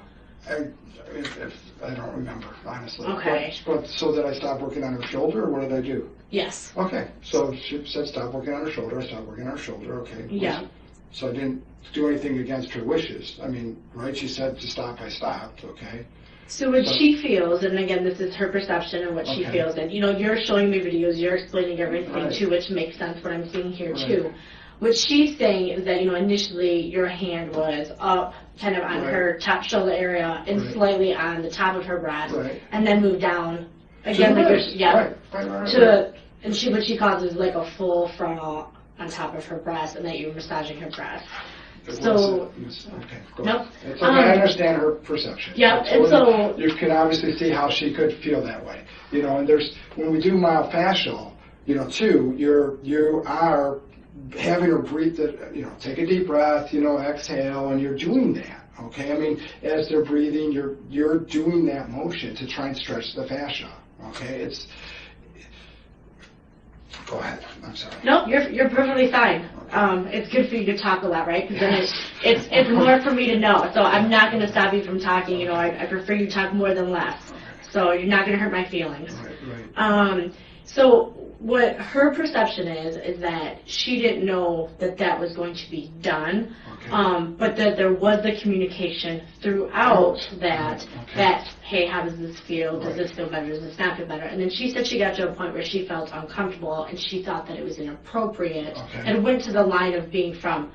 I don't remember, honestly. Okay. But so did I stop working on her shoulder, or what did I do? Yes. Okay, so she said stop working on her shoulder, I stopped working on her shoulder, okay. Yeah. So I didn't do anything against her wishes. I mean, right, she said to stop, I stopped, okay. So what she feels, and again, this is her perception and what she Okay. feels, and you're showing me videos, you're explaining everything Right. too, which makes sense what I'm seeing here Right. too. What she's saying is that, initially your hand was up kind of on Right. her top shoulder area and Right. slightly on the top of her breast, Right. and then moved down To again, the like ribs. Right. and what she calls is like a full frontal on top of her breast, and that you're massaging her breast. So, Okay, go nope. ahead. It's okay, I understand her perception. Yeah, and so you can obviously see how she could feel that way. And when we do myofascial, too, you are having her breathe, take a deep breath, exhale, and you're doing that, okay? I mean, as they're breathing, you're doing that motion to try and stretch the fascia, okay? Go ahead, I'm sorry. no, you're perfectly fine. It's good for you to talk a lot, right? Because then it's more for me to know. So I'm not going to stop you from talking. I prefer you talk more than less. So you're not going to hurt my feelings. Right. So what her perception is that she didn't know that was going to be done, Okay. but that there was the communication throughout that, hey, how does this feel? Does this feel better? Does this not feel better? And then she said she got to a point where she felt uncomfortable and she thought that it was inappropriate, Okay. and went to the line of being from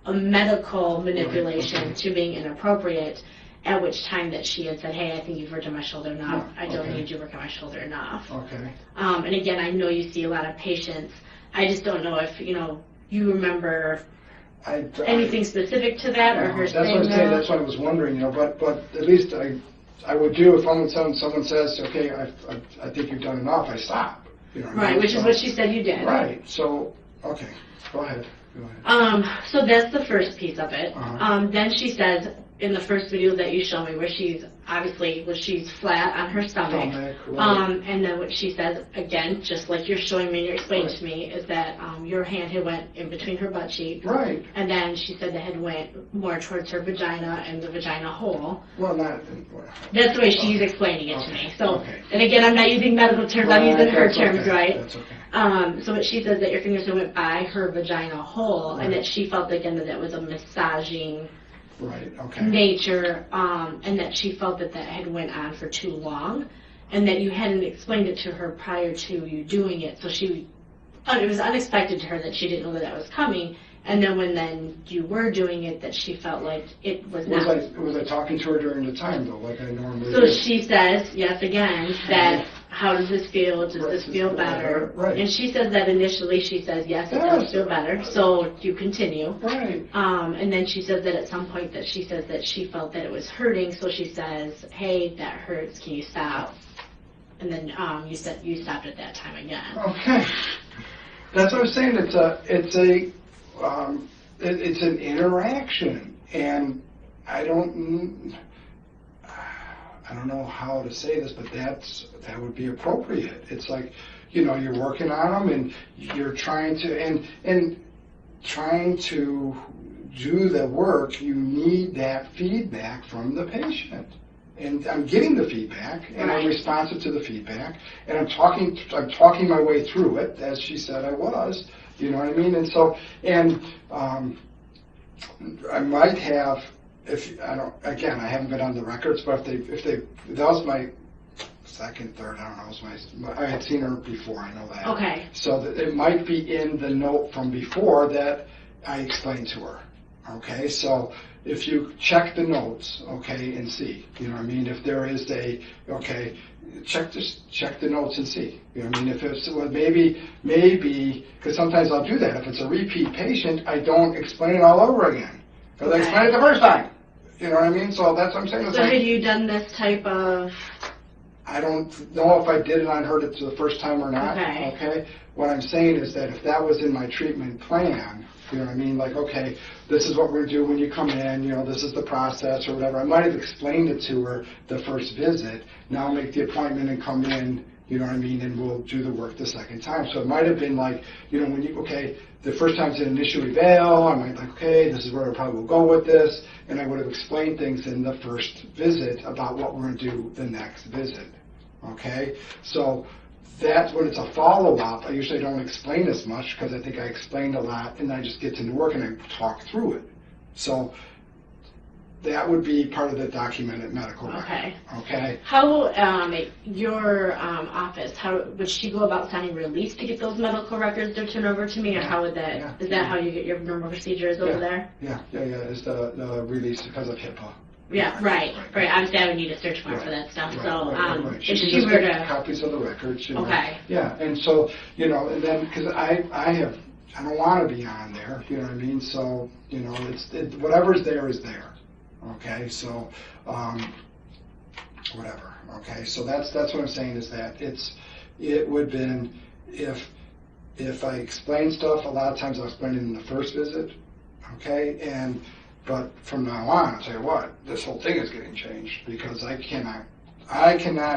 a medical manipulation Okay. to being inappropriate, at which time that she had said, hey, I think you've worked on my shoulder enough. I don't Okay. need you to work on my shoulder enough. Okay. And again, I know you see a lot of patients. I just don't know if, you remember anything specific to that, or her That's saying what I'm saying. that. That's what I was wondering, but at least I would do if someone says, okay, I think you've done enough, I stop. You know what I Right, mean? which is what she said you did. Right, so, okay, go ahead. So that's the first piece of it. Uh-huh. Then she says in the first video that you show me where she's flat on her stomach. Right. And then what she says again, just like you're showing me and you're explaining to me, is that your hand had went in between her butt cheeks. Right. And then she said the head went more towards her vagina and the vagina hole. Well, not. That's the way she's explaining it to me. So, Okay. and again, I'm not using medical terms, I'm using her That's terms, okay. right? That's okay. So what she says that your fingers went by her vagina hole, and Right. that she felt again that was a massaging Right, okay. nature, and that she felt that had went on for too long, and that you hadn't explained it to her prior to you doing it. So it was unexpected to her that she didn't know that was coming. And then when you were doing it, that she felt like it was not. Was I talking to her during the time though, like I normally So do? she says, yes, again, that how does this feel? Does this feel better? Right. And she says that initially she says, yes, it does feel better. So you continue. Right. And then she says that at some point that she says that she felt that it was hurting. So she says, hey, that hurts. Can you stop? And then you said you stopped at that time again. Okay. That's what I'm saying. It's an interaction, and I don't know how to say this, but that would be appropriate. It's like, you're working on them, and you're trying to do the work. You need that feedback from the patient. And I'm getting the feedback, and I'm responsive to the feedback, and I'm talking my way through it, as she said I was. You know what I mean? And so, I might have, I haven't been on the records, but that was my second, third, I don't know, I had seen her before, I know that. Okay. So that it might be in the note from before that I explained to her. Okay, so if you check the notes, okay, and see, you know what I mean, if there is check the notes and see, you know what I mean, if it's, well, maybe, because sometimes I'll do that, if it's a repeat patient, I don't explain it all over again, because I explained it the first time, you know what I mean, so that's what I'm saying. So had you done this type of... I don't know if I did it on her the first time or not, okay? What I'm saying is that if that was in my treatment plan, you know what I mean, like, okay, this is what we're going to do when you come in, this is the process or whatever. I might have explained it to her the first visit. Now make the appointment and come in, you know what I mean, and we'll do the work the second time. So it might have been like, when the first time it's an initial eval, I might like, okay, this is where I probably will go with this, and I would have explained things in the first visit about what we're going to do the next visit, okay? So that's when it's a follow-up. I usually don't explain as much because I think I explained a lot, and I just get to the work and I talk through it. So that would be part of the documented medical record. Okay. How, your office, how would she go about signing release to get those medical records to turn over to me, or how would that, is that how you get your normal procedures over there? Yeah, it's the release because of HIPAA. Yeah, right. Obviously, I would need a search warrant for that stuff. Right. If She she were to... copies of the records. Okay. Yeah, and so, and then, because I don't want to be on there, you know what I mean? So, whatever's there is there. Okay, so, whatever. Okay, so that's what I'm saying is that it would have been, if I explain stuff, a lot of times I'll explain it in the first visit, okay, but from now on, I'll tell you what, this whole thing is getting changed because I cannot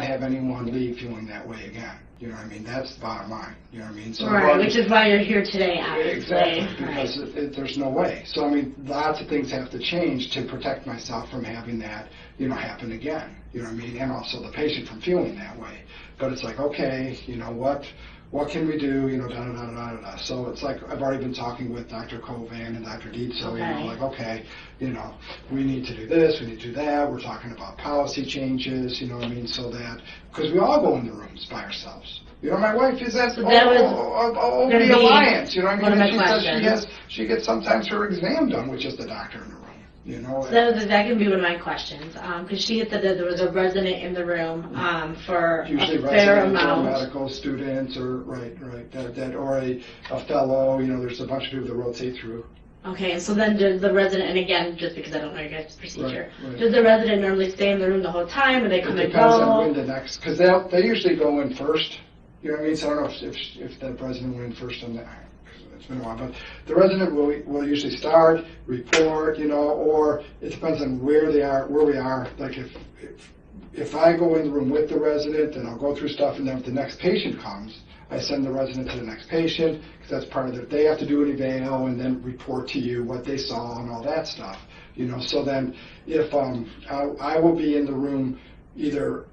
have anyone leave feeling that way again. You know what I mean? That's the bottom line. You know what I mean? So which is why you're here today, obviously. Exactly, because there's no way. So, I mean, lots of things have to change to protect myself from having that, happen again. You know what I mean? And also the patient from feeling that way. But it's like, okay, what can we do, da-da-da-da-da-da. So it's like I've already been talking with Dr. Kovan and Dr. Dietzel, we need to do this, we need to do that. We're talking about policy changes, you know what I mean, so that, because we all go in the rooms by ourselves. My wife is at the Alliance, you know what I mean? And she gets sometimes her exam done with just the doctor in the room. So that can be one of my questions, because she had said that there was a resident in the room for usually a fair amount. amount. Medical students, or that or a fellow. There's a bunch of people that rotate through. Okay, so then does the resident, and again, just because I don't know your guys' procedure, Right. does the resident normally stay in the room the whole time, or they come It and depends on when go? the next, because they usually go in first. You know what I mean? So I don't know if the president went in first on that. It's been a while, but the resident will usually start, report, or it depends on where we are. Like if I go in the room with the resident, then I'll go through stuff, and then if the next patient comes, I send the resident to the next patient, because that's part of they have to do an eval and then report to you what they saw and all that stuff. So then if I will be in the room, either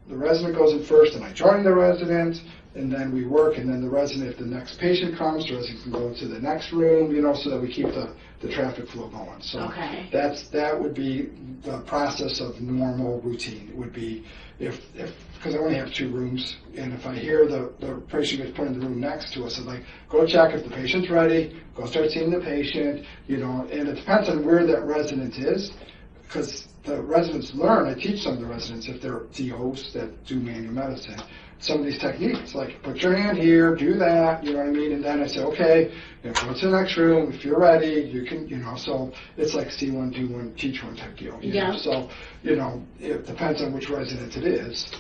the resident goes in first and I join the resident, and then we work, and then the resident, if the next patient comes, the resident can go to the next room, so that we keep the traffic flow going. So Okay. that would be the process of normal routine. It would be because I only have 2 rooms, and if I hear the patient gets put in the room next to us, I'm like, go check if the patient's ready, go start seeing the patient, and it depends on where that resident is, because the residents learn. I teach some of the residents, if they're DOs that do manual medicine, some of these techniques, like put your hand here, do that, you know what I mean? And then I say, okay, go to the next room. If you're ready, you can, so it's like see one, do one, teach one type deal. You know? So, it depends on which resident it is,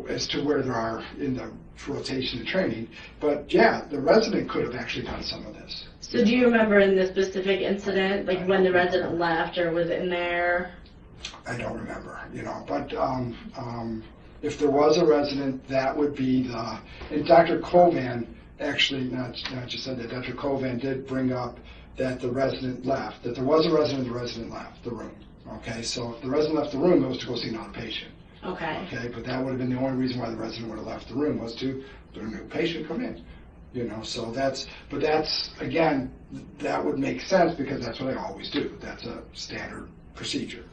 as to where they are in the rotation and training. But yeah, the resident could have actually done some of this. So do you remember in this specific incident, like when the resident left or was in there? I don't remember, but if there was a resident, that would be and Dr. Kovan actually, not just said that, Dr. Kovan did bring up that the resident left, that there was a resident, the resident left the room. Okay, so if the resident left the room, it was to go see another patient. Okay. Okay, but that would have been the only reason why the resident would have left the room, was to let a new patient come in. So that's again, that would make sense, because that's what I always do. That's a standard procedure.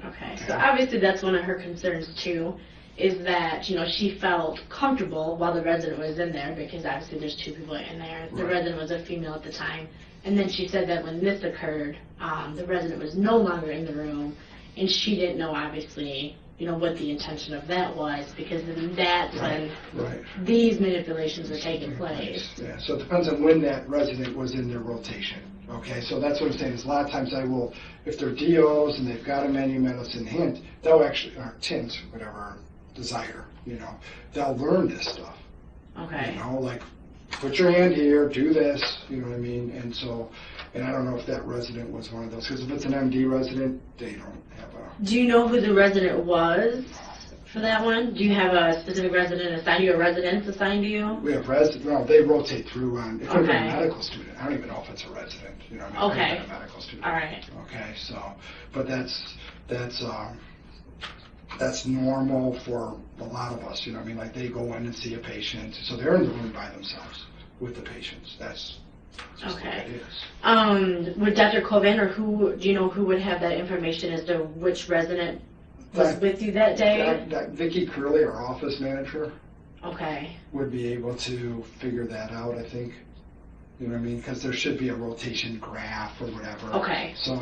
Okay, so obviously that's one of her concerns too, is that, she felt comfortable while the resident was in there, because obviously there's 2 people in there. The Right. resident was a female at the time. And then she said that when this occurred, the resident was no longer in the room, and she didn't know, obviously, what the intention of that was, because then that's when these manipulations were taking place. Yeah, so it depends on when that resident was in their rotation. Okay, so that's what I'm saying, is a lot of times I will, if they're DOs and they've got a manual medicine hint, they'll actually, or tint, whatever, desire, they'll learn this stuff. Okay. Like, put your hand here, do this, you know what I mean? And so, and I don't know if that resident was one of those, because if it's an MD resident, they don't have a... Do you know who the resident was for that one? Do you have a specific resident assigned to you, or residents assigned to you? We have residents, well, they rotate through on, it could have been a Okay. medical student. I don't even know if it's a resident, It could have Okay. been a medical student. All right. Okay, so, but that's normal for a lot of us, like they go in and see a patient, so they're in the room by themselves with the patients. That's just the way Okay. it is. Would Dr. Kovan, or do you know who would have that information as to which resident was with you that day? Vicki Curley, our office manager, Okay. would be able to figure that out, I think. You know what I mean? Because there should be a rotation graph or whatever. Okay. So,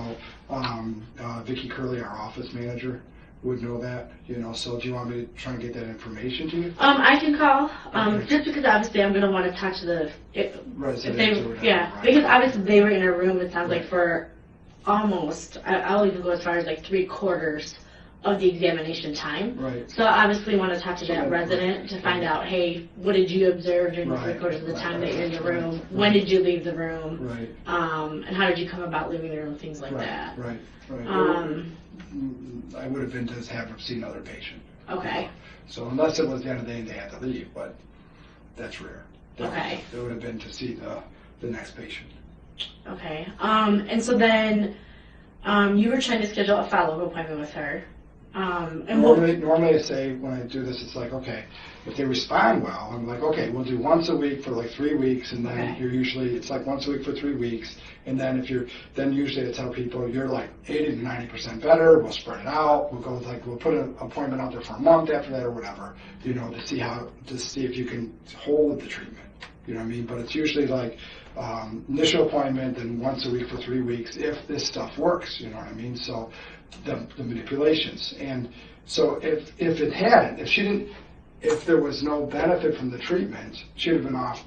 Vicki Curley, our office manager, would know that, so do you want me to try and get that information to you? I can call, Okay. just because obviously I'm going to want to talk to if Residents they, or whatever. yeah, right. because obviously they were in a room, it sounds like, Right. for almost, I'll even go as far as like 3/4 of the examination time. Right. So I obviously want to talk to that So, resident to find right. out, hey, what did you observe during the Right. 3/4 of the time that you're in the Right. room? Right. When did you leave the room? Right. And how did you come about leaving the room? Things like Right. that. Right. I would have been to have seen another patient. Okay. So unless it was the end of the day and they had to leave, but that's rare. Okay. It would have been to see the next patient. Okay. And so then you were trying to schedule a follow-up appointment with her. And Normally I say when I do this, it's like, okay, if they respond well, I'm like, okay, we'll do once a week for like 3 weeks, and then Okay. you're usually, it's like once a week for 3 weeks, and then then usually I tell people, you're like 80 to 90% better, we'll spread it out, we'll put an appointment out there for a month after that or whatever, to see if you can hold the treatment, you know what I mean? But it's usually like, initial appointment, then once a week for 3 weeks, if this stuff works, you know what I mean? So the manipulations. And so if it hadn't, if there was no benefit from the treatment, she would have been off.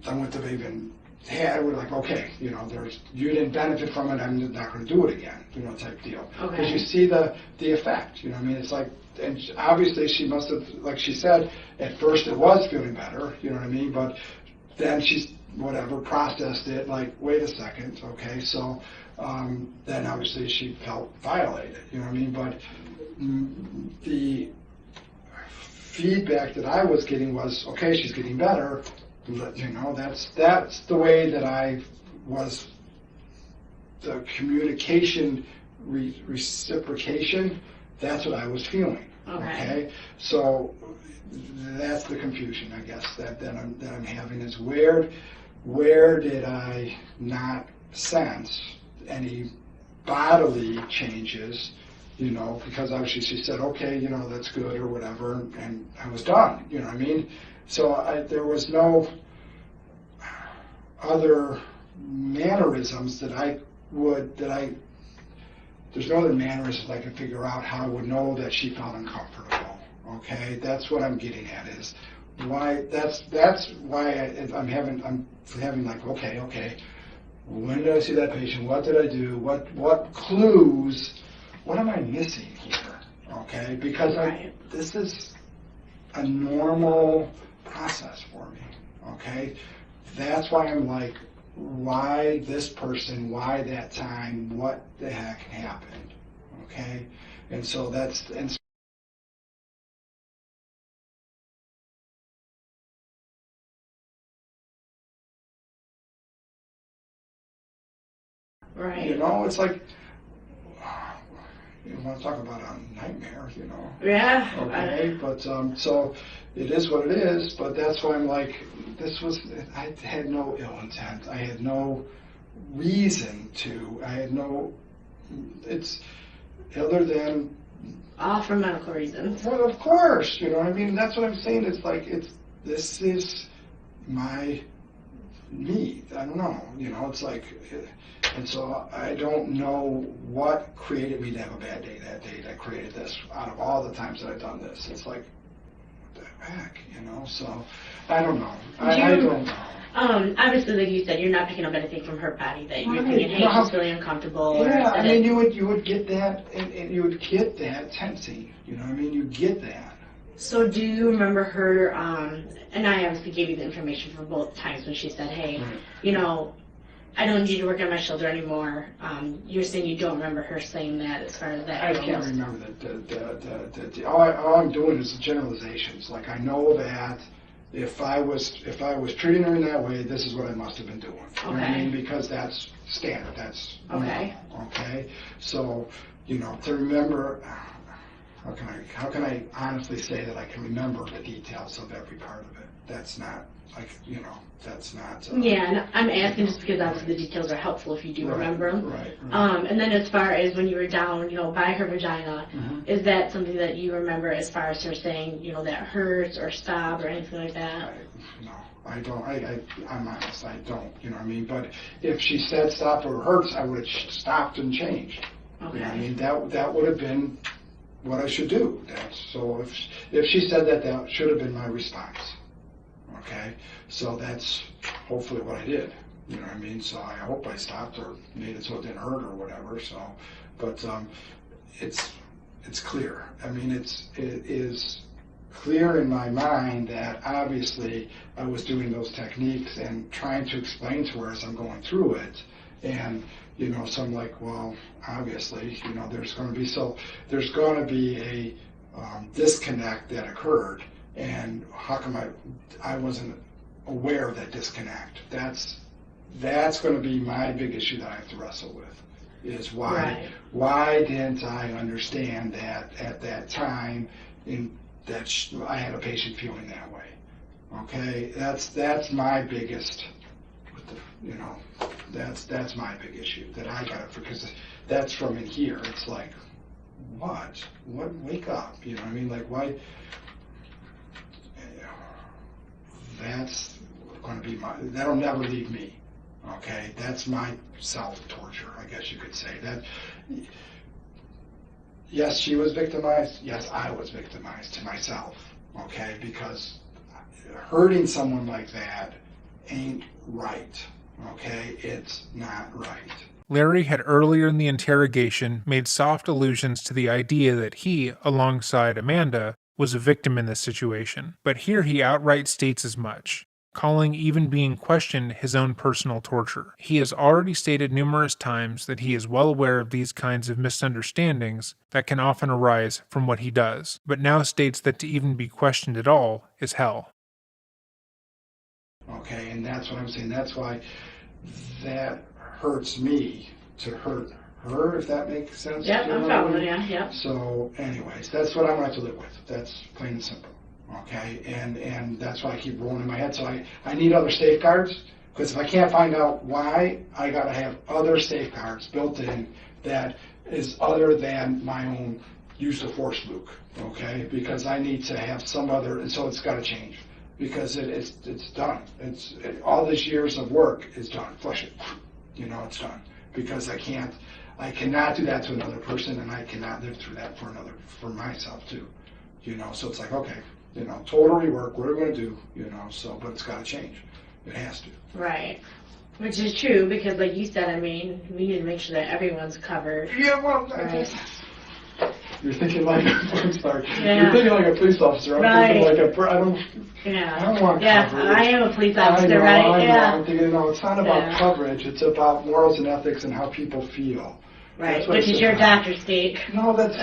I wouldn't have even we're like, okay, you know, you didn't benefit from it, I'm not going to do it again, you know, type deal. Okay. Because you see the effect, you know what I mean? It's like, and obviously she must have, like she said, at first it was feeling better, you know what I mean? But then she's, whatever, processed it, like, wait a second, okay, so then obviously she felt violated, you know what I mean? But the feedback that I was getting was, okay, she's getting better, you know, that's the way that I was, the communication, reciprocation, that's what I was feeling. Okay. So that's the confusion, I guess, that I'm having is where did I not sense any bodily changes, you know, because obviously she said, okay, you know, that's good or whatever, and I was done, you know what I mean? So there was no other mannerisms there's no other mannerisms I can figure out how I would know that she felt uncomfortable. Okay, that's what I'm getting at is why. That's why I'm having like, okay. When did I see that patient? What did I do? What clues? What am I missing here? Okay, because this is a normal process for me. Okay, that's why I'm like, why this person, why that time, what the heck happened, okay? And so right. You know, it's like, you want to talk about a nightmare, you know? Yeah. Okay, but so it is what it is, but that's why I'm like, I had no ill intent. I had no reason to. I had no, it's other than. All for medical reasons. Well, of course, you know what I mean? That's what I'm saying. It's like, this is my need. I don't know, you know, it's like, and so I don't know what created me to have a bad day that day that created this out of all the times that I've done this. It's like, what the heck, you know? So I don't know. I don't know. Obviously, like you said, you're not picking up anything from her body that you're thinking, hey, she's feeling uncomfortable. Yeah, I mean, you would get that, and you would get that tensing. You know what I mean? You get that. So do you remember her, and I obviously gave you the information for both times when she said, hey, you know, I don't need you to work on my shoulder anymore. You're saying you don't remember her saying that as far as that I goes. can't remember that. All I'm doing is generalizations. Like, I know that if I was treating her in that way, this is what I must have been doing. You know what I mean? Because that's standard. That's okay. Okay. So, you know, to remember, how can I honestly say that I can remember the details of every part of it? That's not, like, you know, that's not. Yeah, and I'm asking just because obviously the details are helpful if you do remember them. Right. And then as far as when you were down, you know, by her vagina, is that something that you remember as far as her saying, you know, that hurts or stop or anything like that? No, I don't. I'm honest, I don't. You know what I mean? But if she said stop or hurts, I would have stopped and changed. Okay. You know what I mean? That would have been what I should do. So if she said that, that should have been my response. Okay, so that's hopefully what I did. You know what I mean? So I hope I stopped or made it so it didn't hurt or whatever. So, but it's clear. I mean, it is clear in my mind that obviously I was doing those techniques and trying to explain to her as I'm going through it, and you know, so I'm like, well, obviously, you know, there's going to be a disconnect that occurred. And how come I wasn't aware of that disconnect? That's going to be my big issue that I have to wrestle with, is why didn't I understand that at that time I had a patient feeling that way? Okay, that's my biggest, you know, that's my big issue that I got, because that's from in here. It's like, what wake up, you know what I mean? Like, why? That's going to be that'll never leave me. Okay, that's my self-torture, I guess you could say. That, yes, she was victimized. Yes, I was victimized to myself. Okay, because hurting someone like that ain't right. Okay, it's not right. Larry had earlier in the interrogation made soft allusions to the idea that he, alongside Amanda, was a victim in this situation, but here he outright states as much, calling even being questioned his own personal torture. He has already stated numerous times that he is well aware of these kinds of misunderstandings that can often arise from what he does, but now states that to even be questioned at all is hell. Okay, and that's what I'm saying. That's why that hurts me to hurt her, if that makes sense. Yep, I'm following you. Yep. So, anyways, that's what I'm going to have to live with. That's plain and simple. Okay, and that's why I keep rolling in my head. So I need other safeguards, because if I can't find out why, I got to have other safeguards built in that is other than my own use of force, Luke. Okay, because I need to have some other, and so it's got to change. Because it's done. All these years of work is done. Flush it. It's done. Because I cannot do that to another person, and I cannot live through that for myself too. So it's like, okay, total rework. What are we going to do? But it's got to change. It has to. Right. Which is true, because like you said, I mean, we need to make sure that everyone's covered. Yeah, well, right. You're thinking like I'm sorry. Yeah. You're thinking like a police officer. I'm thinking like I don't want coverage. I am a police officer, I know, right? I know. Yeah. I'm thinking, it's not about coverage. It's about morals and ethics and how people feel. Right, which is your doctor's speak. No, that's...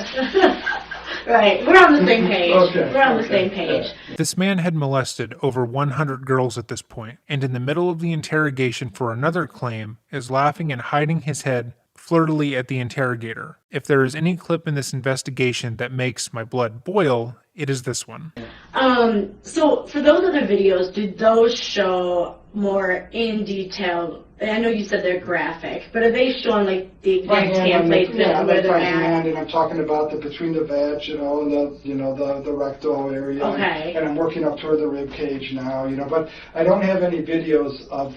Right, we're on the same page. Okay, we're on the same page. This man had molested over 100 girls at this point, and in the middle of the interrogation for another claim, is laughing and hiding his head flirtily at the interrogator. If there is any clip in this investigation that makes my blood boil, it is this one. So for those other videos, did those show more in detail? I know you said they're graphic, but are they showing like the exact hand placement and where they're at? Hand, and I'm talking about between the vag, and the rectal area. Okay. And I'm working up toward the rib cage now, but I don't have any videos of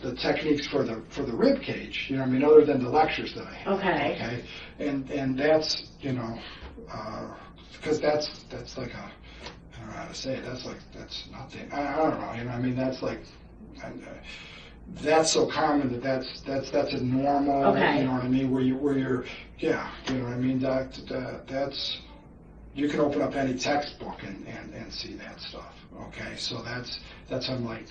the techniques for the rib cage, other than the lectures that I have. Okay. Okay. And that's, because that's like I don't know how to say it. That's nothing. I don't know. That's like. That's so common that's a normal. Okay. You know what I mean? Where you're yeah. You know what I mean? That's you can open up any textbook and see that stuff. Okay. So that's I'm like.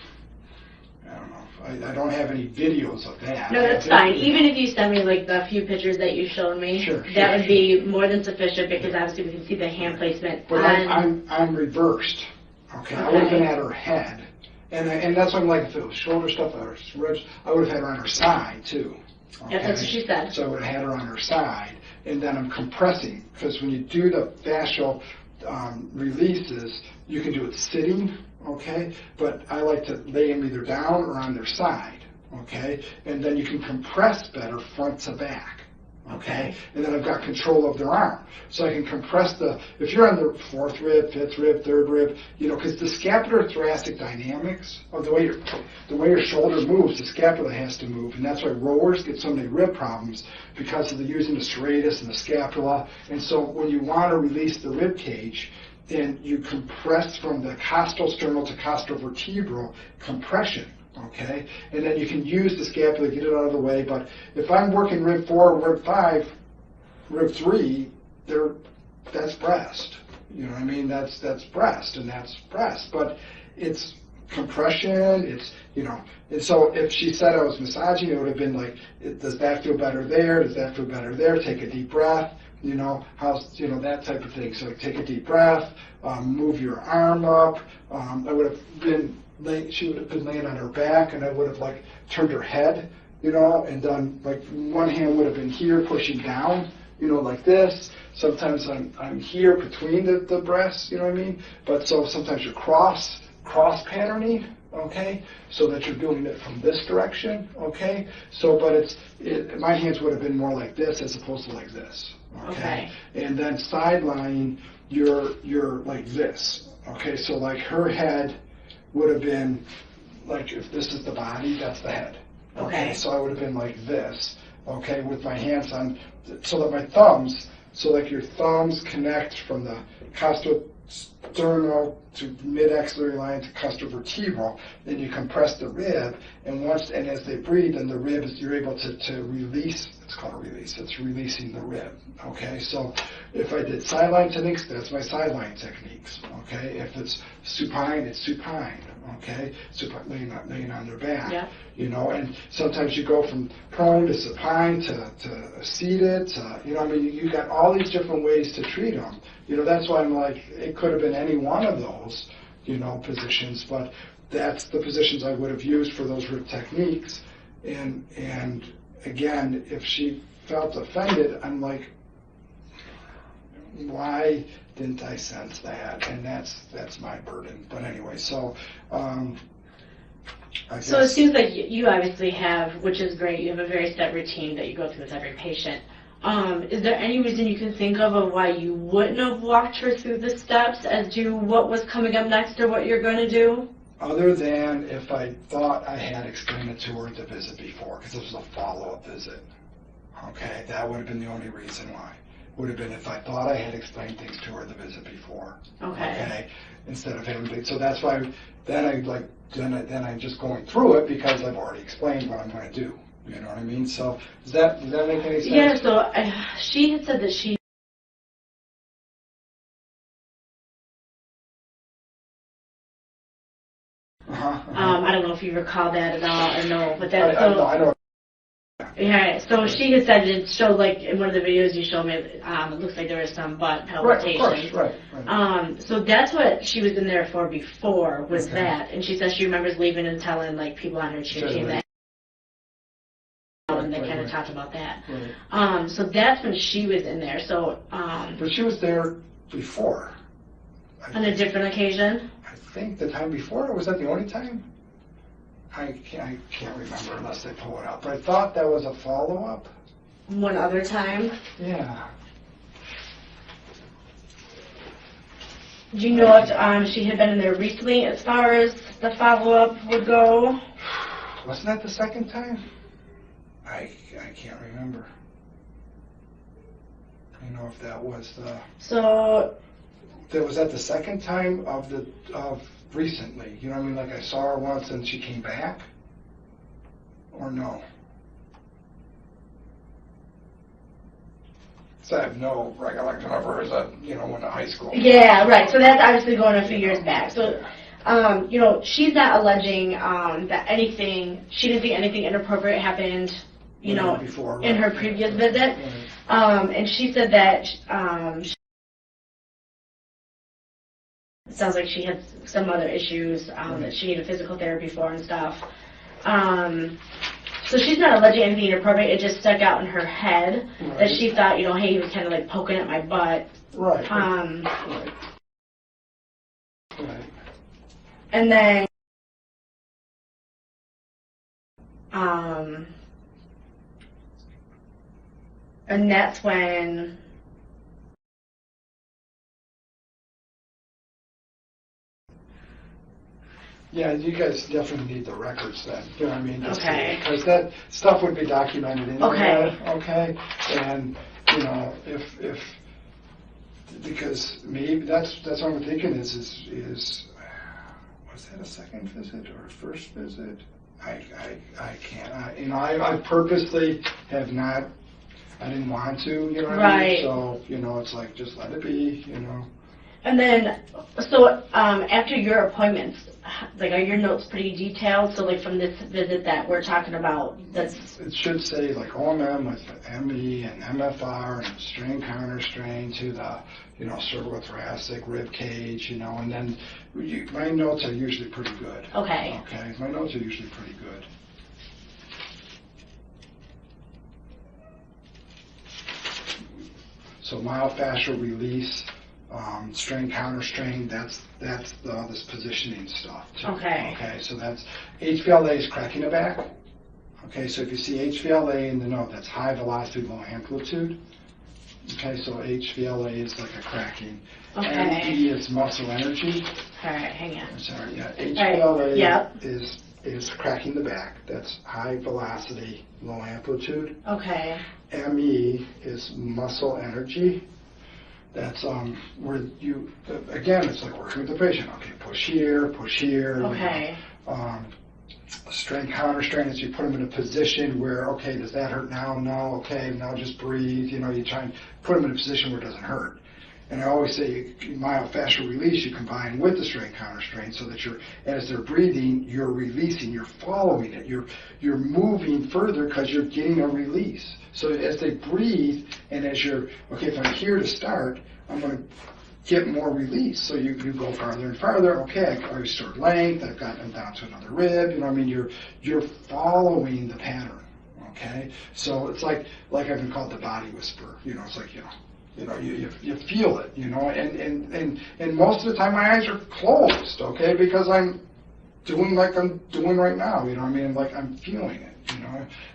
I don't know. I don't have any videos of that. No, that's fine. Even if you send me like the few pictures that you showed me, that would be more than sufficient, because obviously we can see the hand placement. But I'm reversed. Okay. I would have been at her head, and that's what I'm like. If it was shoulder stuff or ribs, I would have had her on her side too. Okay? Yep, that's what she said. So I would have had her on her side, and then I'm compressing, because when you do the fascial releases, you can do it sitting. Okay, but I like to lay them either down or on their side, okay, and then you can compress better front to back, okay, and then I've got control of their arm, so I can compress if you're on the fourth rib, fifth rib, third rib, because the scapular thoracic dynamics of the way your shoulder moves, the scapula has to move, and that's why rowers get so many rib problems, because of using the serratus and the scapula. And so when you want to release the rib cage, then you compress from the costosternal to costovertebral compression, okay? And then you can use the scapula to get it out of the way. But if I'm working rib 4, rib 5, rib 3, that's breast. You know what I mean? That's breast, and that's breast. But it's compression, it's, and so if she said I was massaging, it would have been like, does that feel better there? Does that feel better there? Take a deep breath. That type of thing. So take a deep breath, move your arm up. I would have been, she would have been laying on her back, and I would have like turned her head, and done like one hand would have been here pushing down, like this. Sometimes I'm here between the breasts, you know what I mean? But so sometimes you're cross patterning, okay, so that you're doing it from this direction, okay. So, but my hands would have been more like this as opposed to like this. Okay. And then side lying, you're like this. Okay, so like her head would have been like, if this is the body, that's the head. Okay. So I would have been like this. Okay, with my hands on, so that my thumbs, so like your thumbs connect from the sternal to mid-axillary line to costovertebral, then you compress the rib, and as they breathe, then the rib you're able to release. It's called a release. It's releasing the rib. Okay, so if I did sideline techniques, that's my sideline techniques. Okay, if it's supine, it's supine. Okay, supine, laying on their back. Yeah. You know, and sometimes you go from prone to supine to seated. I mean, you got all these different ways to treat them. You know, that's why I'm like, it could have been any one of those, positions, but that's the positions I would have used for those rib techniques. And again, if she felt offended, I'm like, why didn't I sense that? And that's my burden. But anyway, so I guess. So it seems like you obviously have, which is great, you have a very set routine that you go through with every patient. Is there any reason you can think of why you wouldn't have walked her through the steps as to what was coming up next or what you're going to do? Other than if I thought I had explained it to her at the visit before, because this was a follow-up visit. Okay, that would have been the only reason why. Would have been if I thought I had explained things to her at the visit before. Okay. Instead of having to, so that's why then I'm just going through it because I've already explained what I'm going to do. You know what I mean? So does that make any sense? Yeah. So she had said that she. I don't know if you recall that at all or no, but that. I know. Yeah, so she had said it showed, like, in one of the videos you showed me, it looks like there was some butt palpitations. Right. So that's what she was in there for before, was that. And she says she remembers leaving and telling, like, people on her cheer team that. And they kind of talked about that. Right. So that's when she was in there. So. But she was there before. On a different occasion? I think the time before, or was that the only time? I can't remember unless they pull it up. But I thought that was a follow-up. One other time? Yeah. Do you know if she had been in there recently as far as the follow-up would go? Wasn't that the second time? I can't remember. I know if that was the... So... Was that the second time of recently? You know what I mean? Like I saw her once and she came back? Or no? So I have no recollection of her as went to high school. Yeah, right. So that's obviously going a few years back. So, she's not alleging that she didn't think anything inappropriate happened, before, in her previous visit. And she said that it sounds like she had some other issues that she needed physical therapy for and stuff. So she's not alleging anything inappropriate. It just stuck out in her head that she thought, hey, he was kind of like poking at my butt. Right. And then, and that's when. Yeah, you guys definitely need the records then. You know what I mean? Okay. Because that stuff would be documented in Okay. there. Okay. And if because maybe that's what I'm thinking is was that a second visit or a first visit? I can't. I purposely have not. I didn't want to. You know what I mean? So it's like just let it be. And then, so after your appointments, like, are your notes pretty detailed? So, like, from this visit that we're talking about, it should say like OMM with ME and MFR and strain counter strain to the cervicothoracic rib cage, and then my notes are usually pretty good. Okay. Okay, my notes are usually pretty good. So myofascial release. Strain, counter strain, that's this positioning stuff too. Okay. Okay, so that's HVLA is cracking the back. Okay, so if you see HVLA in the note, that's high velocity, low amplitude. Okay, so HVLA is like a cracking. Okay. ME is muscle energy. All right, hang on. I'm sorry, yeah. HVLA right. Yep. is cracking the back. That's high velocity, low amplitude. Okay. ME is muscle energy. That's where you, again, it's like working with the patient. Okay, push here, Okay. Strain, counter strain, as you put them in a position where, okay, does that hurt now? No, okay, now just breathe. You try and put them in a position where it doesn't hurt. And I always say, myofascial release, you combine with the strain, counter strain, so that as they're breathing, you're releasing, you're following it, you're moving further because you're getting a release. So as they breathe, and as okay, if I'm here to start, I'm going to get more release. So you go farther and farther. Okay, I restored length. I've gotten down to another rib. You're following the pattern. Okay, so it's like I've been called the body whisperer. It's like you feel it. And most of the time my eyes are closed. Okay, because I'm doing like I'm doing right now. Like I'm feeling it.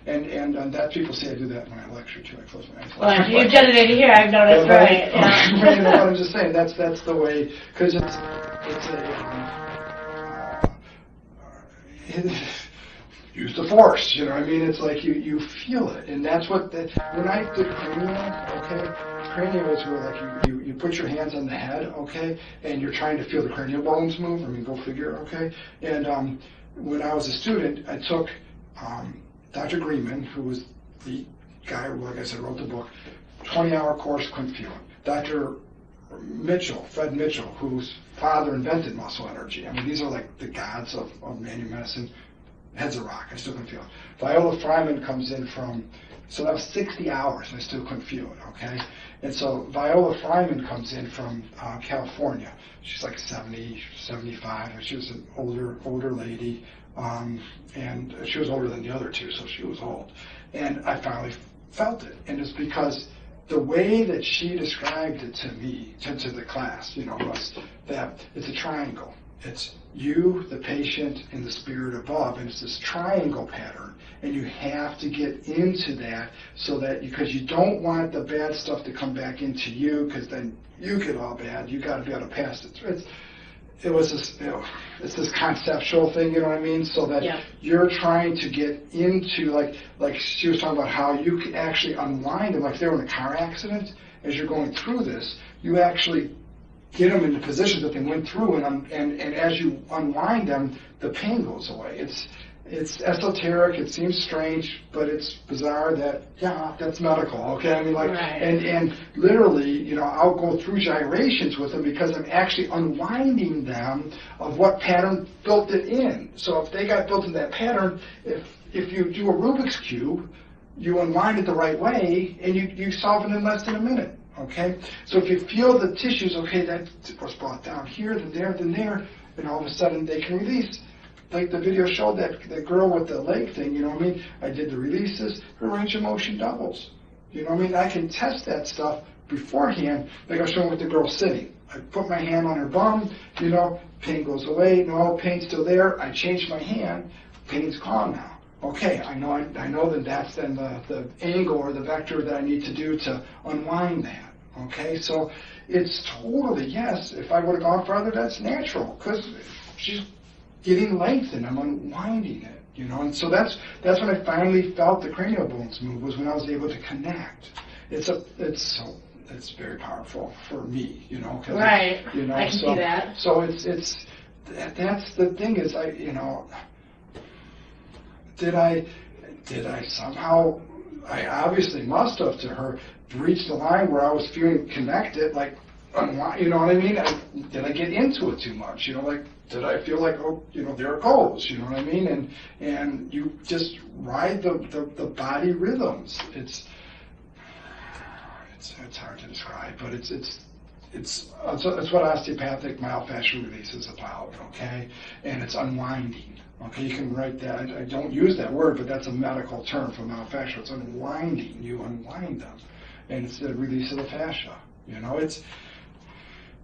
And that people say I do that when I lecture too. I close my eyes. Well, you've done it in here. I've noticed, right? Yeah. What I'm just saying. That's the way, because it's use the force. It's like you feel it, and that's what when I did cranial. Okay, cranial is where like you put your hands on the head. Okay, and you're trying to feel the cranial bones move. Go figure. Okay, and when I was a student, I took Dr. Greenman, who was the guy who, like I said, wrote the book, 20-hour course, couldn't feel it. Dr. Mitchell, Fred Mitchell, whose father invented muscle energy. These are like the gods of manual medicine. Heads of rock, I still couldn't feel it. Viola Fryman comes in so that was 60 hours, and I still couldn't feel it, okay? And so Viola Fryman comes in from California. She's like 70, 75, and she was an older lady. And she was older than the other two, so she was old. And I finally felt it. And it's because the way that she described it to me, to the class, was that it's a triangle. It's you, the patient, and the spirit above. And it's this triangle pattern. And you have to get into that because you don't want the bad stuff to come back into you, because then you get all bad. You got to be able to pass it. It's this conceptual thing, so that you're trying to get into, like she was talking about how you can actually unwind them, like if they were in a car accident, as you're going through this, you actually get them into positions that they went through, and as you unwind them, the pain goes away. It's esoteric, it seems strange, but it's bizarre that's medical, okay? Right. And literally, I'll go through gyrations with them because I'm actually unwinding them of what pattern built it in. So if they got built in that pattern, if you do a Rubik's Cube, you unwind it the right way, and you solve it in less than a minute, okay? So if you feel the tissues, okay, that was brought down here, then there, and all of a sudden they can release. Like the video showed, that girl with the leg thing, I did the releases, her range of motion doubles. I can test that stuff beforehand, like I was showing with the girl sitting. I put my hand on her bum, pain goes away, no, pain's still there, I change my hand, pain's gone now. Okay, I know that that's then the angle or the vector that I need to do to unwind that. Okay, so it's totally, yes, if I would have gone further, that's natural, because she's getting length and I'm unwinding it, and so that's when I finally felt the cranial bones move, was when I was able to connect. It's very powerful for me, Right. I can see that. So that's the thing is did I somehow, I obviously must have, to her, reached the line where I was feeling connected, like, you know what I mean? Did I get into it too much? Did I feel like, there it goes, you know what I mean? And you just ride the body rhythms. It's hard to describe, but it's what osteopathic myofascial release is about, okay? And it's unwinding. Okay, you can write that. I don't use that word, but that's a medical term for myofascial. It's unwinding. You unwind them, and it's the release of the fascia. It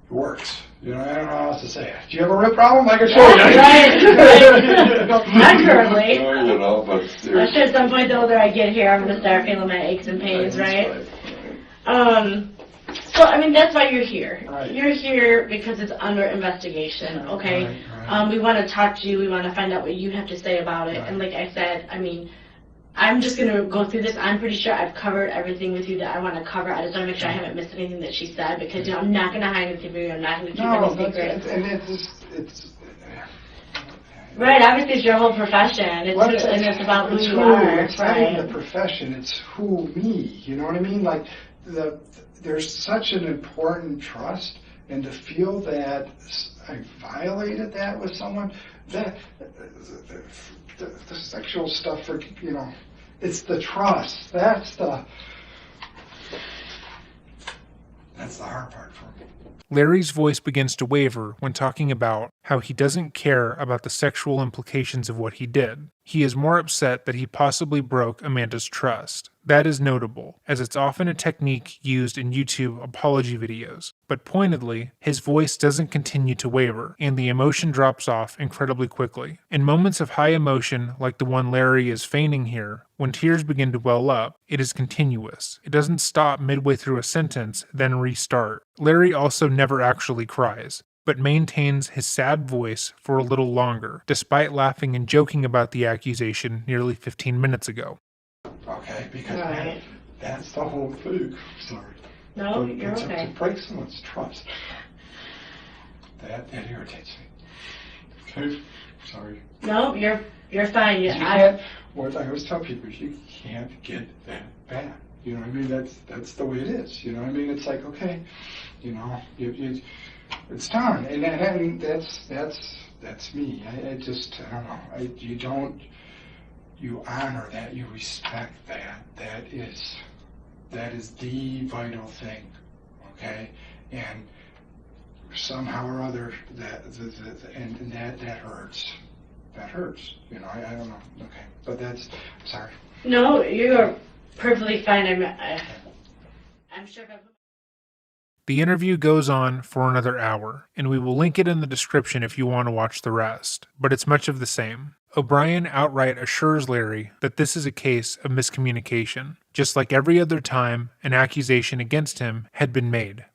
works. I don't know how else to say it. Do you have a rib problem? I can show you. Right. Not currently. But I'm sure at some point, the older I get here, I'm going to start feeling my aches and pains, right? So, that's why you're here. Right. You're here because it's under investigation, okay? Right. We want to talk to you. We want to find out what you have to say about it. Right. And like I said, I'm just going to go through this. I'm pretty sure I've covered everything with you that I want to cover. I just want to make sure I haven't missed anything that she said, because, I'm not going to hide anything from you. I'm not going to keep any secrets. And it's Right, obviously it's your whole profession. It's about who you are. It's not even the profession, it's who, me, you know what I mean? Like, there's such an important trust, and to feel that I violated that with someone, that the sexual stuff, for it's the trust. That's the hard part for me. Larry's voice begins to waver when talking about how he doesn't care about the sexual implications of what he did. He is more upset that he possibly broke Amanda's trust. That is notable, as it's often a technique used in YouTube apology videos. But pointedly, his voice doesn't continue to waver, and the emotion drops off incredibly quickly. In moments of high emotion, like the one Larry is feigning here, when tears begin to well up, it is continuous. It doesn't stop midway through a sentence, then restart. Larry also never actually cries, but maintains his sad voice for a little longer, despite laughing and joking about the accusation nearly 15 minutes ago. Okay, because Right. that's the whole thing. Sorry. No, you're But okay. To break someone's trust, that irritates me. Okay, sorry. No, you're fine. You can't. What I always tell people is you can't get that bad. You know what I mean? That's the way it is. You know what I mean? It's like, okay, you it's done, and that's me. I just I don't know. You honor that, you respect that. That is the vital thing, okay? And somehow or other that hurts. That hurts. I don't know. Okay, but sorry. No, you're perfectly fine. I'm sure if I put The interview goes on for another hour, and we will link it in the description if you want to watch the rest, but it's much of the same. O'Brien outright assures Larry that this is a case of miscommunication, just like every other time an accusation against him had been made.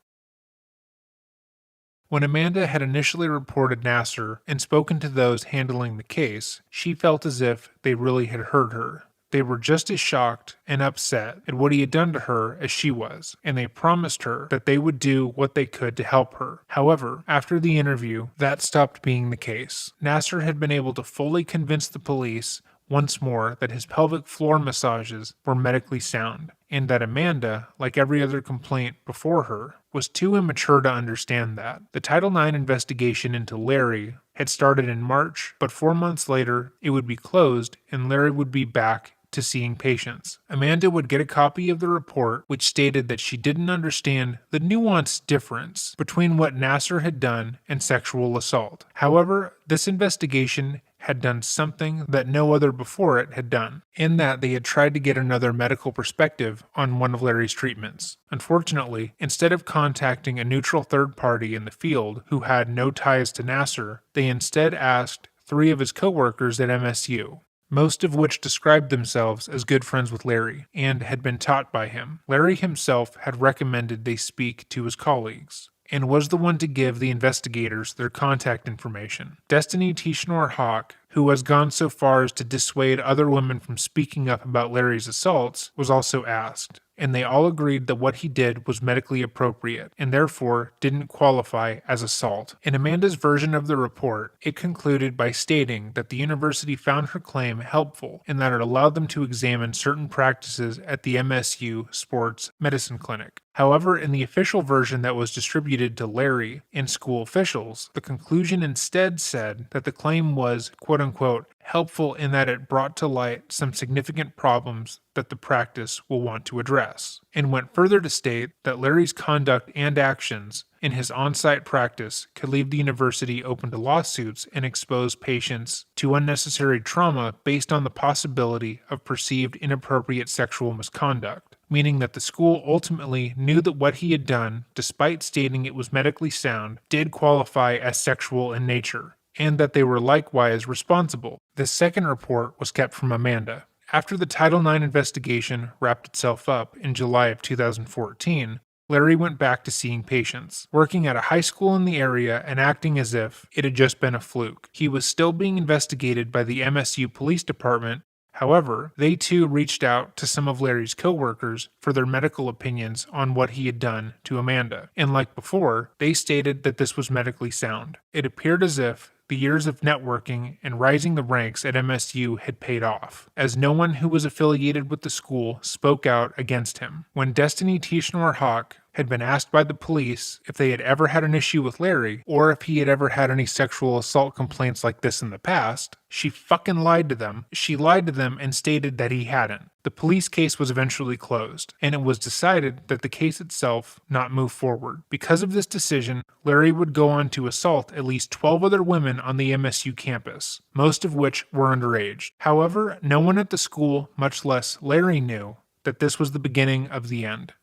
When Amanda had initially reported Nassar and spoken to those handling the case, she felt as if they really had heard her. They were just as shocked and upset at what he had done to her as she was, and they promised her that they would do what they could to help her. However, after the interview, that stopped being the case. Nassar had been able to fully convince the police once more that his pelvic floor massages were medically sound, and that Amanda, like every other complaint before her, was too immature to understand that. The Title IX investigation into Larry had started in March, but 4 months later, it would be closed and Larry would be back to seeing patients. Amanda would get a copy of the report, which stated that she didn't understand the nuanced difference between what Nassar had done and sexual assault. However, this investigation had done something that no other before it had done, in that they had tried to get another medical perspective on one of Larry's treatments. Unfortunately, instead of contacting a neutral third party in the field who had no ties to Nassar, they instead asked 3 of his co-workers at MSU, most of which described themselves as good friends with Larry and had been taught by him. Larry himself had recommended they speak to his colleagues, and was the one to give the investigators their contact information. Destiny Tishnor Hawk, who has gone so far as to dissuade other women from speaking up about Larry's assaults, was also asked, and they all agreed that what he did was medically appropriate, and therefore didn't qualify as assault. In Amanda's version of the report, it concluded by stating that the university found her claim helpful in that it allowed them to examine certain practices at the MSU Sports Medicine Clinic. However, in the official version that was distributed to Larry and school officials, the conclusion instead said that the claim was, quote-unquote, helpful in that it brought to light some significant problems that the practice will want to address, and went further to state that Larry's conduct and actions in his on-site practice could leave the university open to lawsuits and expose patients to unnecessary trauma based on the possibility of perceived inappropriate sexual misconduct, meaning that the school ultimately knew that what he had done, despite stating it was medically sound, did qualify as sexual in nature, and that they were likewise responsible. This second report was kept from Amanda. After the Title IX investigation wrapped itself up in July of 2014, Larry went back to seeing patients, working at a high school in the area and acting as if it had just been a fluke. He was still being investigated by the MSU Police Department However, they too reached out to some of Larry's coworkers for their medical opinions on what he had done to Amanda, and like before, they stated that this was medically sound. It appeared as if the years of networking and rising the ranks at MSU had paid off, as no one who was affiliated with the school spoke out against him. When Destiny Tischnor Hawk had been asked by the police if they had ever had an issue with Larry, or if he had ever had any sexual assault complaints like this in the past, she fucking lied to them. She lied to them and stated that he hadn't. The police case was eventually closed, and it was decided that the case itself not move forward. Because of this decision, Larry would go on to assault at least 12 other women on the MSU campus, most of which were underage. However, no one at the school, much less Larry, knew that this was the beginning of the end.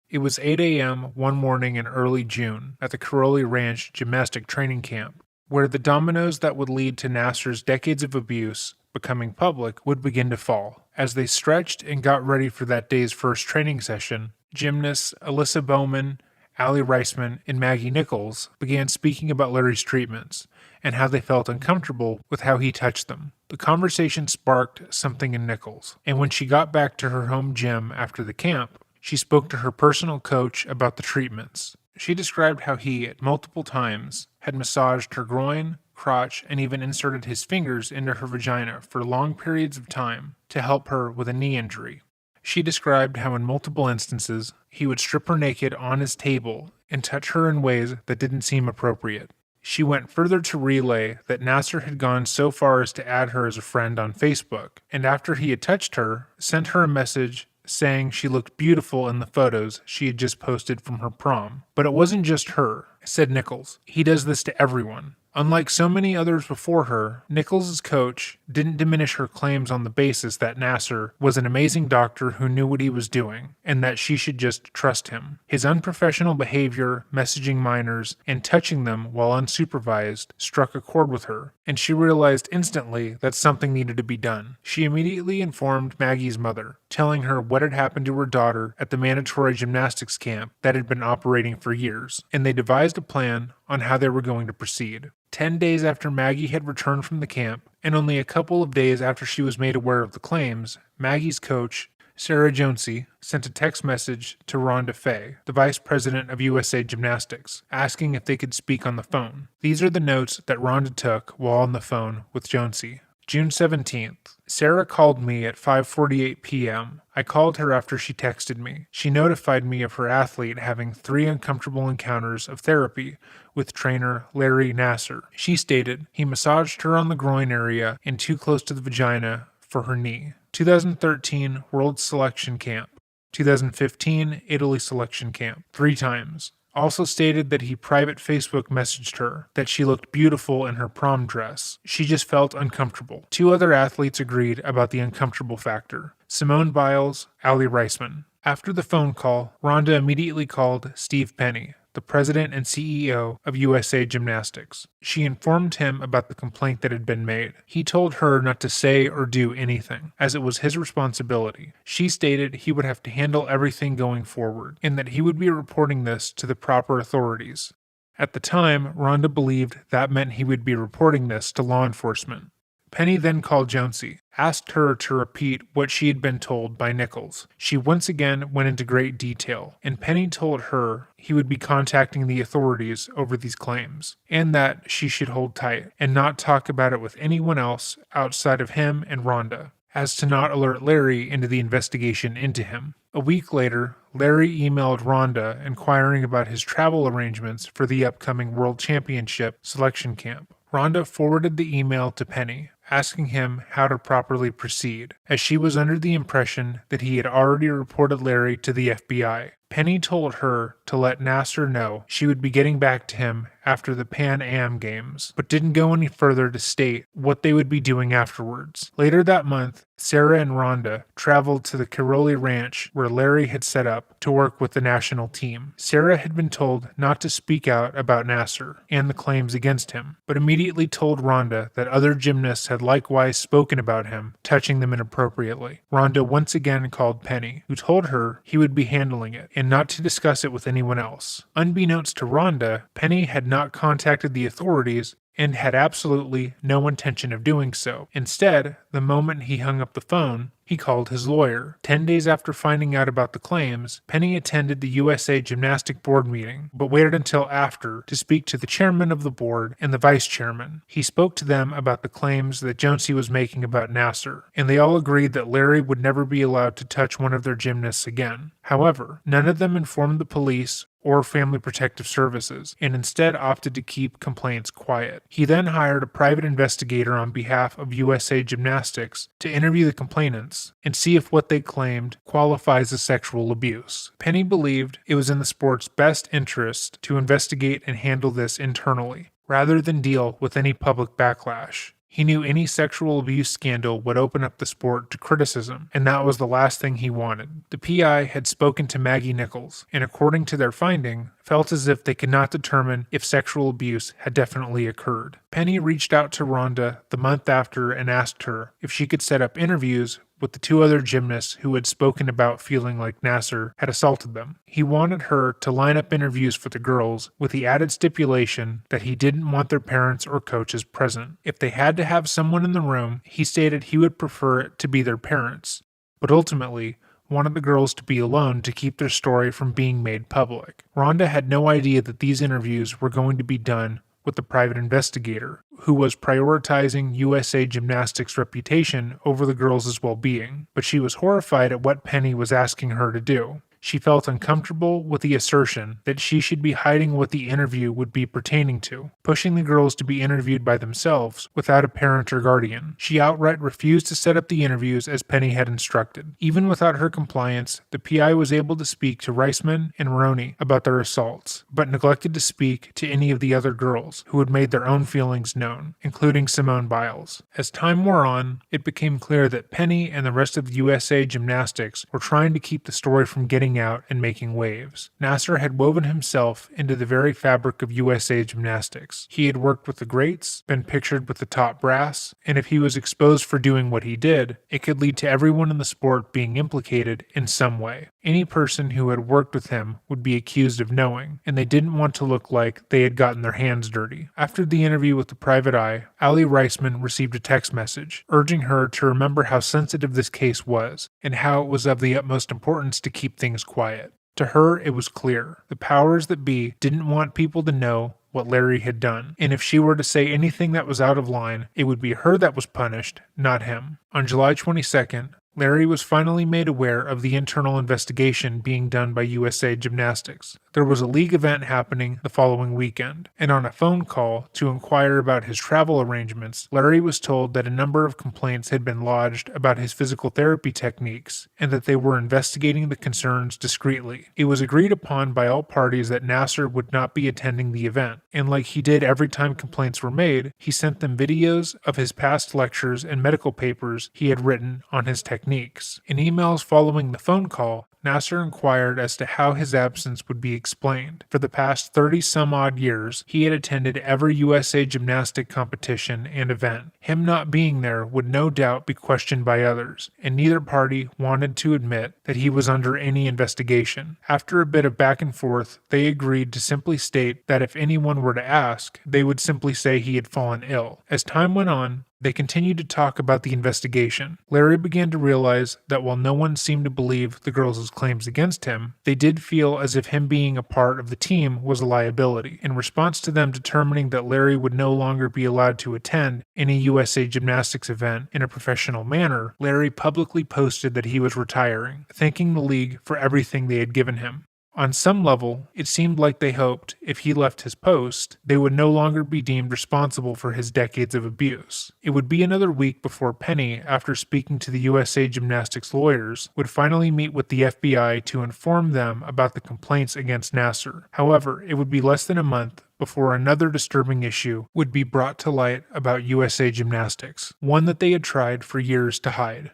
It was 8 a.m. one morning in early June at the Caroli Ranch gymnastic training camp, where the dominoes that would lead to Nassar's decades of abuse becoming public would begin to fall. As they stretched and got ready for that day's first training session, gymnasts Alyssa Bowman, Allie Reisman, and Maggie Nichols began speaking about Larry's treatments and how they felt uncomfortable with how he touched them. The conversation sparked something in Nichols, and when she got back to her home gym after the camp, she spoke to her personal coach about the treatments. She described how he, at multiple times, had massaged her groin, crotch, and even inserted his fingers into her vagina for long periods of time to help her with a knee injury. She described how in multiple instances, he would strip her naked on his table and touch her in ways that didn't seem appropriate. She went further to relay that Nassar had gone so far as to add her as a friend on Facebook, and after he had touched her, sent her a message saying she looked beautiful in the photos she had just posted from her prom. But it wasn't just her, said Nichols. He does this to everyone. Unlike so many others before her, Nichols' coach didn't diminish her claims on the basis that Nassar was an amazing doctor who knew what he was doing, and that she should just trust him. His unprofessional behavior, messaging minors, and touching them while unsupervised struck a chord with her, and she realized instantly that something needed to be done. She immediately informed Maggie's mother, telling her what had happened to her daughter at the mandatory gymnastics camp that had been operating for years, and they devised a plan on how they were going to proceed. 10 days after Maggie had returned from the camp, and only a couple of days after she was made aware of the claims, Maggie's coach, Sarah Jonesy, sent a text message to Rhonda Fay, the vice president of USA Gymnastics, asking if they could speak on the phone. These are the notes that Rhonda took while on the phone with Jonesy. June 17th. Sarah called me at 5:48 p.m. I called her after she texted me. She notified me of her athlete having 3 uncomfortable encounters of therapy with trainer Larry Nassar. She stated he massaged her on the groin area and too close to the vagina for her knee. 2013 World Selection Camp. 2015 Italy Selection Camp. 3 times. Also stated that he private Facebook messaged her that she looked beautiful in her prom dress. She just felt uncomfortable. 2 other athletes agreed about the uncomfortable factor. Simone Biles, Allie Reisman. After the phone call, Rhonda immediately called Steve Penny, the president and CEO of USA Gymnastics. She informed him about the complaint that had been made. He told her not to say or do anything, as it was his responsibility. She stated he would have to handle everything going forward, and that he would be reporting this to the proper authorities. At the time, Rhonda believed that meant he would be reporting this to law enforcement. Penny then called Jonesy, asked her to repeat what she had been told by Nichols. She once again went into great detail, and Penny told her he would be contacting the authorities over these claims, and that she should hold tight and not talk about it with anyone else outside of him and Rhonda, as to not alert Larry into the investigation into him. A week later, Larry emailed Rhonda inquiring about his travel arrangements for the upcoming World Championship selection camp. Rhonda forwarded the email to Penny, asking him how to properly proceed, as she was under the impression that he had already reported Larry to the FBI. Penny told her to let Nassar know she would be getting back to him after the Pan Am Games, but didn't go any further to state what they would be doing afterwards. Later that month, Sarah and Rhonda traveled to the Caroli Ranch where Larry had set up to work with the national team. Sarah had been told not to speak out about Nassar and the claims against him, but immediately told Rhonda that other gymnasts had likewise spoken about him, touching them inappropriately. Rhonda once again called Penny, who told her he would be handling it and not to discuss it with anyone else. Unbeknownst to Rhonda, Penny had not contacted the authorities and had absolutely no intention of doing so. Instead, the moment he hung up the phone, he called his lawyer. 10 days after finding out about the claims, Penny attended the USA Gymnastics board meeting, but waited until after to speak to the chairman of the board and the vice chairman. He spoke to them about the claims that Jonesy was making about Nassar, and they all agreed that Larry would never be allowed to touch one of their gymnasts again. However, none of them informed the police or Family Protective Services, and instead opted to keep complaints quiet. He then hired a private investigator on behalf of USA Gymnastics to interview the complainants and see if what they claimed qualifies as sexual abuse. Penny believed it was in the sport's best interest to investigate and handle this internally, rather than deal with any public backlash. He knew any sexual abuse scandal would open up the sport to criticism, and that was the last thing he wanted. The PI had spoken to Maggie Nichols, and according to their finding, felt as if they could not determine if sexual abuse had definitely occurred. Penny reached out to Rhonda the month after and asked her if she could set up interviews with the two other gymnasts who had spoken about feeling like Nassar had assaulted them. He wanted her to line up interviews for the girls with the added stipulation that he didn't want their parents or coaches present. If they had to have someone in the room, he stated he would prefer it to be their parents, but ultimately wanted the girls to be alone to keep their story from being made public. Rhonda had no idea that these interviews were going to be done with the private investigator, who was prioritizing USA Gymnastics' reputation over the girls' well-being, but she was horrified at what Penny was asking her to do. She felt uncomfortable with the assertion that she should be hiding what the interview would be pertaining to, pushing the girls to be interviewed by themselves without a parent or guardian. She outright refused to set up the interviews as Penny had instructed. Even without her compliance, the PI was able to speak to Reisman and Maroney about their assaults, but neglected to speak to any of the other girls who had made their own feelings known, including Simone Biles. As time wore on, it became clear that Penny and the rest of USA Gymnastics were trying to keep the story from getting out and making waves. Nassar had woven himself into the very fabric of USA Gymnastics. He had worked with the greats, been pictured with the top brass, and if he was exposed for doing what he did, it could lead to everyone in the sport being implicated in some way. Any person who had worked with him would be accused of knowing, and they didn't want to look like they had gotten their hands dirty. After the interview with the private eye, Allie Reisman received a text message urging her to remember how sensitive this case was and how it was of the utmost importance to keep things quiet. To her, it was clear. The powers that be didn't want people to know what Larry had done, and if she were to say anything that was out of line, it would be her that was punished, not him. On July 22nd, Larry was finally made aware of the internal investigation being done by USA Gymnastics. There was a league event happening the following weekend, and on a phone call to inquire about his travel arrangements, Larry was told that a number of complaints had been lodged about his physical therapy techniques and that they were investigating the concerns discreetly. It was agreed upon by all parties that Nassar would not be attending the event, and like he did every time complaints were made, he sent them videos of his past lectures and medical papers he had written on his techniques. In emails following the phone call, Nassar inquired as to how his absence would be explained. For the past 30-some-odd years, he had attended every USA Gymnastic competition and event. Him not being there would no doubt be questioned by others, and neither party wanted to admit that he was under any investigation. After a bit of back and forth, they agreed to simply state that if anyone were to ask, they would simply say he had fallen ill. As time went on, they continued to talk about the investigation. Larry began to realize that while no one seemed to believe the girls' claims against him, they did feel as if him being a part of the team was a liability. In response to them determining that Larry would no longer be allowed to attend any USA Gymnastics event in a professional manner, Larry publicly posted that he was retiring, thanking the league for everything they had given him. On some level, it seemed like they hoped, if he left his post, they would no longer be deemed responsible for his decades of abuse. It would be another week before Penny, after speaking to the USA Gymnastics lawyers, would finally meet with the FBI to inform them about the complaints against Nassar. However, it would be less than a month before another disturbing issue would be brought to light about USA Gymnastics, one that they had tried for years to hide.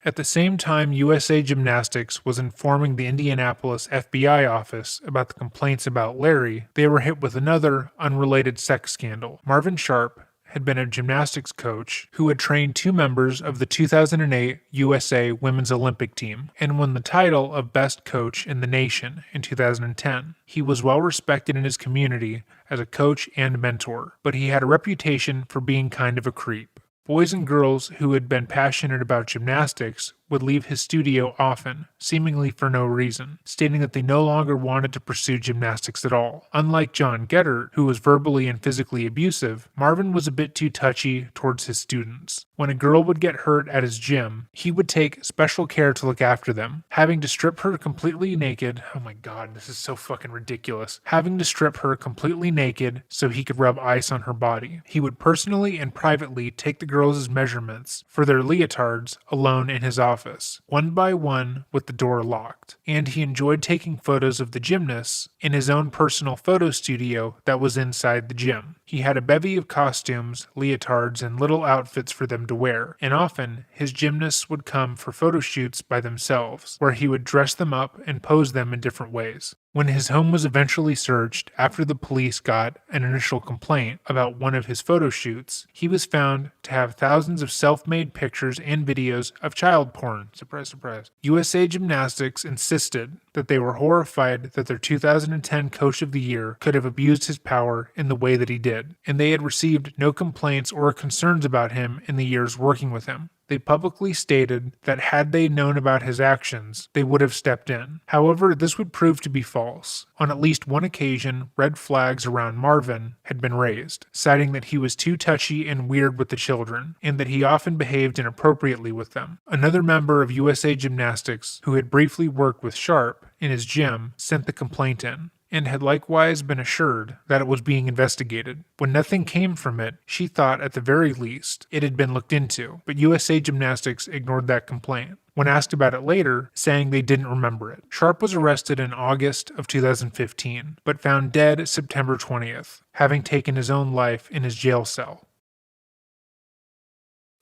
At the same time USA Gymnastics was informing the Indianapolis FBI office about the complaints about Larry, they were hit with another unrelated sex scandal. Marvin Sharp had been a gymnastics coach who had trained 2 members of the 2008 USA Women's Olympic team and won the title of Best Coach in the Nation in 2010. He was well respected in his community as a coach and mentor, but he had a reputation for being kind of a creep. Boys and girls who had been passionate about gymnastics would leave his studio often, seemingly for no reason, stating that they no longer wanted to pursue gymnastics at all. Unlike John Geddert, who was verbally and physically abusive, Marvin was a bit too touchy towards his students. When a girl would get hurt at his gym, he would take special care to look after them, having to strip her completely naked. Oh my god, this is so fucking ridiculous. Having to strip her completely naked so he could rub ice on her body. He would personally and privately take the girls' measurements for their leotards alone in his office, one by one with the door locked, and he enjoyed taking photos of the gymnasts in his own personal photo studio that was inside the gym. He had a bevy of costumes, leotards, and little outfits for them to wear, and often his gymnasts would come for photo shoots by themselves, where he would dress them up and pose them in different ways. When his home was eventually searched after the police got an initial complaint about one of his photo shoots, he was found to have thousands of self-made pictures and videos of child porn. Surprise, surprise. USA Gymnastics insisted that they were horrified that their 2010 Coach of the Year could have abused his power in the way that he did, and they had received no complaints or concerns about him in the years working with him. They publicly stated that had they known about his actions, they would have stepped in. However, this would prove to be false. On at least one occasion, red flags around Marvin had been raised, citing that he was too touchy and weird with the children, and that he often behaved inappropriately with them. Another member of USA Gymnastics, who had briefly worked with Sharp in his gym, sent the complaint in, and had likewise been assured that it was being investigated. When nothing came from it, she thought at the very least it had been looked into, but USA Gymnastics ignored that complaint. When asked about it later, saying they didn't remember it. Sharp was arrested in August of 2015, but found dead September 20th, having taken his own life in his jail cell.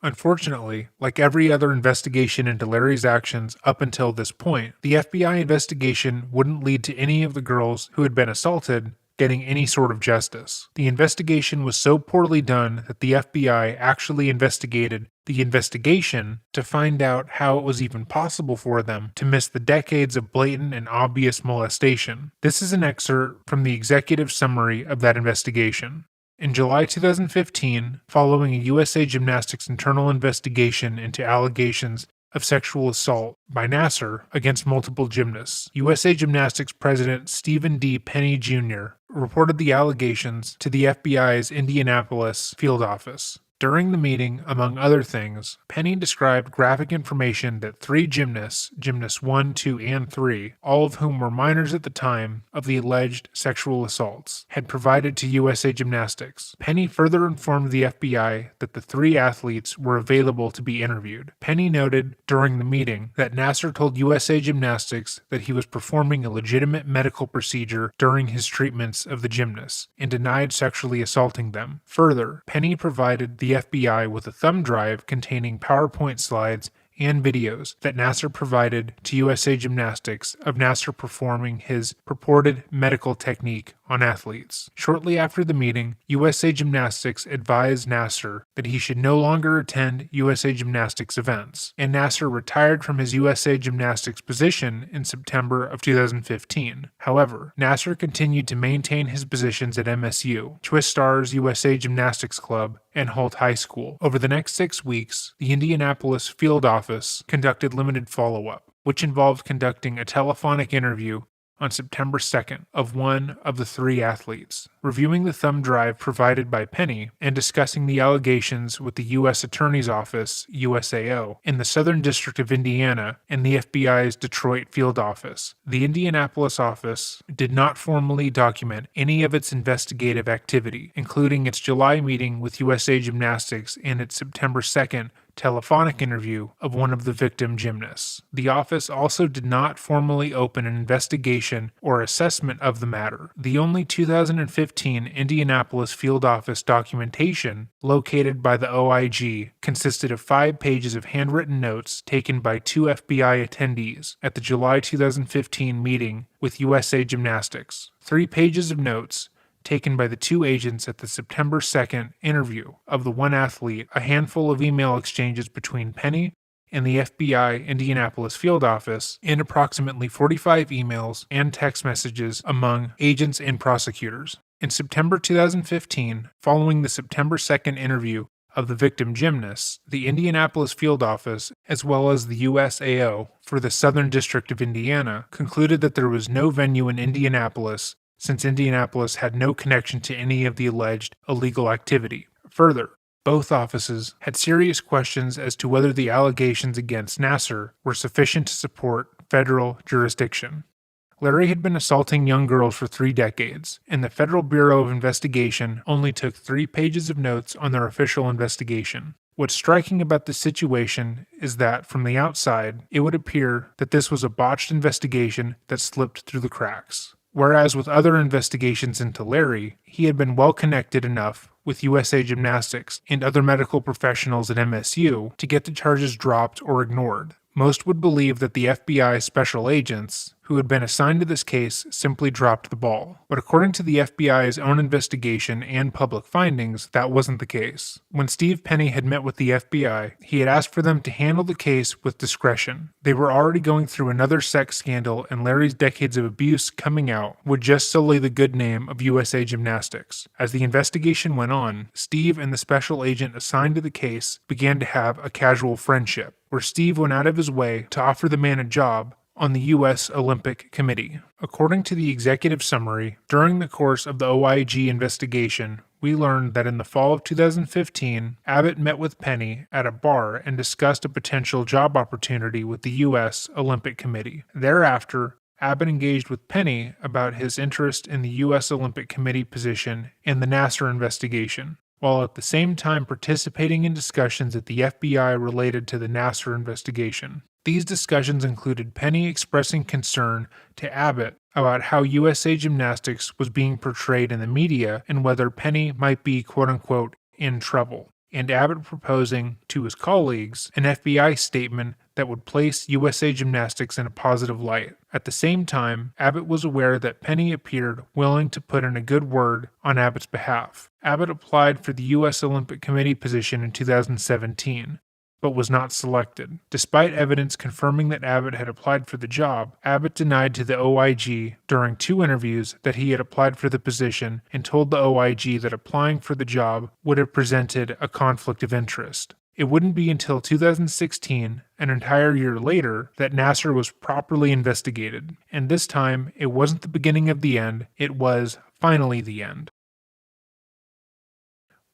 Unfortunately, like every other investigation into Larry's actions up until this point, the FBI investigation wouldn't lead to any of the girls who had been assaulted getting any sort of justice. The investigation was so poorly done that the FBI actually investigated the investigation to find out how it was even possible for them to miss the decades of blatant and obvious molestation. This is an excerpt from the executive summary of that investigation. In July 2015, following a USA Gymnastics internal investigation into allegations of sexual assault by Nassar against multiple gymnasts, USA Gymnastics President Stephen D. Penny Jr. reported the allegations to the FBI's Indianapolis field office. During the meeting, among other things, Penny described graphic information that 3 gymnasts, gymnasts 1, 2, and 3, all of whom were minors at the time of the alleged sexual assaults, had provided to USA Gymnastics. Penny further informed the FBI that the 3 athletes were available to be interviewed. Penny noted during the meeting that Nassar told USA Gymnastics that he was performing a legitimate medical procedure during his treatments of the gymnasts, and denied sexually assaulting them. Further, Penny provided the FBI with a thumb drive containing PowerPoint slides and videos that Nassar provided to USA Gymnastics of Nassar performing his purported medical technique on athletes. Shortly after the meeting, USA Gymnastics advised Nassar that he should no longer attend USA Gymnastics events, and Nassar retired from his USA Gymnastics position in September of 2015. However, Nassar continued to maintain his positions at MSU, Twist Stars USA Gymnastics Club, and Holt High School. Over the next 6 weeks, the Indianapolis field office conducted limited follow-up, which involved conducting a telephonic interview on September 2nd of one of the 3 athletes, reviewing the thumb drive provided by Penny, and discussing the allegations with the U.S. Attorney's Office, USAO, in the Southern District of Indiana and the FBI's Detroit field office. The Indianapolis office did not formally document any of its investigative activity, including its July meeting with USA Gymnastics and its September 2nd telephonic interview of one of the victim gymnasts. The office also did not formally open an investigation or assessment of the matter. The only 2015 Indianapolis field office documentation located by the OIG consisted of 5 pages of handwritten notes taken by 2 FBI attendees at the July 2015 meeting with USA Gymnastics. 3 pages of notes taken by the two agents at the September 2nd interview of the one athlete, a handful of email exchanges between Penny and the FBI Indianapolis field office, and approximately 45 emails and text messages among agents and prosecutors. In September 2015, following the September 2nd interview of the victim gymnasts, the Indianapolis field office, as well as the USAO for the Southern District of Indiana, concluded that there was no venue in Indianapolis since Indianapolis had no connection to any of the alleged illegal activity. Further, both offices had serious questions as to whether the allegations against Nassar were sufficient to support federal jurisdiction. Larry had been assaulting young girls for 3 decades, and the Federal Bureau of Investigation only took 3 pages of notes on their official investigation. What's striking about this situation is that, from the outside, it would appear that this was a botched investigation that slipped through the cracks. Whereas with other investigations into Larry, he had been well connected enough with USA Gymnastics and other medical professionals at MSU to get the charges dropped or ignored. Most would believe that the FBI special agents who had been assigned to this case simply dropped the ball. But according to the FBI's own investigation and public findings, that wasn't the case. When Steve Penny had met with the FBI, he had asked for them to handle the case with discretion. They were already going through another sex scandal, and Larry's decades of abuse coming out would just sully the good name of USA Gymnastics. As the investigation went on, Steve and the special agent assigned to the case began to have a casual friendship, where Steve went out of his way to offer the man a job on the U.S. Olympic Committee. According to the executive summary, during the course of the OIG investigation, we learned that in the fall of 2015, Abbott met with Penny at a bar and discussed a potential job opportunity with the U.S. Olympic Committee. Thereafter, Abbott engaged with Penny about his interest in the U.S. Olympic Committee position and the Nassar investigation, while at the same time participating in discussions at the FBI related to the Nassar investigation. These discussions included Penny expressing concern to Abbott about how USA Gymnastics was being portrayed in the media and whether Penny might be quote-unquote in trouble, and Abbott proposing to his colleagues an FBI statement that would place USA Gymnastics in a positive light. At the same time, Abbott was aware that Penny appeared willing to put in a good word on Abbott's behalf. Abbott applied for the U.S. Olympic Committee position in 2017. But was not selected. Despite evidence confirming that Abbott had applied for the job, Abbott denied to the OIG during 2 interviews that he had applied for the position and told the OIG that applying for the job would have presented a conflict of interest. It wouldn't be until 2016, an entire year later, that Nassar was properly investigated, and this time it wasn't the beginning of the end, it was finally the end.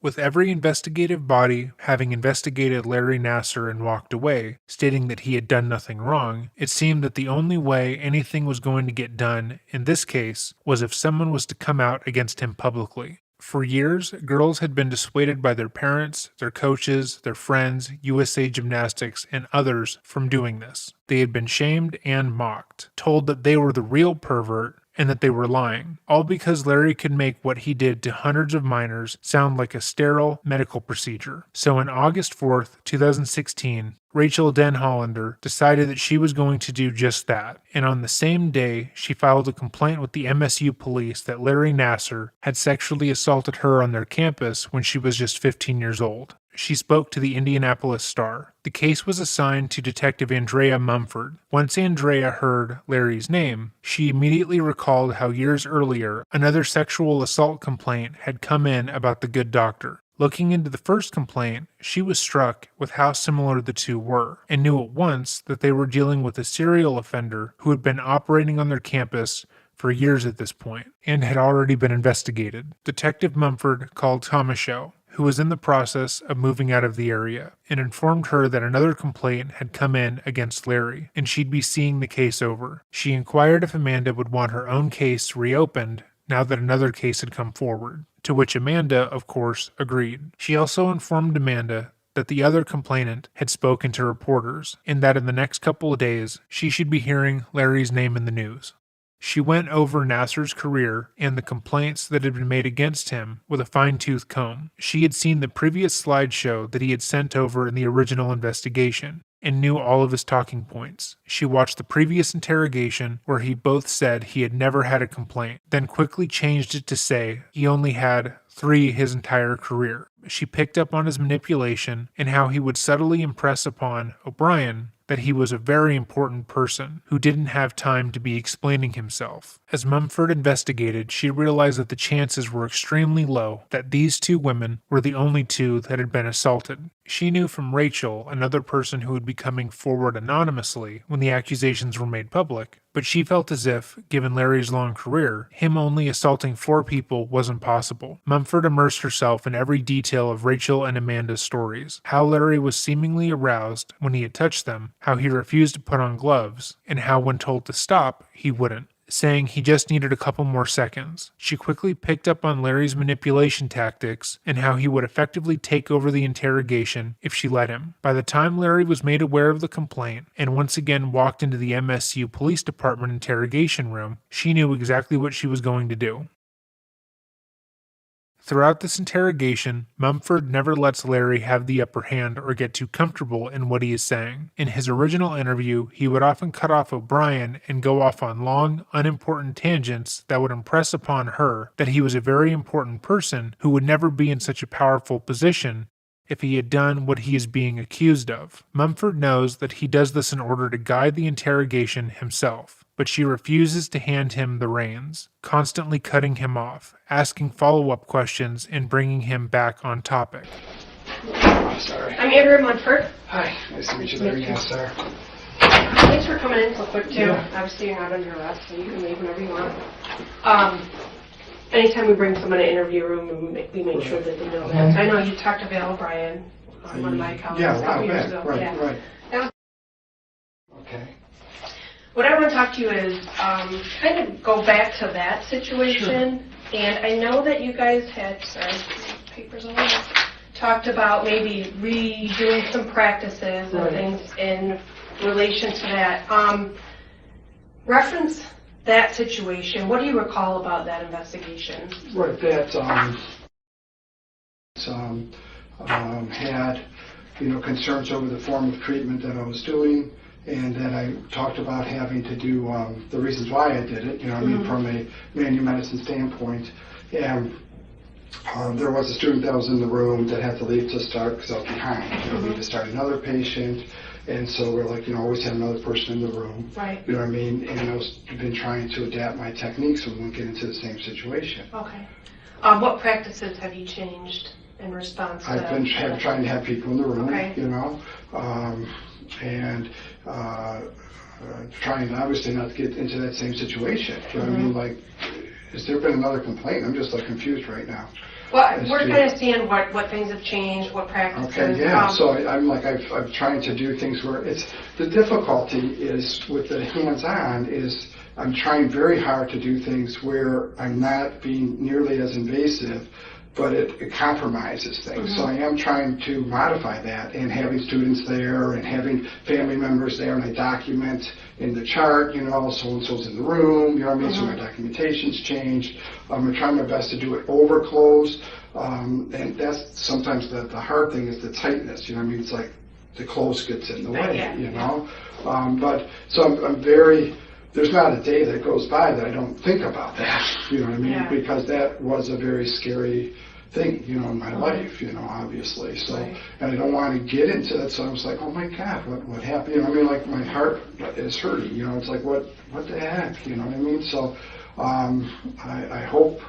With every investigative body having investigated Larry Nassar and walked away, stating that he had done nothing wrong, it seemed that the only way anything was going to get done in this case was if someone was to come out against him publicly. For years, girls had been dissuaded by their parents, their coaches, their friends, USA Gymnastics, and others from doing this. They had been shamed and mocked, told that they were the real pervert, and that they were lying, all because Larry could make what he did to hundreds of minors sound like a sterile medical procedure. So on August 4th, 2016, Rachel Denhollander decided that she was going to do just that, and on the same day, she filed a complaint with the MSU police that Larry Nassar had sexually assaulted her on their campus when she was just 15 years old. She spoke to the Indianapolis Star. The case was assigned to Detective Andrea Mumford. Once Andrea heard Larry's name, she immediately recalled how years earlier, another sexual assault complaint had come in about the good doctor. Looking into the first complaint, she was struck with how similar the two were, and knew at once that they were dealing with a serial offender who had been operating on their campus for years at this point, and had already been investigated. Detective Mumford called Tomashow, who was in the process of moving out of the area, and informed her that another complaint had come in against Larry, and she'd be seeing the case over. She inquired if Amanda would want her own case reopened now that another case had come forward, to which Amanda, of course, agreed. She also informed Amanda that the other complainant had spoken to reporters, and that in the next couple of days, she should be hearing Larry's name in the news. She went over Nassar's career and the complaints that had been made against him with a fine-tooth comb. She had seen the previous slideshow that he had sent over in the original investigation, and knew all of his talking points. She watched the previous interrogation where he both said he had never had a complaint, then quickly changed it to say he only had 3 his entire career. She picked up on his manipulation and how he would subtly impress upon O'Brien that he was a very important person who didn't have time to be explaining himself. As Mumford investigated, she realized that the chances were extremely low that these 2 women were the only 2 that had been assaulted. She knew from Rachel, another person who would be coming forward anonymously when the accusations were made public, but she felt as if, given Larry's long career, him only assaulting 4 people wasn't possible. Mumford immersed herself in every detail of Rachel and Amanda's stories, how Larry was seemingly aroused when he had touched them, how he refused to put on gloves, and how when told to stop, he wouldn't, saying he just needed a couple more seconds. She quickly picked up on Larry's manipulation tactics and how he would effectively take over the interrogation if she let him. By the time Larry was made aware of the complaint and once again walked into the MSU Police Department interrogation room, she knew exactly what she was going to do. Throughout this interrogation, Mumford never lets Larry have the upper hand or get too comfortable in what he is saying. In his original interview, he would often cut off O'Brien and go off on long, unimportant tangents that would impress upon her that he was a very important person who would never be in such a powerful position if he had done what he is being accused of. Mumford knows that he does this in order to guide the interrogation himself, but she refuses to hand him the reins, constantly cutting him off, asking follow-up questions, and bringing him back on topic. Oh, sorry. I'm Andrew Munford. Hi, nice to meet you, Larry Nassar. Thanks for coming in so quick, too. Yeah. Obviously, you're not under arrest, so you can leave whenever you want. Anytime we bring someone to interview room, we make sure that they know that. I know you talked to Val O'Brien, one of my colleagues, Yeah, a couple wow, years yeah, ago. right, Yeah. right. That was Okay. What I want to talk to you is kind of go back to that situation. Sure. And I know that you guys had, papers on there, talked about maybe redoing some practices and things in relation to that. Reference that situation. What do you recall about that investigation? Right, that had, concerns over the form of treatment that I was doing, and that I talked about having to do the reasons why I did it, from a manual medicine standpoint. And there was a student that was in the room that had to leave to start because I was behind. We need to start another patient. And so we're like, always have another person in the room. Right. You know what I mean? And I've been trying to adapt my techniques so we won't get into the same situation. Okay. What practices have you changed in response to I've been trying to have people in the room, okay. And trying obviously not to get into that same situation. You know what I mean? Like, has there been another complaint? I'm just confused right now. Well, we're kind of seeing what things have changed, what practices. Okay, yeah. So I'm trying to do things where the difficulty is with the hands-on is I'm trying very hard to do things where I'm not being nearly as invasive, but it compromises things. So I am trying to modify that and having students there and having family members there, and I document in the chart, so-and-so's in the room, so my documentation's changed. I'm trying my best to do it over close, and that's sometimes the hard thing is the tightness, it's like the close gets in the way, but so I'm very, there's not a day that goes by that I don't think about that, Yeah. because that was a very scary thing, in my life, obviously. So, and I don't want to get into that. So I was like, oh my God, what happened? Like my heart is hurting. It's like what the heck? You know what I mean? So, I hope,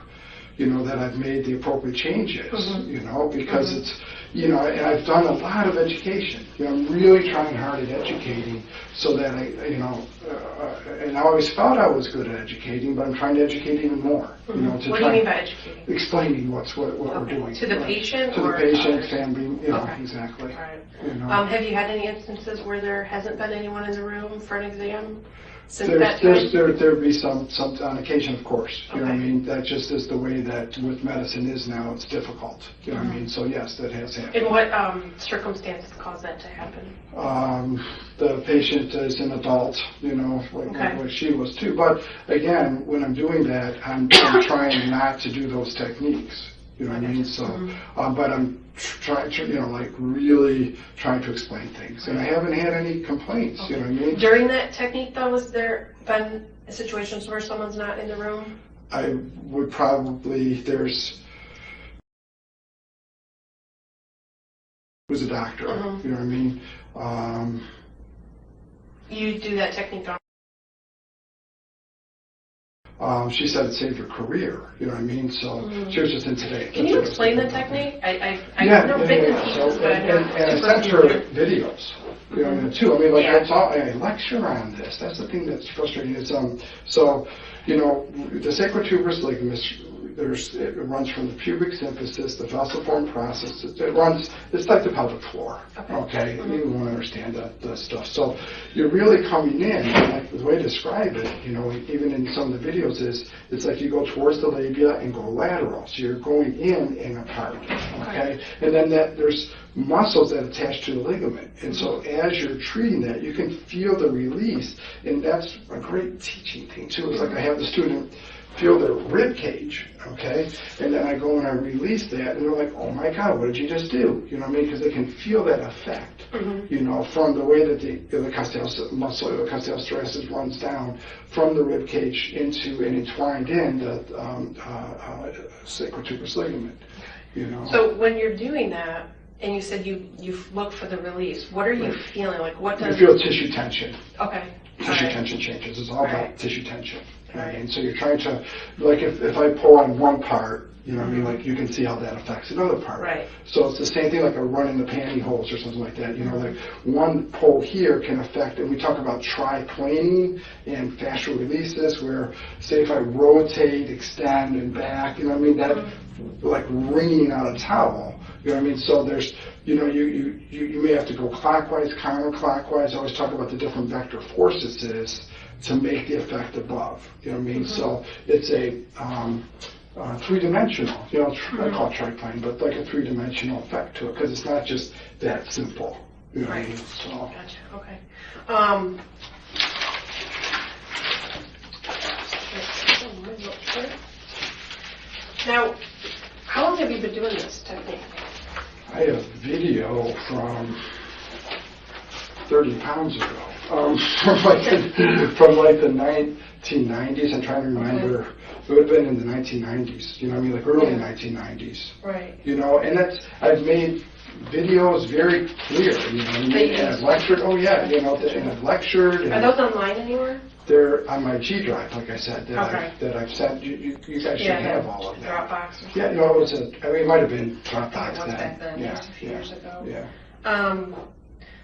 that I've made the appropriate changes. Because it's, and I've done a lot of education. I'm really trying hard at educating so that and I always thought I was good at educating, but I'm trying to educate even more. What do you mean by educating? Explaining what we're doing. To the patient? To the patient, family, exactly. All right. Have you had any instances where there hasn't been anyone in the room for an exam? There'd be some on occasion, of course. You know what I mean? That just is the way that with medicine is now. It's difficult. You know what I mean? So yes, that has happened. And what circumstances cause that to happen? The patient is an adult, like she was too. But again, when I'm doing that, I'm trying not to do those techniques. You know what I mean? So, but I'm trying to, like really trying to explain things. And I haven't had any complaints, you know what I mean? During that technique, though, has there been situations where someone's not in the room? I would probably, who's a doctor, you know what I mean? You do that technique on? She said it saved her career, you know what I mean? So she was just in today. Can you explain the technique? I Yeah, know bits and pieces, but I'm not and I super sent her familiar. videos, you know what I mean, too. I mean, like, Yeah. I lecture on this. That's the thing that's frustrating. It's, so, you know, the sacrotuberous ligament, it runs from the pubic symphysis, the falciform process. It's like the pelvic floor, okay? You won't understand the stuff. So you're really coming in, like the way to describe it, you know, even in some of the videos is, it's like you go towards the labia and go lateral. So you're going in and apart, okay? And then there's muscles that attach to the ligament. And so as you're treating that, you can feel the release. And that's a great teaching thing, too. It's like I have the student feel their rib cage, okay? And then I go and I release that, and they're like, oh my God, what did you just do? You know what I mean? Because they can feel that effect, you know, from the way that the costello muscle, the costello thoracic runs down from the rib cage into and entwined in the sacrotuberous ligament, you know. So when you're doing that, and you said you look for the release, what are you feeling? Like, what does... You feel tissue tension. Okay. Tissue tension changes. It's all about tissue tension. Right. And so you're trying to, like if I pull on one part, you know what I mean, like you can see how that affects another part. Right. So it's the same thing like a run in the pantyhose or something like that. You know, like one pull here can affect, and we talk about triplaning and fascial releases where, say if I rotate, extend, and back, you know what I mean, that like wringing out a towel. You know what I mean? So there's, you know, you may have to go clockwise, counterclockwise. I always talk about the different vector forces to make the effect above. You know what I mean? So it's a three-dimensional, you know, I call it triplane, but like a three-dimensional effect to it because it's not just that simple. You know what I mean? So. Gotcha. Okay. Now, how long have you been doing this technique? I have video from 30 pounds ago, from like the 1990s. I'm trying to remember. It would have been in the 1990s. You know what I mean, like early 1990s. Right. You know, and I've made videos very clear. You know what I mean? And I've lectured. Oh yeah, you know, and I've lectured. And Are those online anywhere? they're on my G drive, like I said, that I've sent. You guys should have all of that. Dropbox. Or Yeah, no, it was I mean, it might have been Dropbox it was then. back then, Yeah, just a few years ago. Yeah.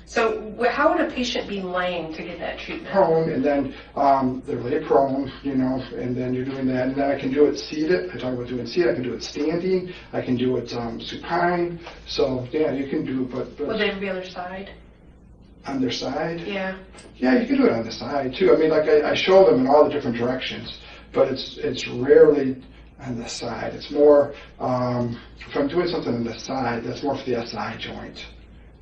So how would a patient be laying to get that treatment? Prone, and then they're lay prone, you know, and then you're doing that, and then I can do it seated. I talk about doing seated. I can do it standing. I can do it supine. So yeah, you can do, but Would they ever be on their side? on their side. Yeah. Yeah, you can do it on the side too. I mean, like I show them in all the different directions, but it's rarely on the side. It's more if I'm doing something on the side, that's more for the SI joint.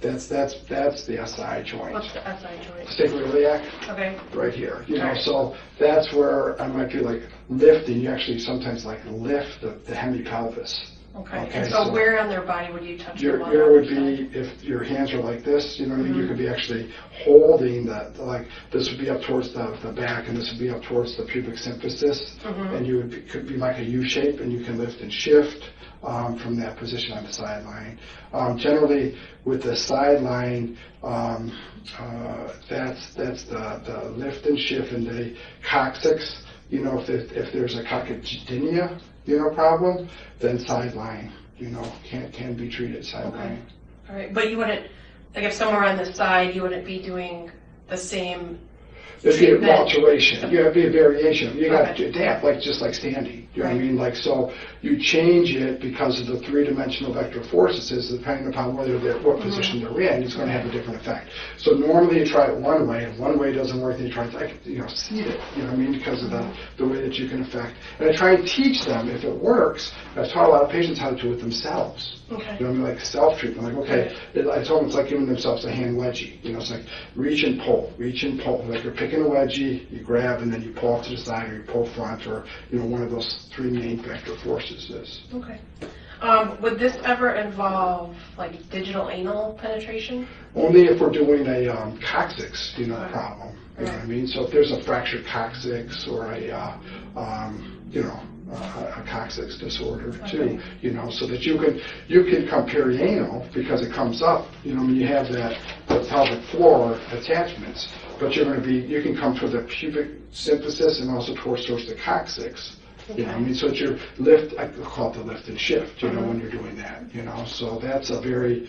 That's the SI joint. What's the SI joint? Sacroiliac. Okay. Right here, you know, Right. so that's where I might be like lifting. You actually sometimes like lift the hemipelvis. Okay. And so where on their body would you touch them on? Your would be, if your hands are like this, you know what I mean, you could be actually holding that, like this would be up towards the back and this would be up towards the pubic symphysis, and you would could be like a U shape, and you can lift and shift from that position on the sideline. Generally with the sideline, that's the lift and shift, and the coccyx, you know, if there's a coccygynia, you know, problem, then sideline, you know, can be treated sideline. Okay. All right, but you wouldn't, like if somewhere on the side, you wouldn't be doing the same There'd be an treatment. alteration. You have to be a variation. You got Okay. to adapt, like just like standing. You know what I Right. mean? Like so, you change it because of the three-dimensional vector forces. Depending upon whether what position they're in, it's going to have a different effect. So normally you try it one way, and one way doesn't work, then you try it, seat it. You know what I mean? Because of the way that you can affect. And I try and teach them if it works. I've taught a lot of patients how to do it themselves. Okay. You know what I mean? Like self-treatment. Like, okay, I told them it's like giving themselves a hand wedgie. You know, it's like reach and pull, reach and pull. Like you're picking a wedgie, you grab, and then you pull off to the side, or you pull front, or, you know, one of those three main vector forces is. Okay. Would this ever involve like digital anal penetration? Only if we're doing a coccyx, Right. problem. You know what I mean? So if there's a fractured coccyx or a coccyx disorder too, Okay. so that you can come perianal because it comes up. When you have the pelvic floor attachments, but you can come through the pubic symphysis and also towards the coccyx. You know what I mean? So it's your lift, I call it the lift and shift, when you're doing that, So that's a very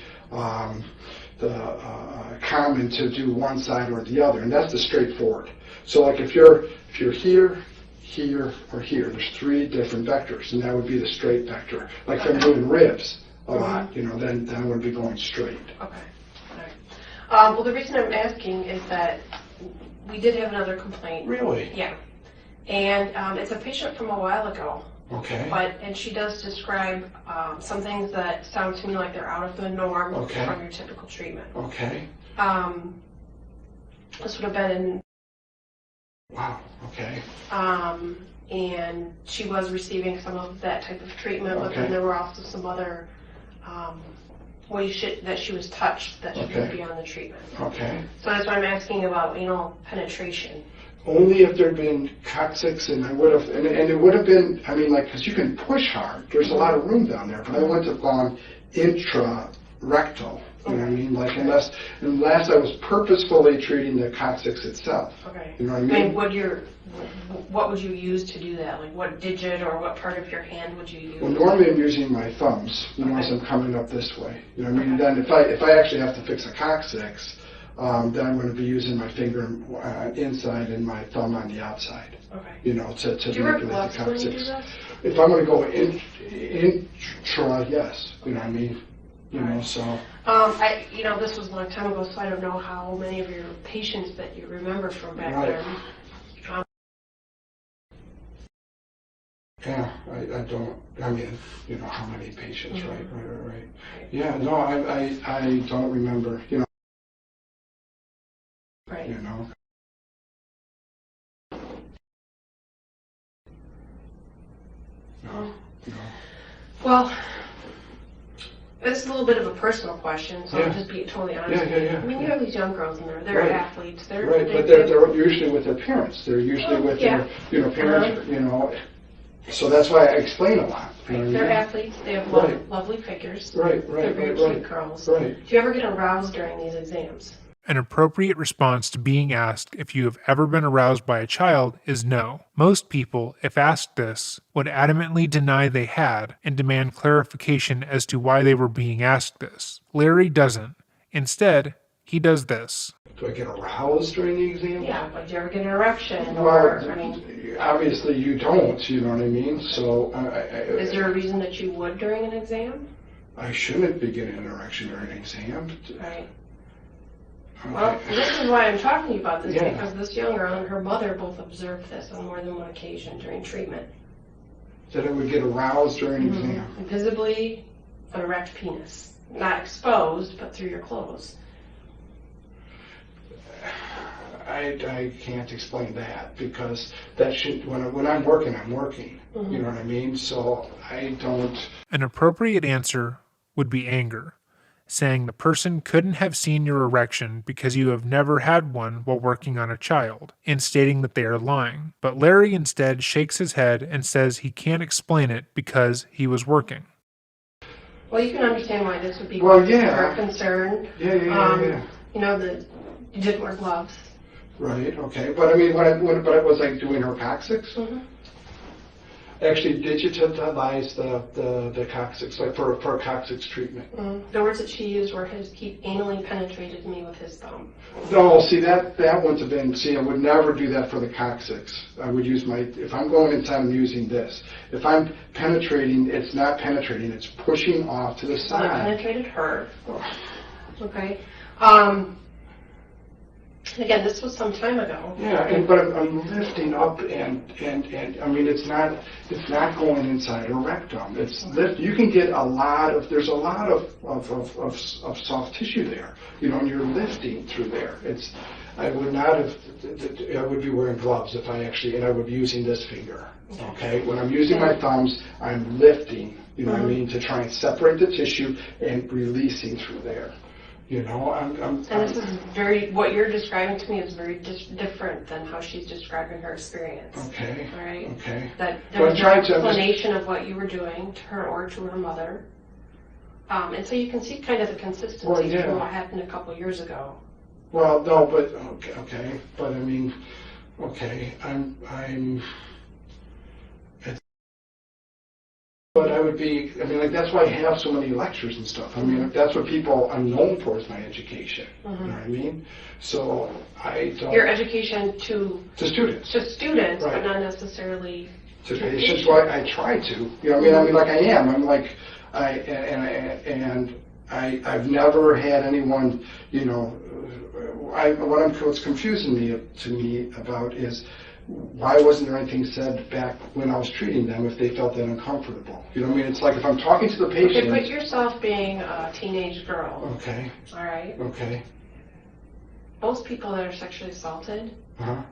common to do one side or the other, and that's the straightforward. So like if you're here, here, or here, there's 3 different vectors, and that would be the straight vector. Like if I'm doing ribs a lot, then I would be going straight. Okay. All right. Well, the reason I'm asking is that we did have another complaint. Really? Yeah. And it's a patient from a while ago. Okay. And she does describe some things that sound to me like they're out of the norm Okay. from your typical treatment. Okay. This would have been in, Wow. Okay. and she was receiving some of that type of treatment, but Okay. then there were also some other ways that she was touched that she Okay. would be on the treatment. Okay. So that's why I'm asking about anal penetration. Only if there'd been coccyx, and I would have, and it would have been, because you can push hard. There's a lot of room down there, but I wouldn't have gone intra-rectal. You know what I mean? Like unless I was purposefully treating the coccyx itself. Okay. You know what I mean? What would you use to do that? Like what digit or what part of your hand would you use? Well, normally I'm using my thumbs, as I'm coming up this way. You know what I mean? Then if I actually have to fix a coccyx, then I'm going to be using my finger inside and my thumb on the outside. Okay. To Do you wear manipulate the gloves when you do coccyx. this? If I'm going to go intra, yes. You know what I mean? So. This was a long time ago, so I don't know how many of your patients that you remember from back Right. then. Yeah, I don't. How many patients? Right. Yeah, no, I don't remember. Right. No. Well, this is a little bit of a personal question, so Yeah. I'll just be totally honest. Yeah. I mean, you have these young girls in there. They're Right. athletes. Right, but they're usually with their parents. They're usually with Yeah. their parents. So that's why I explain a lot. You know what I They're mean? athletes. They have Right. lovely figures. Right. They're very cute girls. Right. Do you ever get aroused during these exams? An appropriate response to being asked if you have ever been aroused by a child is no. Most people, if asked this, would adamantly deny they had and demand clarification as to why they were being asked this. Larry doesn't. Instead, he does this. Do I get aroused during the exam? Yeah, but do you ever get an erection? Well, Or, I mean, obviously you don't, you know what I mean? So is there a reason that you would during an exam? I shouldn't be getting an erection during an exam. Right. Okay. Well, this is why I'm talking about this, Yeah. because this young girl and her mother both observed this on more than one occasion during treatment. That I would get aroused during an exam. Visibly an erect penis. Not exposed, but through your clothes. I can't explain that because that should, when I'm working, I'm working. Mm-hmm. You know what I mean? So I don't. An appropriate answer would be anger, saying the person couldn't have seen your erection because you have never had one while working on a child, and stating that they are lying. But Larry instead shakes his head and says he can't explain it because he was working. Well, you can understand why this would be Well, of yeah. concern. Yeah. You know, that you didn't wear gloves. Right. Okay. But I mean, but it was like doing her coccyx. Mm-hmm. Actually digitalize the coccyx, like for a coccyx treatment. Mm-hmm. The words that she used were he anally penetrated me with his thumb. No, see that wouldn't have been. See, I would never do that for the coccyx. I would use if I'm going inside, I'm using this. If I'm penetrating, it's not penetrating. It's pushing off to the So I side. penetrated her. Okay. Again, this was some time ago. Yeah, but I'm lifting up and I mean it's not going inside her rectum. It's lift. You can get there's a lot of soft tissue there, and you're lifting through there. I would not have. I would be wearing gloves and I would be using this finger. Okay, when I'm using my thumbs, I'm lifting. You know what I mean? To try and separate the tissue and releasing through there. You know, And this is what you're describing to me is very different than how she's describing her experience. Okay. All right? Okay. That there was no explanation of what you were doing to her or to her mother. And so you can see kind of the consistency from what happened a couple years ago. Well, no, but, okay, but I mean, okay, but I would be, I mean, like, that's why I have so many lectures and stuff. I mean, that's what I'm known for is my education. You know what I mean? So I don't. Your education to students. To students, right. but not necessarily to patients. Why I try to. You know what I mean? Like I am. I'm like, I've never had anyone, you know, what's confusing to me about is why wasn't there anything said back when I was treating them if they felt that uncomfortable? You know what I mean? It's like if I'm talking to the patient. Okay, put yourself being a teenage girl. Okay. All right. Okay. Most people that are sexually assaulted are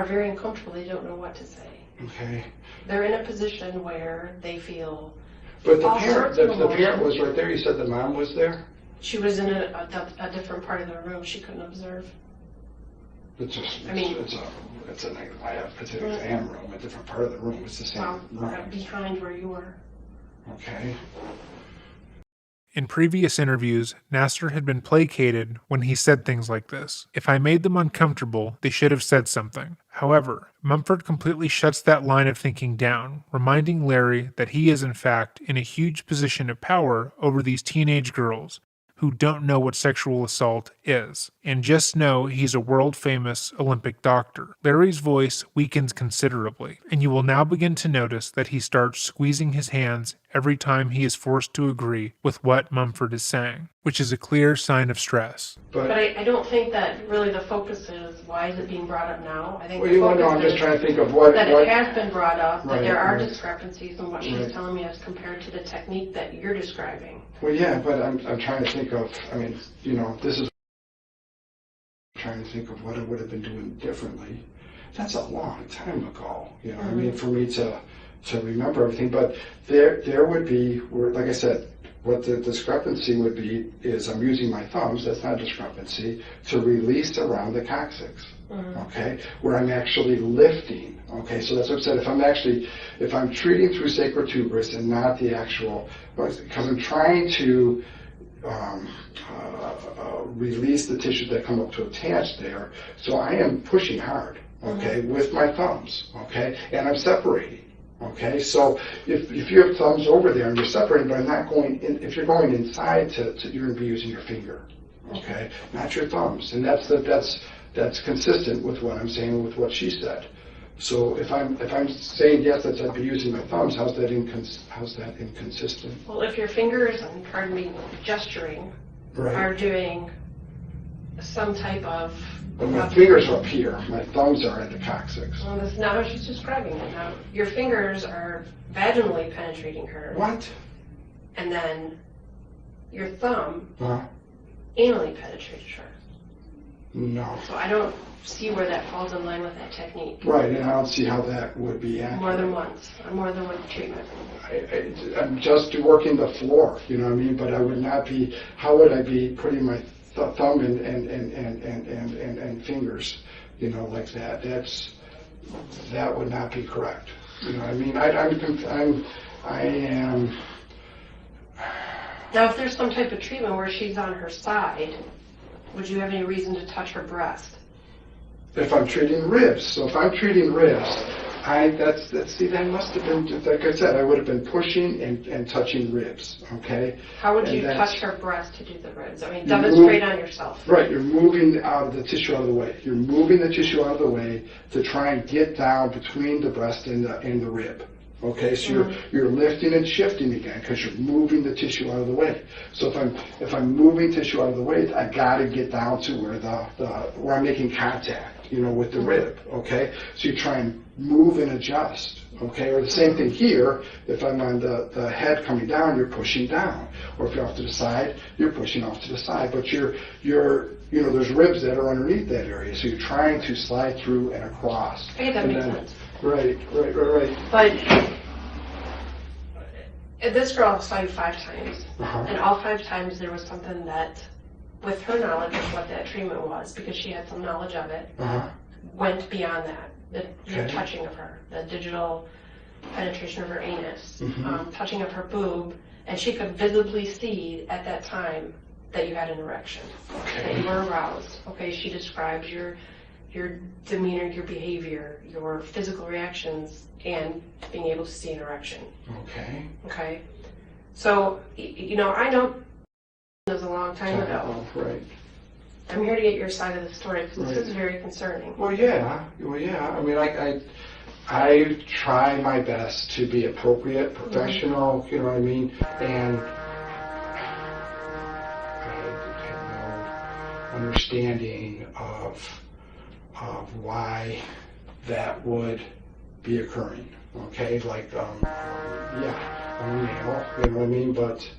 very uncomfortable. They don't know what to say. Okay. They're in a position where they feel. But the parent was right there. You said the mom was there? She was in a different part of the room. She couldn't observe. It's an exam room, a different part of the room. It's the same room. Behind where you were. Okay. In previous interviews, Nassar had been placated when he said things like this. If I made them uncomfortable, they should have said something. However, Mumford completely shuts that line of thinking down, reminding Larry that he is in fact in a huge position of power over these teenage girls who don't know what sexual assault is, and just know he's a world-famous Olympic doctor. Larry's voice weakens considerably, and you will now begin to notice that he starts squeezing his hands every time he is forced to agree with what Mumford is saying, which is a clear sign of stress. But I don't think that really the focus is why is it being brought up now. I think I'm just trying to think of what it has been brought up, that there are right. discrepancies in what she's telling me as compared to the technique that you're describing. Well, yeah, but I'm trying to think of, I mean, you know, this is trying to think of what I would have been doing differently. That's a long time ago, you know what I mean, for me to remember everything. But there would be, like I said, what the discrepancy would be is I'm using my thumbs, that's not a discrepancy, to release around the coccyx, okay, where I'm actually lifting, okay, so that's what I said, if I'm treating through sacral tuberous and not the actual, because I'm trying to release the tissues that come up to attach there, so I am pushing hard, okay, with my thumbs, okay, and I'm separating. Okay, so if you have thumbs over there and you're separating, but I'm not going in, if you're going inside you're going to be using your finger, okay, not your thumbs, and that's consistent with what I'm saying with what she said. So if I'm saying yes, that I'd be using my thumbs, how's that inconsistent? Well, if your fingers, pardon me, gesturing, are doing some type of. But my fingers are up here. My thumbs are at the coccyx. Well, that's not how she's describing it. Now, your fingers are vaginally penetrating her. What? And then your thumb anally penetrated her. No. So I don't see where that falls in line with that technique. Right, and I don't see how that would be accurate. More than once, on more than one treatment. I'm just working the floor, you know what I mean? But I would not be. How would I be putting my thumb and fingers, you know, like that? That would not be correct. You know what I mean? I am. Now, if there's some type of treatment where she's on her side, would you have any reason to touch her breast? If I'm treating ribs, so if I'm treating ribs, that must have been, like I said, I would have been pushing and touching ribs, okay? How would you touch her breast to do the ribs? I mean, demonstrate on yourself. Right, you're moving the tissue out of the way. You're moving the tissue out of the way to try and get down between the breast and the rib. Okay, so you're lifting and shifting again because you're moving the tissue out of the way. So if I'm moving tissue out of the way, I got to get down to where I'm making contact, you know, with the rib. Okay, so you try and move and adjust. Okay, or the same thing here. If I'm on the head coming down, you're pushing down, or if you're off to the side, you're pushing off to the side. But you're you know, there's ribs that are underneath that area, so you're trying to slide through and across. I think that makes sense. Right. But This girl saw you 5 times, Uh-huh. and all 5 times there was something that, with her knowledge of what that treatment was, because she had some knowledge of it, Uh-huh. went beyond that. The Okay. touching of her, the digital penetration of her anus, Mhm. touching of her boob, and she could visibly see at that time that you had an erection, that you were aroused. Okay, she describes your demeanor, your behavior, your physical reactions, and being able to see an erection. Okay. Okay, so I know it was a long time ago. Right. I'm here to get your side of the story because Right. this is very concerning. Well, yeah. I mean, I try my best to be appropriate, professional. You know what I mean? And I had no understanding of why that would be occurring. Okay, like yeah, I'm a male. You know what I mean? But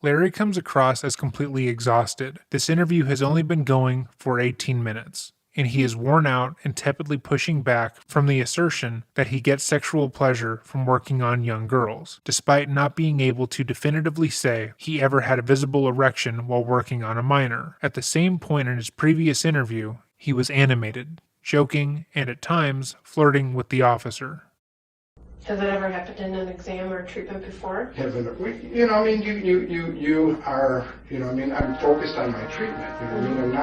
Larry comes across as completely exhausted. This interview has only been going for 18 minutes, and he is worn out and tepidly pushing back from the assertion that he gets sexual pleasure from working on young girls, despite not being able to definitively say he ever had a visible erection while working on a minor. At the same point in his previous interview, he was animated, joking, and at times flirting with the officer. Has it ever happened in an exam or treatment before? you know, I mean, you are, you know, I mean, I'm focused on my treatment. You know, what I mean,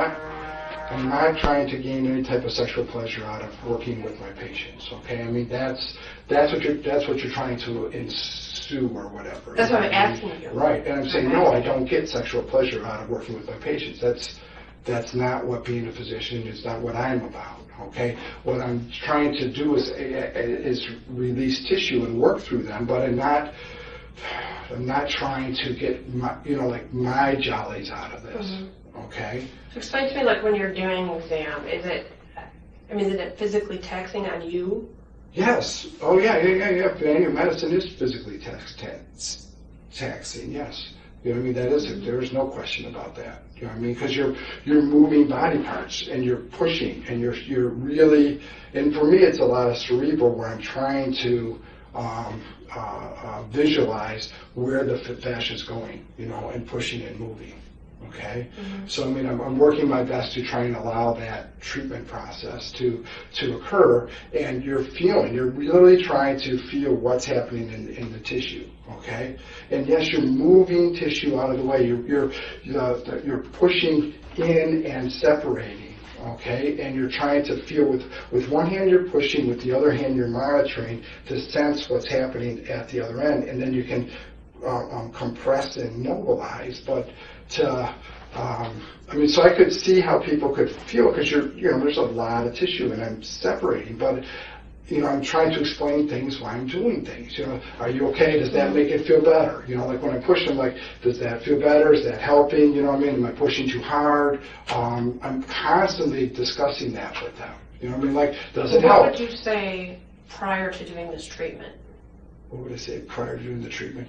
I'm not trying to gain any type of sexual pleasure out of working with my patients. Okay, I mean, that's what you're trying to ensue or whatever. That's what I'm asking you. Right, and I'm saying no, I don't get sexual pleasure out of working with my patients. That's not what being a physician is. Not what I'm about. Okay, what I'm trying to do is release tissue and work through them, but I'm not trying to get my jollies out of this. Mm-hmm. Okay. So explain to me, like, when you're doing an exam, is it physically taxing on you? Yes. Oh yeah. Your medicine is physically taxing. Yes. You know what I mean? That is. There is no question about that. You know what I mean? Because you're moving body parts and you're pushing and you're really. And for me, it's a lot of cerebral where I'm trying to visualize where the fascia is going. You know, and pushing and moving. Okay, so I mean, I'm working my best to try and allow that treatment process to occur, and you're really trying to feel what's happening in the tissue. Okay, and yes, you're moving tissue out of the way. You're pushing in and separating. Okay, and you're trying to feel with one hand you're pushing, with the other hand you're monitoring to sense what's happening at the other end, and then you can compress and mobilize, but I mean, so I could see how people could feel because there's a lot of tissue and I'm separating, but I'm trying to explain things while I'm doing things. Are you okay? Does that make it feel better? Like when I push them, like, does that feel better? Is that helping? You know what I mean? Am I pushing too hard? I'm constantly discussing that with them. You know what I mean? Like, does it help? What would you say prior to doing this treatment? What would I say prior to doing the treatment?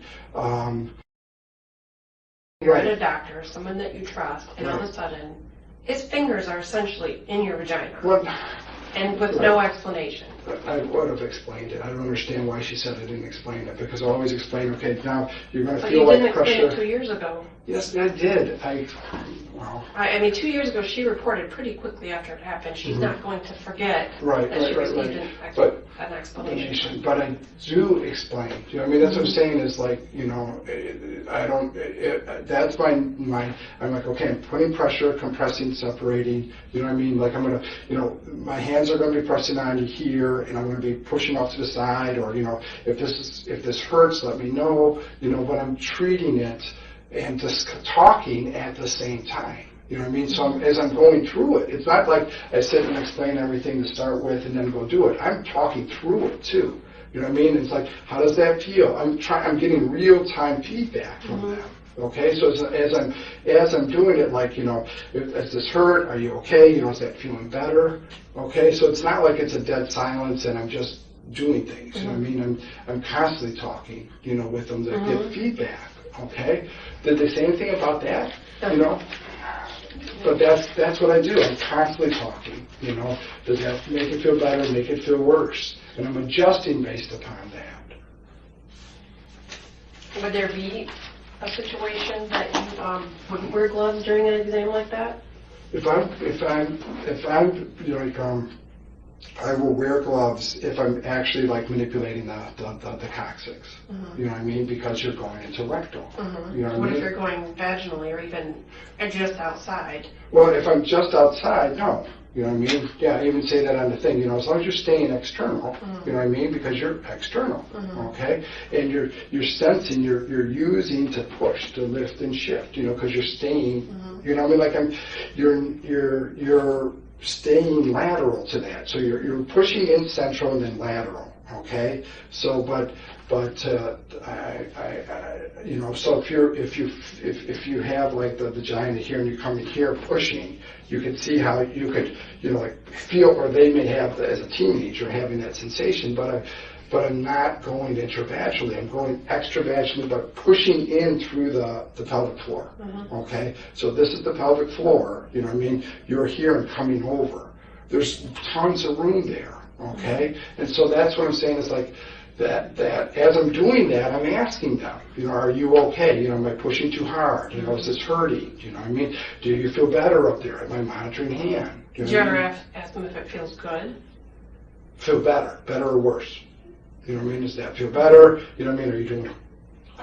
You're at a doctor, someone that you trust, and all of a sudden, his fingers are essentially in your vagina, and with no explanation. I would have explained it. I don't understand why she said I didn't explain it, because I always explain, okay, now you're going to feel like pressure. But you didn't explain it 2 years ago. Yes, I did. I mean, 2 years ago, she reported pretty quickly after it happened. She's not going to forget that she received an explanation. But I do explain. You know what I mean? That's what I'm saying is like, I don't, that's I'm like, okay, I'm putting pressure, compressing, separating. You know what I mean? Like I'm going to, my hands are going to be pressing onto here and I'm going to be pushing off to the side, or, if this hurts, let me know, but I'm treating it and just talking at the same time. You know what I mean? So as I'm going through it, it's not like I sit and explain everything to start with and then go do it. I'm talking through it too. You know what I mean? It's like, how does that feel? I'm getting real-time feedback from them. Okay, so as I'm doing it, like, does this hurt? Are you okay? Is that feeling better? Okay, so it's not like it's a dead silence and I'm just doing things. You know what I mean? I'm constantly talking, with them to get feedback. Okay, did they say anything about that? But that's what I do. I'm constantly talking. You know, does that make it feel better? Make it feel worse? And I'm adjusting based upon that. Would there be a situation that you wouldn't wear gloves during an exam like that? If I'm you know, like, I will wear gloves if I'm actually like manipulating the coccyx. You know what I mean? Because you're going into rectal. You know What I mean? if you're going vaginally or even just outside? Well, if I'm just outside, no. You know what I mean? Yeah, I even say that on the thing. You know, as long as you're staying external, you know what I mean? Because you're external, okay? And you're sensing, you're using to push, to lift and shift. You know, because you're staying. You know what I mean? Like you're staying lateral to that. So you're pushing in central and then lateral. Okay. So, but you know, so if you have like the vagina here and you're coming here pushing, you can see how you could, you know, like feel, or they may have as a teenager having that sensation, but I'm not going intravaginally. I'm going extravaginally, but pushing in through the pelvic floor. Okay. So this is the pelvic floor. You know what I mean? You're here and coming over. There's tons of room there. Okay. And so that's what I'm saying is like, that as I'm doing that, I'm asking them, you know, are you okay? You know, am I pushing too hard? You know, is this hurting? You know what I mean? Do you feel better up there? Am I monitoring hand? Do you ever ask them if it feels good? Feel better or worse? You know what I mean? Does that feel better? You know what I mean? Are you doing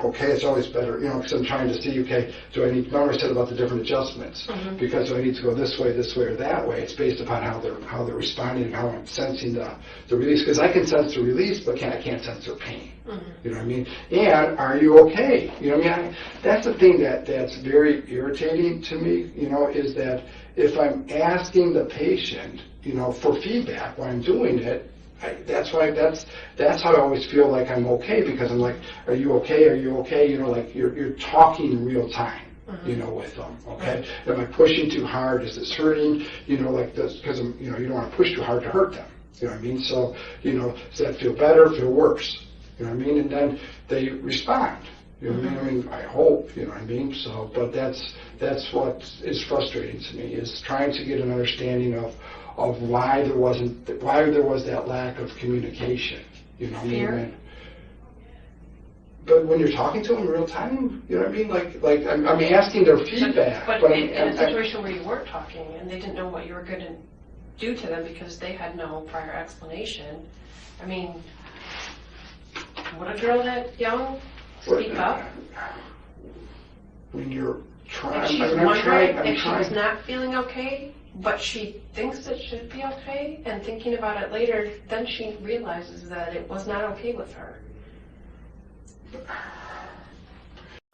okay? It's always better, you know, because I'm trying to see, okay, do I need, remember I said about the different adjustments, because do I need to go this way, or that way? It's based upon how they're responding and how I'm sensing the release, because I can sense the release, but I can't sense their pain. You know what I mean? And are you okay? You know what I mean? That's the thing that's very irritating to me, you know, is that if I'm asking the patient, you know, for feedback while I'm doing it, that's how I always feel like I'm okay, because I'm like, are you okay? Are you okay? You know, like you're talking in real time, you know, with them. Okay, am I pushing too hard? Is this hurting? You know, like this, because you know, you don't want to push too hard to hurt them. You know what I mean? So, you know, does that feel better? Feel worse? You know what I mean? And then they respond. You know what I mean? I hope. You know what I mean? So, but that's what is frustrating to me, is trying to get an understanding of why there was that lack of communication. You know what I mean? But when you're talking to them in real time, you know what I mean? Like I'm asking their feedback. But in a situation where you weren't talking and they didn't know what you were going to do to them because they had no prior explanation, I mean, would a girl that young speak up? When you're trying, if she's wondering if she's not feeling okay, but she thinks it should be okay, and thinking about it later, then she realizes that it was not okay with her.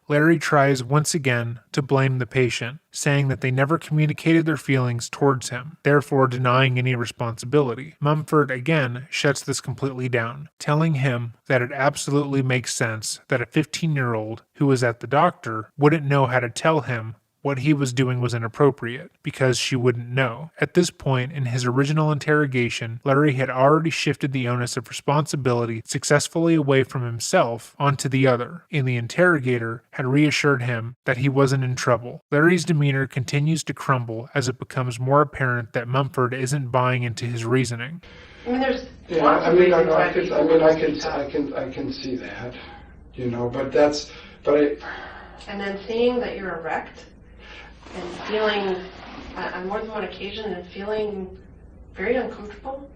Larry tries once again to blame the patient, saying that they never communicated their feelings towards him, therefore denying any responsibility. Mumford again shuts this completely down, telling him that it absolutely makes sense that a 15-year-old who was at the doctor wouldn't know how to tell him what he was doing was inappropriate, because she wouldn't know. At this point in his original interrogation, Larry had already shifted the onus of responsibility successfully away from himself onto the other, and the interrogator had reassured him that he wasn't in trouble. Larry's demeanor continues to crumble as it becomes more apparent that Mumford isn't buying into his reasoning. I mean, there's I can see that, you know, and then seeing that you're erect and feeling on more than one occasion and feeling very uncomfortable.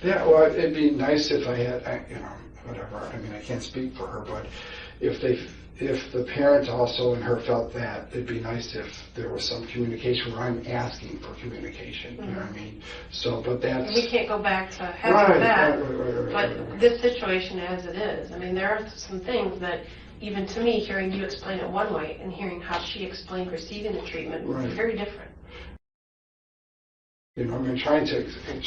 Yeah, well, it'd be nice if I had, you know, whatever. I mean, I can't speak for her, but if the parent also and her felt that, it'd be nice if there was some communication where I'm asking for communication. You know what I mean? So, but that's... And we can't go back to having that, right. But this situation as it is, I mean, there are some things that, even to me, hearing you explain it one way and hearing how she explained receiving the treatment was very different. You know, I mean, trying to explain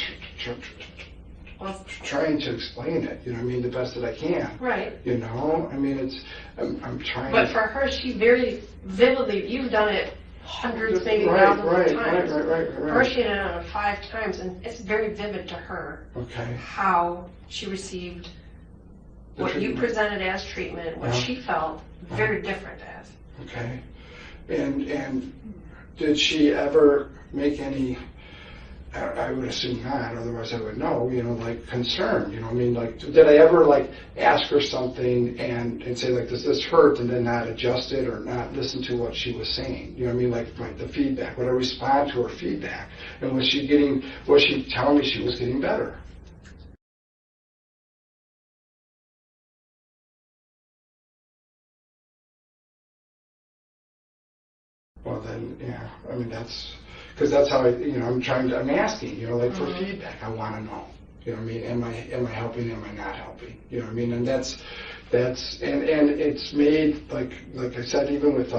it, you know what I mean, the best that I can. Right. You know, I mean, I'm trying But for her, she very vividly, you've done it hundreds, maybe thousands of times. Right. For her, she did it 5 times, and it's very vivid to her how she received what you presented as treatment, what she felt very different as. Okay. And did she ever make any, I would assume not, otherwise I would know, like concern, I mean, like, did I ever like ask her something and say like, does this hurt, and then not adjust it or not listen to what she was saying, I mean, like the feedback, would I respond to her feedback, and was she telling me she was getting better? Well then, yeah, I mean, because that's how I'm asking, like for feedback. I want to know, what I mean, am I helping, am I not helping, what I mean, and that's, and it's made, like I said, even with,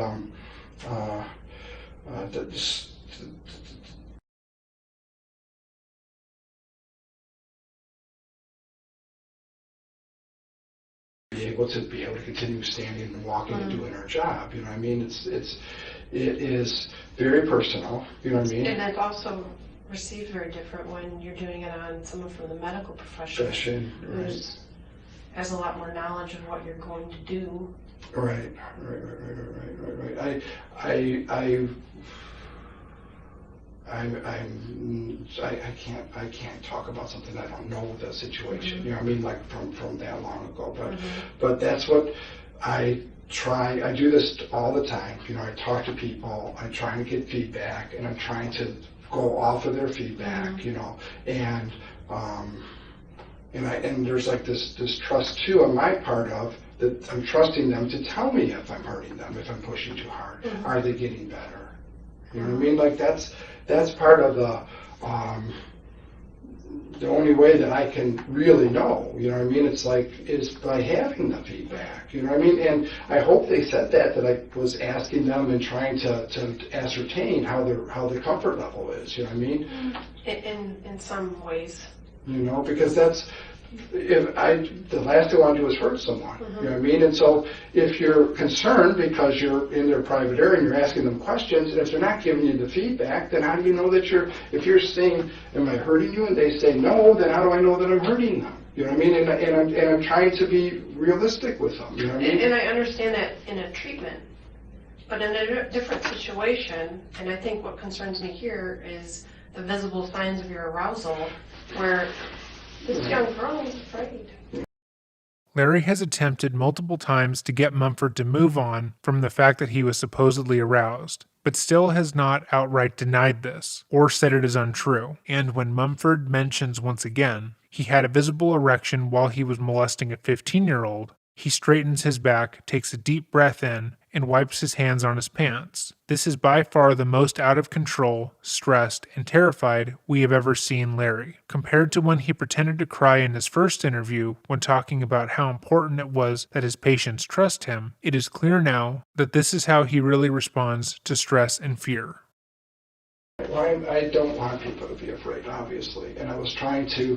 be able to continue standing and walking and doing our job, what I mean, it is very personal, what I mean. And it's also received very different when you're doing it on someone from the medical profession who has a lot more knowledge of what you're going to do. Right. I can't talk about something I don't know the situation. I mean, like from that long ago. But that's what I try. I do this all the time. I talk to people. I'm trying to get feedback, and I'm trying to go off of their feedback. And there's like this trust too on my part of that I'm trusting them to tell me if I'm hurting them, if I'm pushing too hard. Are they getting better? You know what I mean? Like that's part of the only way that I can really know, what I mean? It's like, is by having the feedback, what I mean? And I hope they said that I was asking them and trying to ascertain how their comfort level is, what I mean? In some ways. Because that's, the last thing I want to do is hurt someone, what I mean? And so if you're concerned because you're in their private area and you're asking them questions, and if they're not giving you the feedback, then how do you know that if you're saying, am I hurting you? And they say no, then how do I know that I'm hurting them? You know what I mean? And I'm trying to be realistic with them, what I mean? And I understand that in a treatment, but in a different situation, and I think what concerns me here is the visible signs of your arousal, where this young girl is afraid. Larry has attempted multiple times to get Mumford to move on from the fact that he was supposedly aroused, but still has not outright denied this, or said it is untrue. And when Mumford mentions once again he had a visible erection while he was molesting a 15-year-old, he straightens his back, takes a deep breath in, and wipes his hands on his pants. This is by far the most out of control, stressed, and terrified we have ever seen Larry. Compared to when he pretended to cry in his first interview when talking about how important it was that his patients trust him, it is clear now that this is how he really responds to stress and fear. Well, I don't want people to be afraid, obviously, and I was trying to,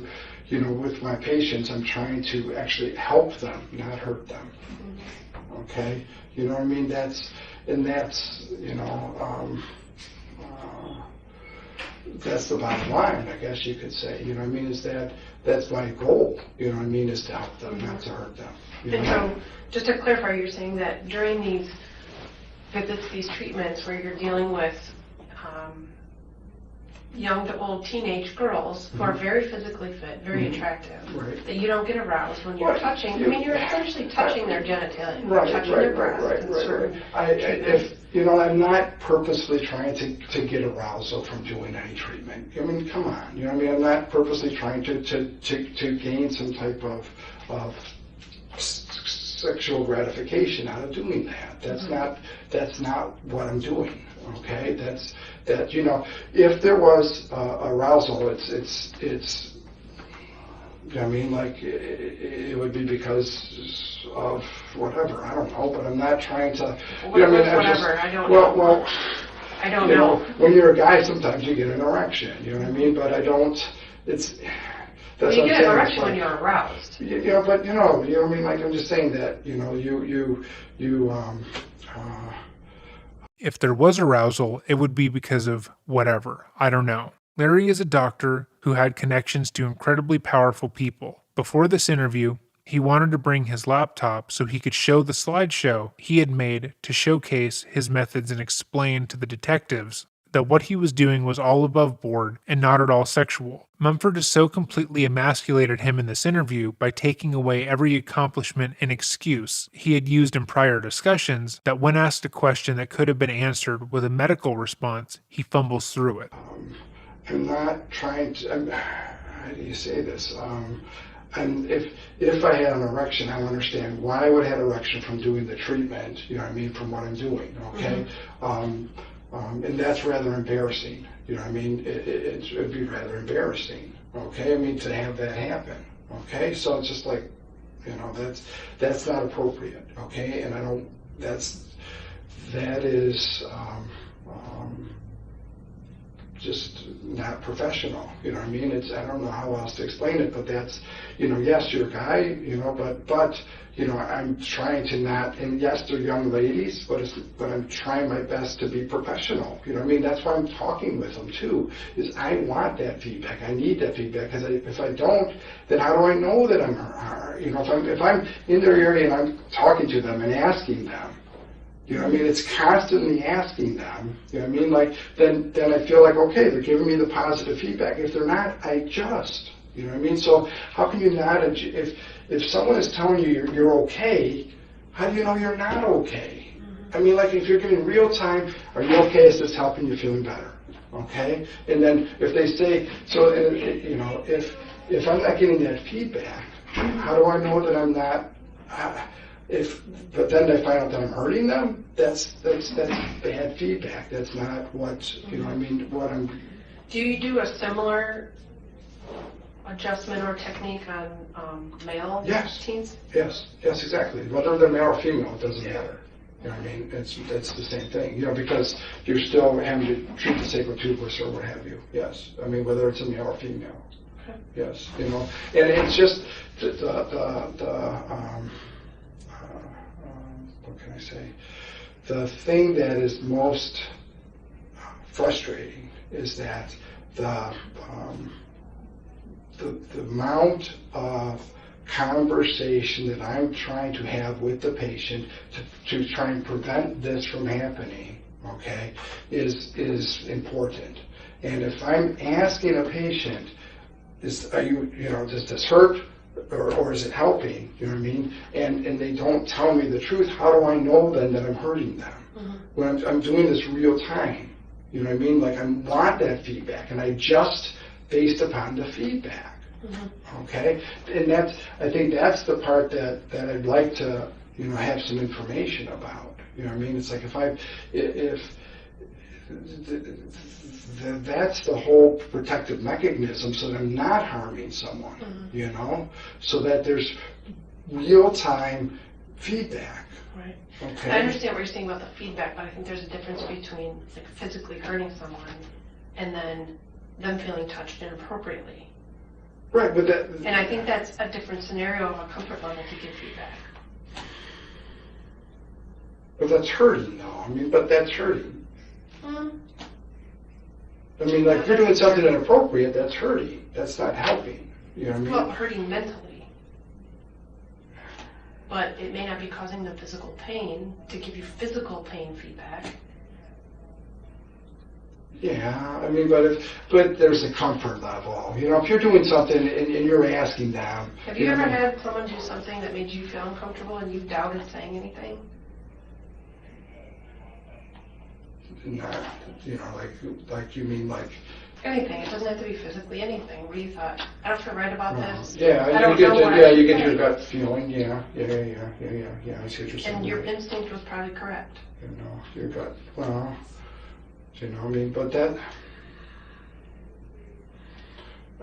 with my patients, I'm trying to actually help them, not hurt them. Okay, you know what I mean? That's that's the bottom line, I guess you could say. You know what I mean? Is that's my goal. You know what I mean? Is to help them, not to hurt them. And so, just to clarify, you're saying that during these visits, these treatments, where you're dealing with young to old teenage girls who are very physically fit, very attractive, that you don't get aroused when you're touching. I mean, you're essentially touching their genitalia, touching their breasts. I'm not purposely trying to get arousal from doing any treatment. I mean, come on. You know what I mean? I'm not purposely trying to gain some type of sexual gratification out of doing that. That's not what I'm doing. Okay, if there was arousal, it's I mean, like it would be because of whatever, I don't know, but I'm not trying to. I don't know. I don't know. When you're a guy, sometimes you get an erection. You know what I mean? But I don't. That's you get an erection when you're aroused. But you know what I mean? Like I'm just saying that If there was arousal, it would be because of whatever. I don't know. Larry is a doctor who had connections to incredibly powerful people. Before this interview, he wanted to bring his laptop so he could show the slideshow he had made to showcase his methods and explain to the detectives that what he was doing was all above board and not at all sexual. Mumford has so completely emasculated him in this interview by taking away every accomplishment and excuse he had used in prior discussions that when asked a question that could have been answered with a medical response, he fumbles through it. I'm not trying to, how do you say this? And if I had an erection, I understand why I would have an erection from doing the treatment, you know what I mean, from what I'm doing, okay? And that's rather embarrassing, you know what I mean? It'd be rather embarrassing, okay? I mean, to have that happen, okay? So it's just like, you know, that's not appropriate, okay? And that is just not professional, you know what I mean? I don't know how else to explain it, but that's, you know, yes, you're a guy, you know, but you know, I'm trying to not, and yes, they're young ladies, but I'm trying my best to be professional, you know what I mean? That's why I'm talking with them too, is I want that feedback, I need that feedback, because if I don't, then how do I know that I'm, you know, if I'm in their area and I'm talking to them and asking them, you know what I mean? It's constantly asking them, you know what I mean? Like, then I feel like, okay, they're giving me the positive feedback. If they're not, I adjust, you know what I mean? So how can you not, if someone is telling you you're okay, how do you know you're not okay? I mean, like, if you're giving real time, are you okay? Is this helping you feeling better? Okay? And then if they say, so, you know, if I'm not getting that feedback, how do I know that I'm not, but then they find out that I'm hurting them, that's bad feedback. That's not what, you know, I mean, what I'm... Do you do a similar adjustment or technique on male teens? Yes, exactly. Whether they're male or female, it doesn't matter. You know what I mean? It's the same thing, you know, because you're still having to treat the sacral tuberous or what have you. Yes. I mean, whether it's a male or female. Okay. Yes, you know, and it's just what can I say? The thing that is most frustrating is that the amount of conversation that I'm trying to have with the patient to try and prevent this from happening, okay, is important. And if I'm asking a patient, does this hurt? Or is it helping, you know what I mean? And they don't tell me the truth, how do I know then that I'm hurting them? When I'm doing this real time, you know what I mean? Like, I want that feedback, and I adjust based upon the feedback, okay? And I think that's the part that I'd like to, you know, have some information about, you know what I mean? It's like that's the whole protective mechanism, so that I'm not harming someone, you know, so that there's real-time feedback. Right. Okay. I understand what you're saying about the feedback, but I think there's a difference between, like, physically hurting someone and then them feeling touched inappropriately. Right, but that... And I think that's a different scenario of a comfort level to give feedback. But that's hurting, though. I mean, but that's hurting. I mean, like, if you're doing something inappropriate, that's hurting. That's not helping. You know what I mean? Well, hurting mentally. But it may not be causing them physical pain to give you physical pain feedback. Yeah, I mean, but there's a comfort level. You know, if you're doing something and you're asking them... Have you ever had someone do something that made you feel uncomfortable and you doubted saying anything? Not, you know, like you mean like... Anything. It doesn't have to be physically anything. Where you thought, I don't feel right about this. Yeah, you get your gut feeling. Yeah. I see what you're saying. And your instinct was probably correct. You know, your gut. Well, you know, I mean, but that...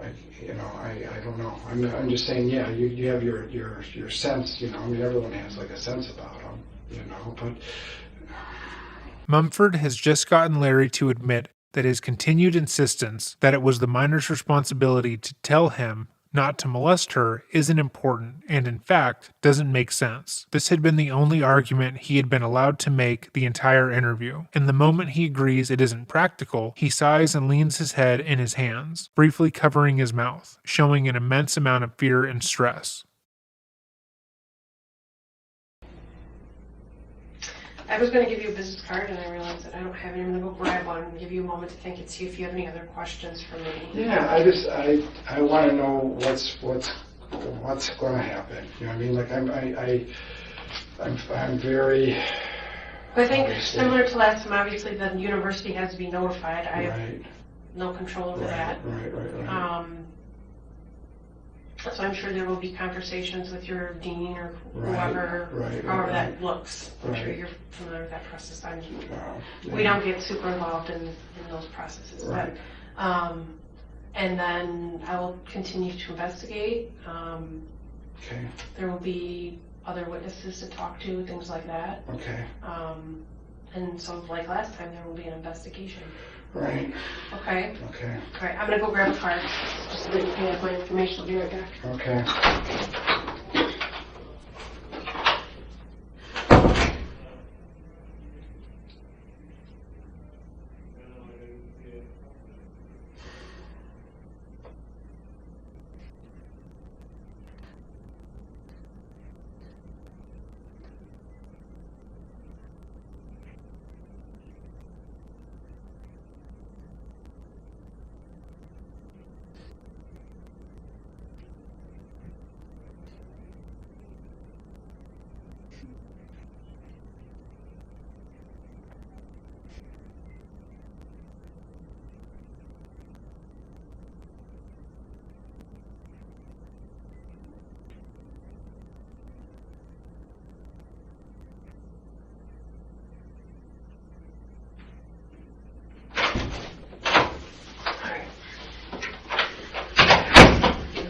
I don't know. I'm just saying, yeah, you have your sense, you know, I mean, everyone has like a sense about them, you know, but... Mumford has just gotten Larry to admit that his continued insistence that it was the minor's responsibility to tell him not to molest her isn't important and, in fact, doesn't make sense. This had been the only argument he had been allowed to make the entire interview, and the moment he agrees it isn't practical, he sighs and leans his head in his hands, briefly covering his mouth, showing an immense amount of fear and stress. I was going to give you a business card, and I realized that I don't have it. I'm going to go grab one and give you a moment to think and see if you have any other questions for me. Yeah, I want to know what's going to happen. You know what I mean? Like I'm very. I think similar to last time, obviously the university has to be notified. I have no control over that. Right. So I'm sure there will be conversations with your dean or whoever, however that looks. I'm sure you're familiar with that process. We don't get super involved in those processes. Right. But, and then I will continue to investigate. Okay. There will be other witnesses to talk to, things like that. Okay. And so like last time, there will be an investigation. Right. Okay? Okay. All right, I'm going to go grab a card just so that you can have my information. I'll be right back. Okay.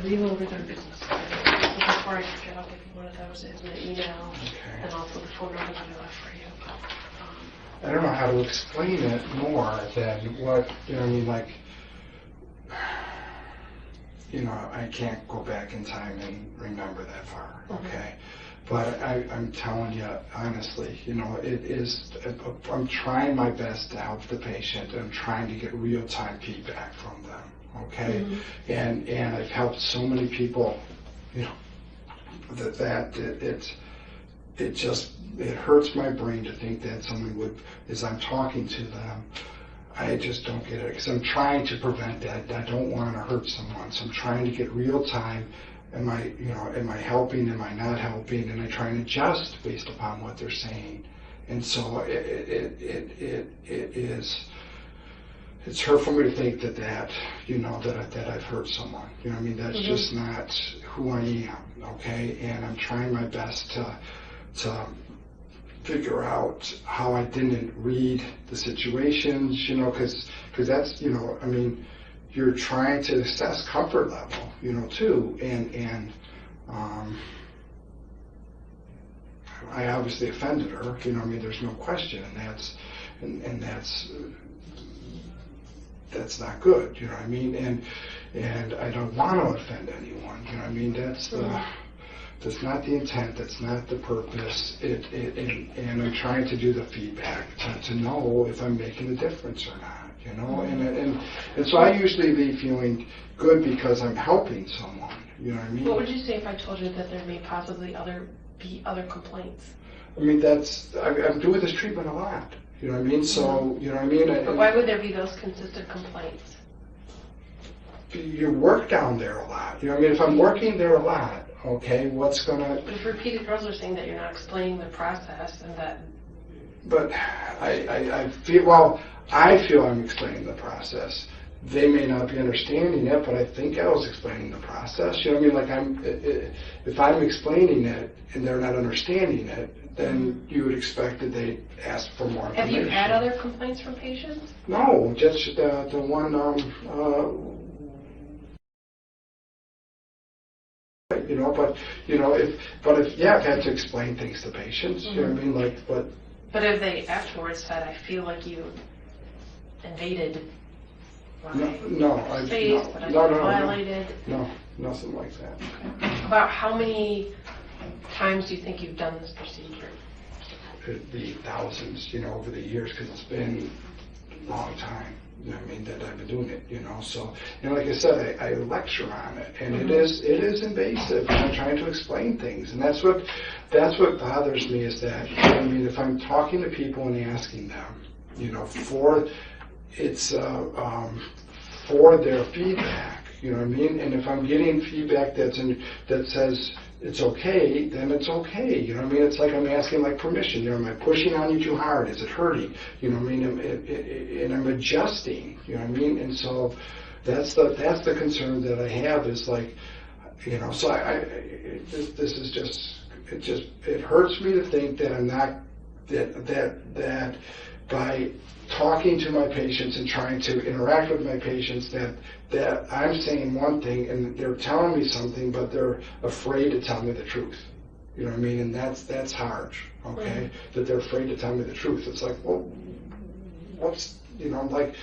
Leave over their business card. Before I forget, I'll give you one of those as an email, and also the phone number that I left for you. I don't know how to explain it more than what, you know what I mean, like, you know, I can't go back in time and remember that far, okay? But I'm telling you, honestly, you know, it is, I'm trying my best to help the patient. I'm trying to get real-time feedback from them, okay? And I've helped so many people, you know, it hurts my brain to think that someone would, as I'm talking to them, I just don't get it, because I'm trying to prevent that. I don't want to hurt someone, so I'm trying to get real time. Am I helping? Am I not helping? And I try and adjust based upon what they're saying. And so it's hurtful for me to think that you know, that I've hurt someone. You know what I mean? That's just not who I am, okay? And I'm trying my best to figure out how I didn't read the situations, you know, because that's, you know, I mean, you're trying to assess comfort level, you know, too, and I obviously offended her, you know, I mean, there's no question, and that's not good, you know what I mean, and I don't want to offend anyone, you know what I mean, that's not the intent, that's not the purpose, and I'm trying to do the feedback to know if I'm making a difference or not. You know, and so I usually leave feeling good because I'm helping someone. You know what I mean? What would you say if I told you that there may possibly be other complaints? I mean, I'm doing this treatment a lot. You know what I mean? So you know what I mean? But why would there be those consistent complaints? You work down there a lot. You know what I mean? If I'm working there a lot, okay, what's gonna? But if repeated girls are saying that you're not explaining the process and that. But I feel I'm explaining the process. They may not be understanding it, but I think I was explaining the process. You know what I mean? Like if I'm explaining it and they're not understanding it, then you would expect that they ask for more information. Have you had other complaints from patients? No, just the one. You know, but you know, if I've had to explain things to patients. You know what I mean? Like, but. But if they afterwards said, I feel like you invaded my space, but I violated. No, nothing like that. Okay. About how many times do you think you've done this procedure? It'd be thousands, you know, over the years, because it's been long time. You know what I mean, that I've been doing it, you know. So, and like I said, I lecture on it, and it is invasive. And I'm trying to explain things, and that's what bothers me is that, you know what I mean, if I'm talking to people and asking them, you know, for their feedback, you know what I mean, and if I'm getting feedback that says it's okay, then it's okay. You know what I mean? It's like I'm asking like permission. You know, am I pushing on you too hard? Is it hurting? You know what I mean? And I'm adjusting. You know what I mean? And so that's the concern that I have is like, you know. So this is just it hurts me to think that I'm not that by talking to my patients and trying to interact with my patients that I'm saying one thing and they're telling me something, but they're afraid to tell me the truth. You know what I mean? And that's hard, okay? That they're afraid to tell me the truth. It's like, well, what's, you know, like,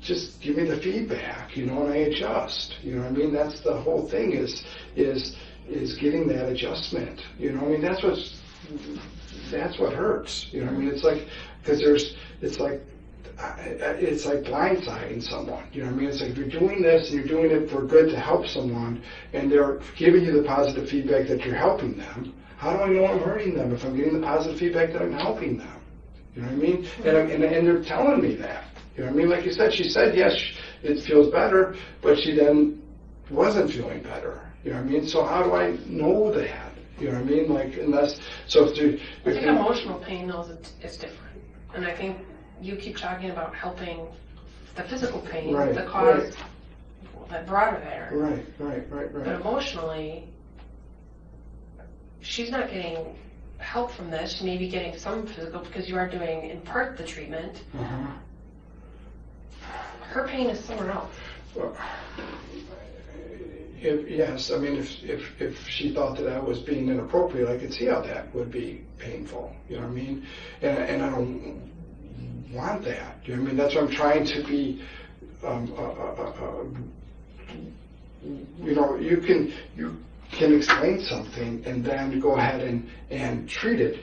just give me the feedback, you know, and I adjust. You know what I mean? That's the whole thing is getting that adjustment. You know what I mean? That's what hurts. You know what I mean? It's like, because it's like blindsiding someone. You know what I mean? It's like if you're doing this and you're doing it for good to help someone, and they're giving you the positive feedback that you're helping them. How do I know I'm hurting them if I'm getting the positive feedback that I'm helping them? You know what I mean? And they're telling me that. You know what I mean? Like you said, she said yes, it feels better, but she then wasn't feeling better. You know what I mean? So how do I know that? You know what I mean? Like, unless, so if I think emotional pain, though, is different. And I think you keep talking about helping the physical pain, the cause that brought her there. Right. But emotionally, she's not getting help from this. She may be getting some physical because you are doing, in part, the treatment. Her pain is somewhere else. Well, yes, I mean, if she thought that I was being inappropriate, I could see how that would be painful. You know what I mean? And I don't want that. You know what I mean? That's why I'm trying to be. You know, you can explain something and then go ahead and treat it.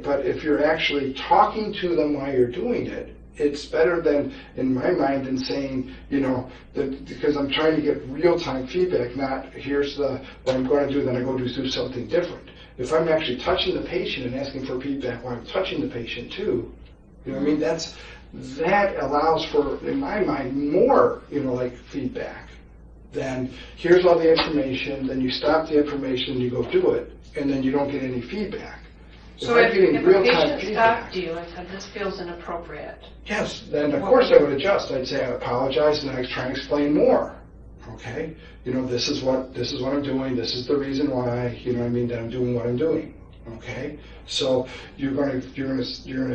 But if you're actually talking to them while you're doing it, it's better than, in my mind, than saying, you know, because I'm trying to get real-time feedback, not here's what I'm going to do, then I go do something different. If I'm actually touching the patient and asking for feedback while I'm touching the patient too, you know what I mean, that allows for, in my mind, more, you know, like feedback than here's all the information, then you stop the information and you go do it, and then you don't get any feedback. So if a patient stopped you and said, this feels inappropriate. Yes, then of course I would adjust. I'd say I apologize and I'd try and explain more. Okay? You know, this is what I'm doing, this is the reason why, you know what I mean, that I'm doing what I'm doing. Okay? So you're gonna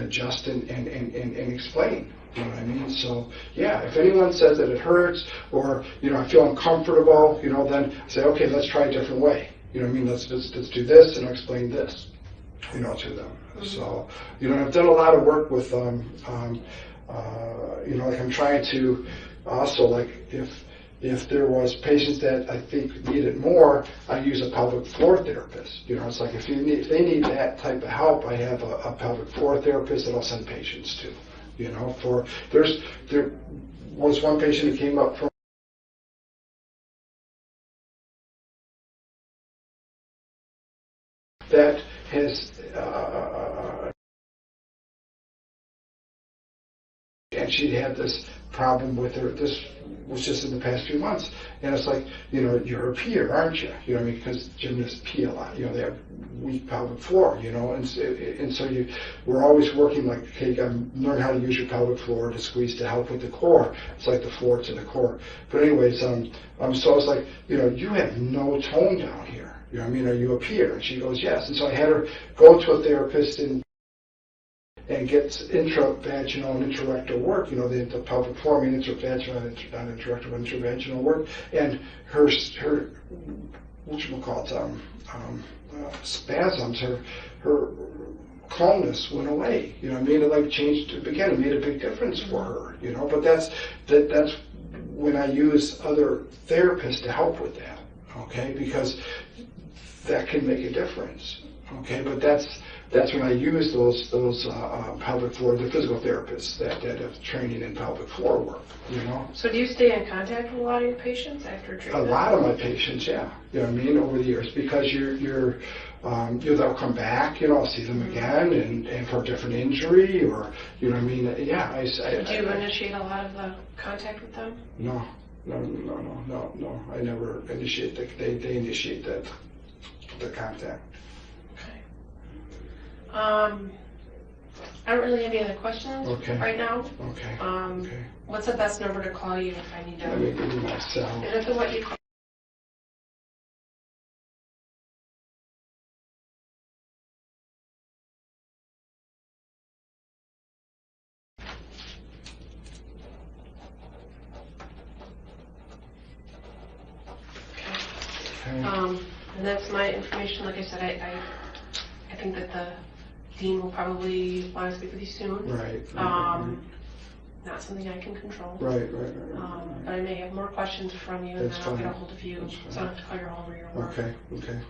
adjust and explain. You know what I mean? So yeah, if anyone says that it hurts or, you know, I feel uncomfortable, you know, then I say, okay, let's try a different way. You know what I mean? Let's do this and I'll explain this, you know, to them. So, you know, I've done a lot of work with, you know, like I'm trying to also, like, if there was patients that I think needed more, I use a pelvic floor therapist. You know, it's like if they need that type of help, I have a pelvic floor therapist that I'll send patients to. You know, there was one patient who came up from that has and she had this problem with her. This was just in the past few months, and it's like, you know, you're a peer, aren't you? You know what I mean? Because gymnasts pee a lot. You know, they have weak pelvic floor. You know, and so we're always working like, okay, you got to learn how to use your pelvic floor to squeeze to help with the core. It's like the floor to the core. But anyways, so I was like, you know, you have no tone down here. You know what I mean? Are you a peer? And she goes, yes. And so I had her go to a therapist and gets intravaginal and intrarectal work, you know, the pelvic floor, I mean, intravaginal, not intrarectal, but intravaginal work, and her whatchamacallit, spasms, her calmness went away, you know what I mean? It like changed, again, it made a big difference for her, you know, but that's when I use other therapists to help with that, okay, because that can make a difference, okay, but that's that's when I use those pelvic floor, the physical therapists that have training in pelvic floor work, you know. So do you stay in contact with a lot of your patients after A treatment? lot of my patients, yeah, you know what I mean, over the years, because they'll come back, you know, I'll see them again, and for a different injury, or, you know what I mean, yeah. Do you initiate a lot of the contact with them? No, I never initiate, they initiate the contact. Okay. I don't really have any other questions right now. Okay. What's the best number to call you if I need to? Let me give you my cell. Is it the what you call? And that's my information. Like I said, I think that the dean will probably want to speak with you soon. Right. Not something I can control. Right. But I may have more questions from you, and That's then I'll get a fine. hold of you, That's so I fine. don't have to call your home or your work. Okay.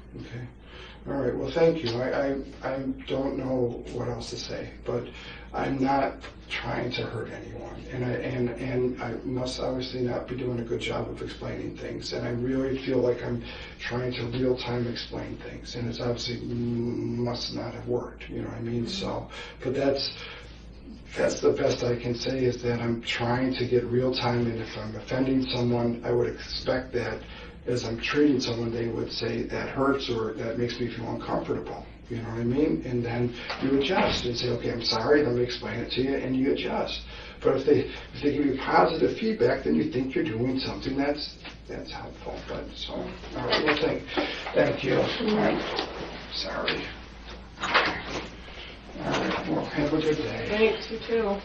All right, well, thank you. I don't know what else to say, but I'm not trying to hurt anyone, and I must obviously not be doing a good job of explaining things, and I really feel like I'm trying to real-time explain things, and it's obviously must not have worked, you know what I mean? So, but that's the best I can say, is that I'm trying to get real-time, and if I'm offending someone, I would expect that as I'm treating someone, they would say that hurts or that makes me feel uncomfortable. You know what I mean? And then you adjust and say, okay, I'm sorry, let me explain it to you, and you adjust. But if they give you positive feedback, then you think you're doing something that's helpful. But so, all right, well, thank you. I'm sorry. All right, well, have a good day. Thanks, you too.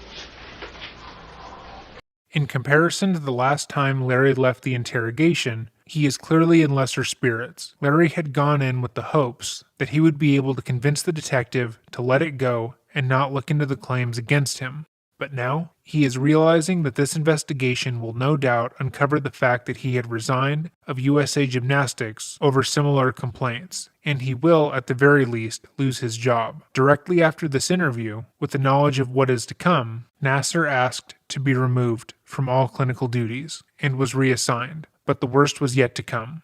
In comparison to the last time Larry left the interrogation, he is clearly in lesser spirits. Larry had gone in with the hopes that he would be able to convince the detective to let it go and not look into the claims against him. But now, he is realizing that this investigation will no doubt uncover the fact that he had resigned of USA Gymnastics over similar complaints, and he will, at the very least, lose his job. Directly after this interview, with the knowledge of what is to come, Nassar asked to be removed from all clinical duties, and was reassigned, but the worst was yet to come.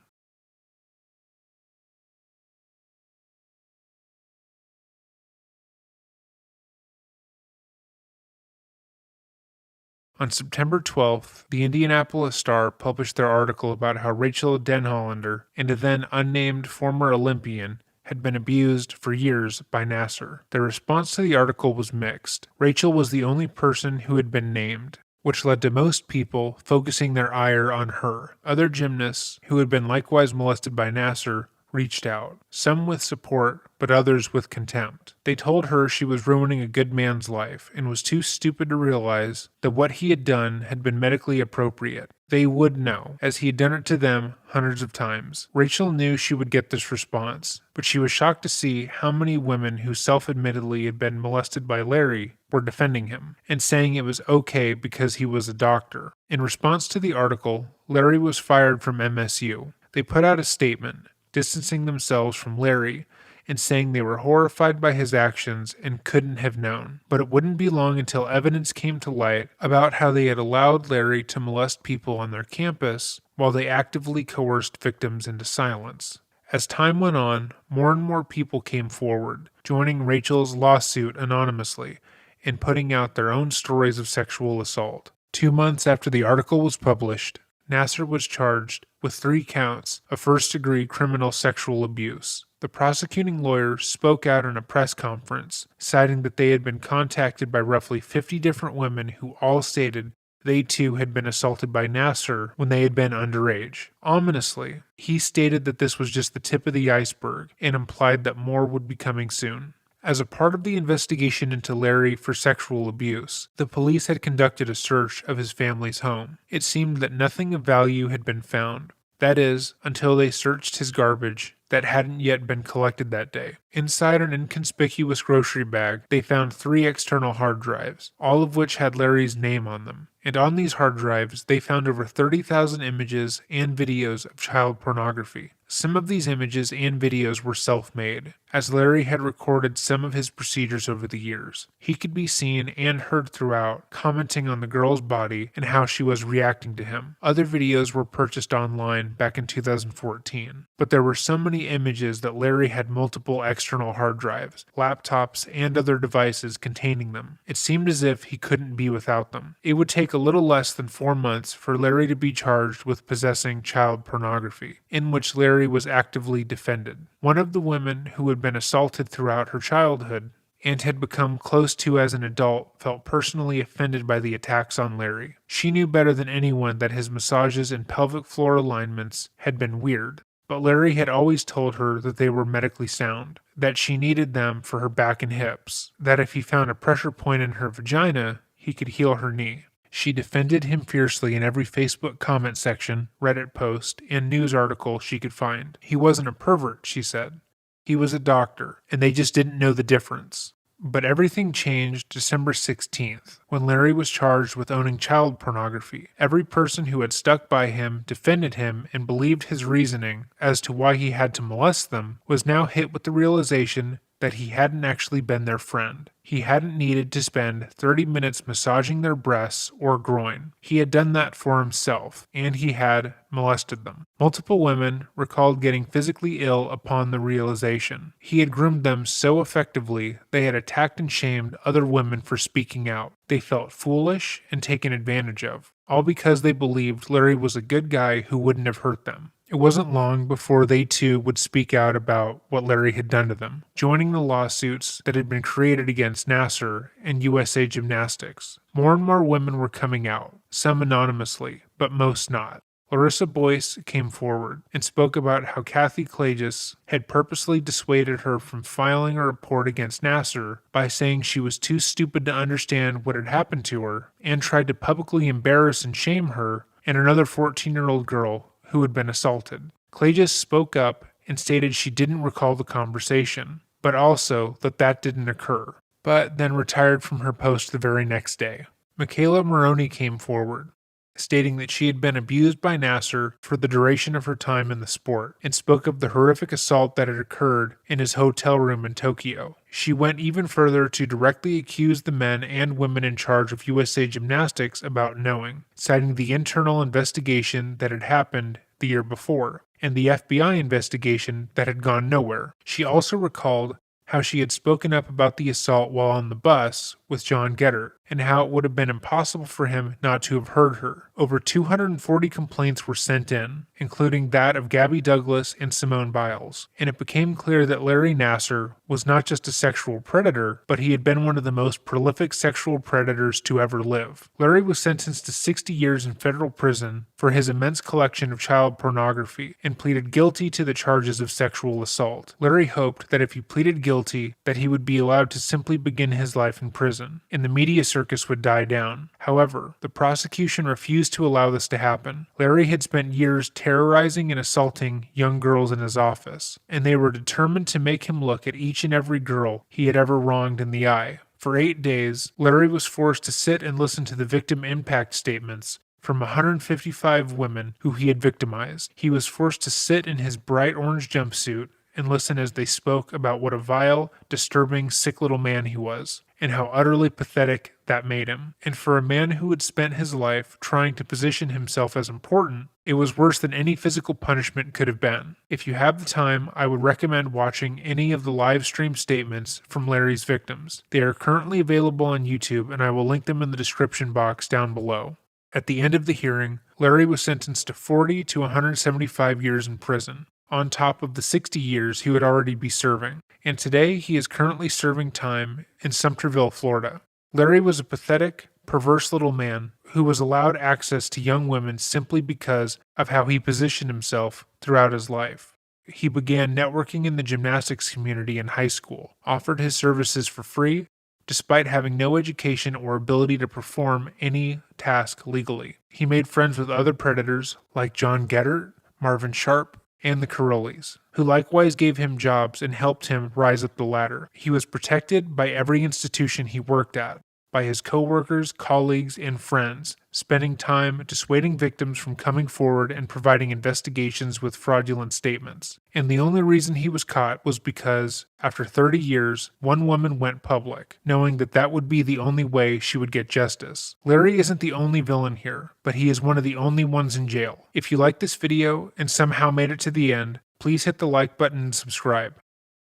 On September 12th, the Indianapolis Star published their article about how Rachel Denhollander and a then unnamed former Olympian had been abused for years by Nassar. Their response to the article was mixed. Rachel was the only person who had been named, which led to most people focusing their ire on her. Other gymnasts who had been likewise molested by Nassar reached out, some with support, but others with contempt. They told her she was ruining a good man's life and was too stupid to realize that what he had done had been medically appropriate. They would know, as he had done it to them hundreds of times. Rachel knew she would get this response, but she was shocked to see how many women who self-admittedly had been molested by Larry were defending him, and saying it was okay because he was a doctor. In response to the article, Larry was fired from MSU. They put out a statement, distancing themselves from Larry and saying they were horrified by his actions and couldn't have known. But it wouldn't be long until evidence came to light about how they had allowed Larry to molest people on their campus while they actively coerced victims into silence. As time went on, more and more people came forward, joining Rachel's lawsuit anonymously and putting out their own stories of sexual assault. 2 months after the article was published, Nassar was charged with 3 counts of first-degree criminal sexual abuse. The prosecuting lawyer spoke out in a press conference, citing that they had been contacted by roughly 50 different women who all stated they too had been assaulted by Nassar when they had been underage. Ominously, he stated that this was just the tip of the iceberg and implied that more would be coming soon. As a part of the investigation into Larry for sexual abuse, the police had conducted a search of his family's home. It seemed that nothing of value had been found. That is, until they searched his garbage that hadn't yet been collected that day. Inside an inconspicuous grocery bag, they found 3 external hard drives, all of which had Larry's name on them, and on these hard drives they found over 30,000 images and videos of child pornography. Some of these images and videos were self-made, as Larry had recorded some of his procedures over the years. He could be seen and heard throughout, commenting on the girl's body and how she was reacting to him. Other videos were purchased online back in 2014, but there were so many images that Larry had multiple external hard drives, laptops, and other devices containing them. It seemed as if he couldn't be without them. It would take a little less than 4 months for Larry to be charged with possessing child pornography, in which Larry was actively defended. One of the women who had been assaulted throughout her childhood and had become close to as an adult felt personally offended by the attacks on Larry. She knew better than anyone that his massages and pelvic floor alignments had been weird, but Larry had always told her that they were medically sound, that she needed them for her back and hips, that if he found a pressure point in her vagina, he could heal her knee. She defended him fiercely in every Facebook comment section, Reddit post, and news article she could find. He wasn't a pervert, she said. He was a doctor, and they just didn't know the difference. But everything changed December 16th, when Larry was charged with owning child pornography. Every person who had stuck by him, defended him, and believed his reasoning as to why he had to molest them was now hit with the realization that he hadn't actually been their friend. He hadn't needed to spend 30 minutes massaging their breasts or groin. He had done that for himself, and he had molested them. Multiple women recalled getting physically ill upon the realization. He had groomed them so effectively, they had attacked and shamed other women for speaking out. They felt foolish and taken advantage of, all because they believed Larry was a good guy who wouldn't have hurt them. It wasn't long before they too would speak out about what Larry had done to them, joining the lawsuits that had been created against Nassar and USA Gymnastics. More and more women were coming out, some anonymously, but most not. Larissa Boyce came forward and spoke about how Kathy Klages had purposely dissuaded her from filing a report against Nassar by saying she was too stupid to understand what had happened to her, and tried to publicly embarrass and shame her and another 14-year-old girl who had been assaulted. Klages spoke up and stated she didn't recall the conversation, but also that didn't occur, but then retired from her post the very next day. Michaela Maroney came forward, stating that she had been abused by Nassar for the duration of her time in the sport, and spoke of the horrific assault that had occurred in his hotel room in Tokyo. She went even further to directly accuse the men and women in charge of USA Gymnastics about knowing, citing the internal investigation that had happened the year before, and the FBI investigation that had gone nowhere. She also recalled how she had spoken up about the assault while on the bus with John Geddert, and how it would have been impossible for him not to have heard her. Over 240 complaints were sent in, including that of Gabby Douglas and Simone Biles, and it became clear that Larry Nassar was not just a sexual predator, but he had been one of the most prolific sexual predators to ever live. Larry was sentenced to 60 years in federal prison for his immense collection of child pornography, and pleaded guilty to the charges of sexual assault. Larry hoped that if he pleaded guilty, that he would be allowed to simply begin his life in prison, and the media circus would die down. However, the prosecution refused to allow this to happen. Larry had spent years terrorizing and assaulting young girls in his office, and they were determined to make him look at each and every girl he had ever wronged in the eye. For 8 days, Larry was forced to sit and listen to the victim impact statements from 155 women who he had victimized. He was forced to sit in his bright orange jumpsuit and listen as they spoke about what a vile, disturbing, sick little man he was, and how utterly pathetic that made him. And for a man who had spent his life trying to position himself as important, it was worse than any physical punishment could have been. If you have the time, I would recommend watching any of the live stream statements from Larry's victims. They are currently available on YouTube, and I will link them in the description box down below. At the end of the hearing, Larry was sentenced to 40 to 175 years in prison, on top of the 60 years he would already be serving, and today he is currently serving time in Sumterville, Florida. Larry was a pathetic, perverse little man who was allowed access to young women simply because of how he positioned himself throughout his life. He began networking in the gymnastics community in high school, offered his services for free, despite having no education or ability to perform any task legally. He made friends with other predators like John Geddert, Marvin Sharp, and the Carollis, who likewise gave him jobs and helped him rise up the ladder. He was protected by every institution he worked at, by his coworkers, colleagues, and friends, spending time dissuading victims from coming forward and providing investigations with fraudulent statements. And the only reason he was caught was because, after 30 years, one woman went public, knowing that that would be the only way she would get justice. Larry isn't the only villain here, but he is one of the only ones in jail. If you liked this video and somehow made it to the end, please hit the like button and subscribe.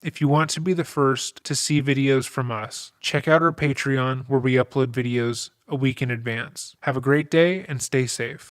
If you want to be the first to see videos from us, check out our Patreon where we upload videos a week in advance. Have a great day and stay safe.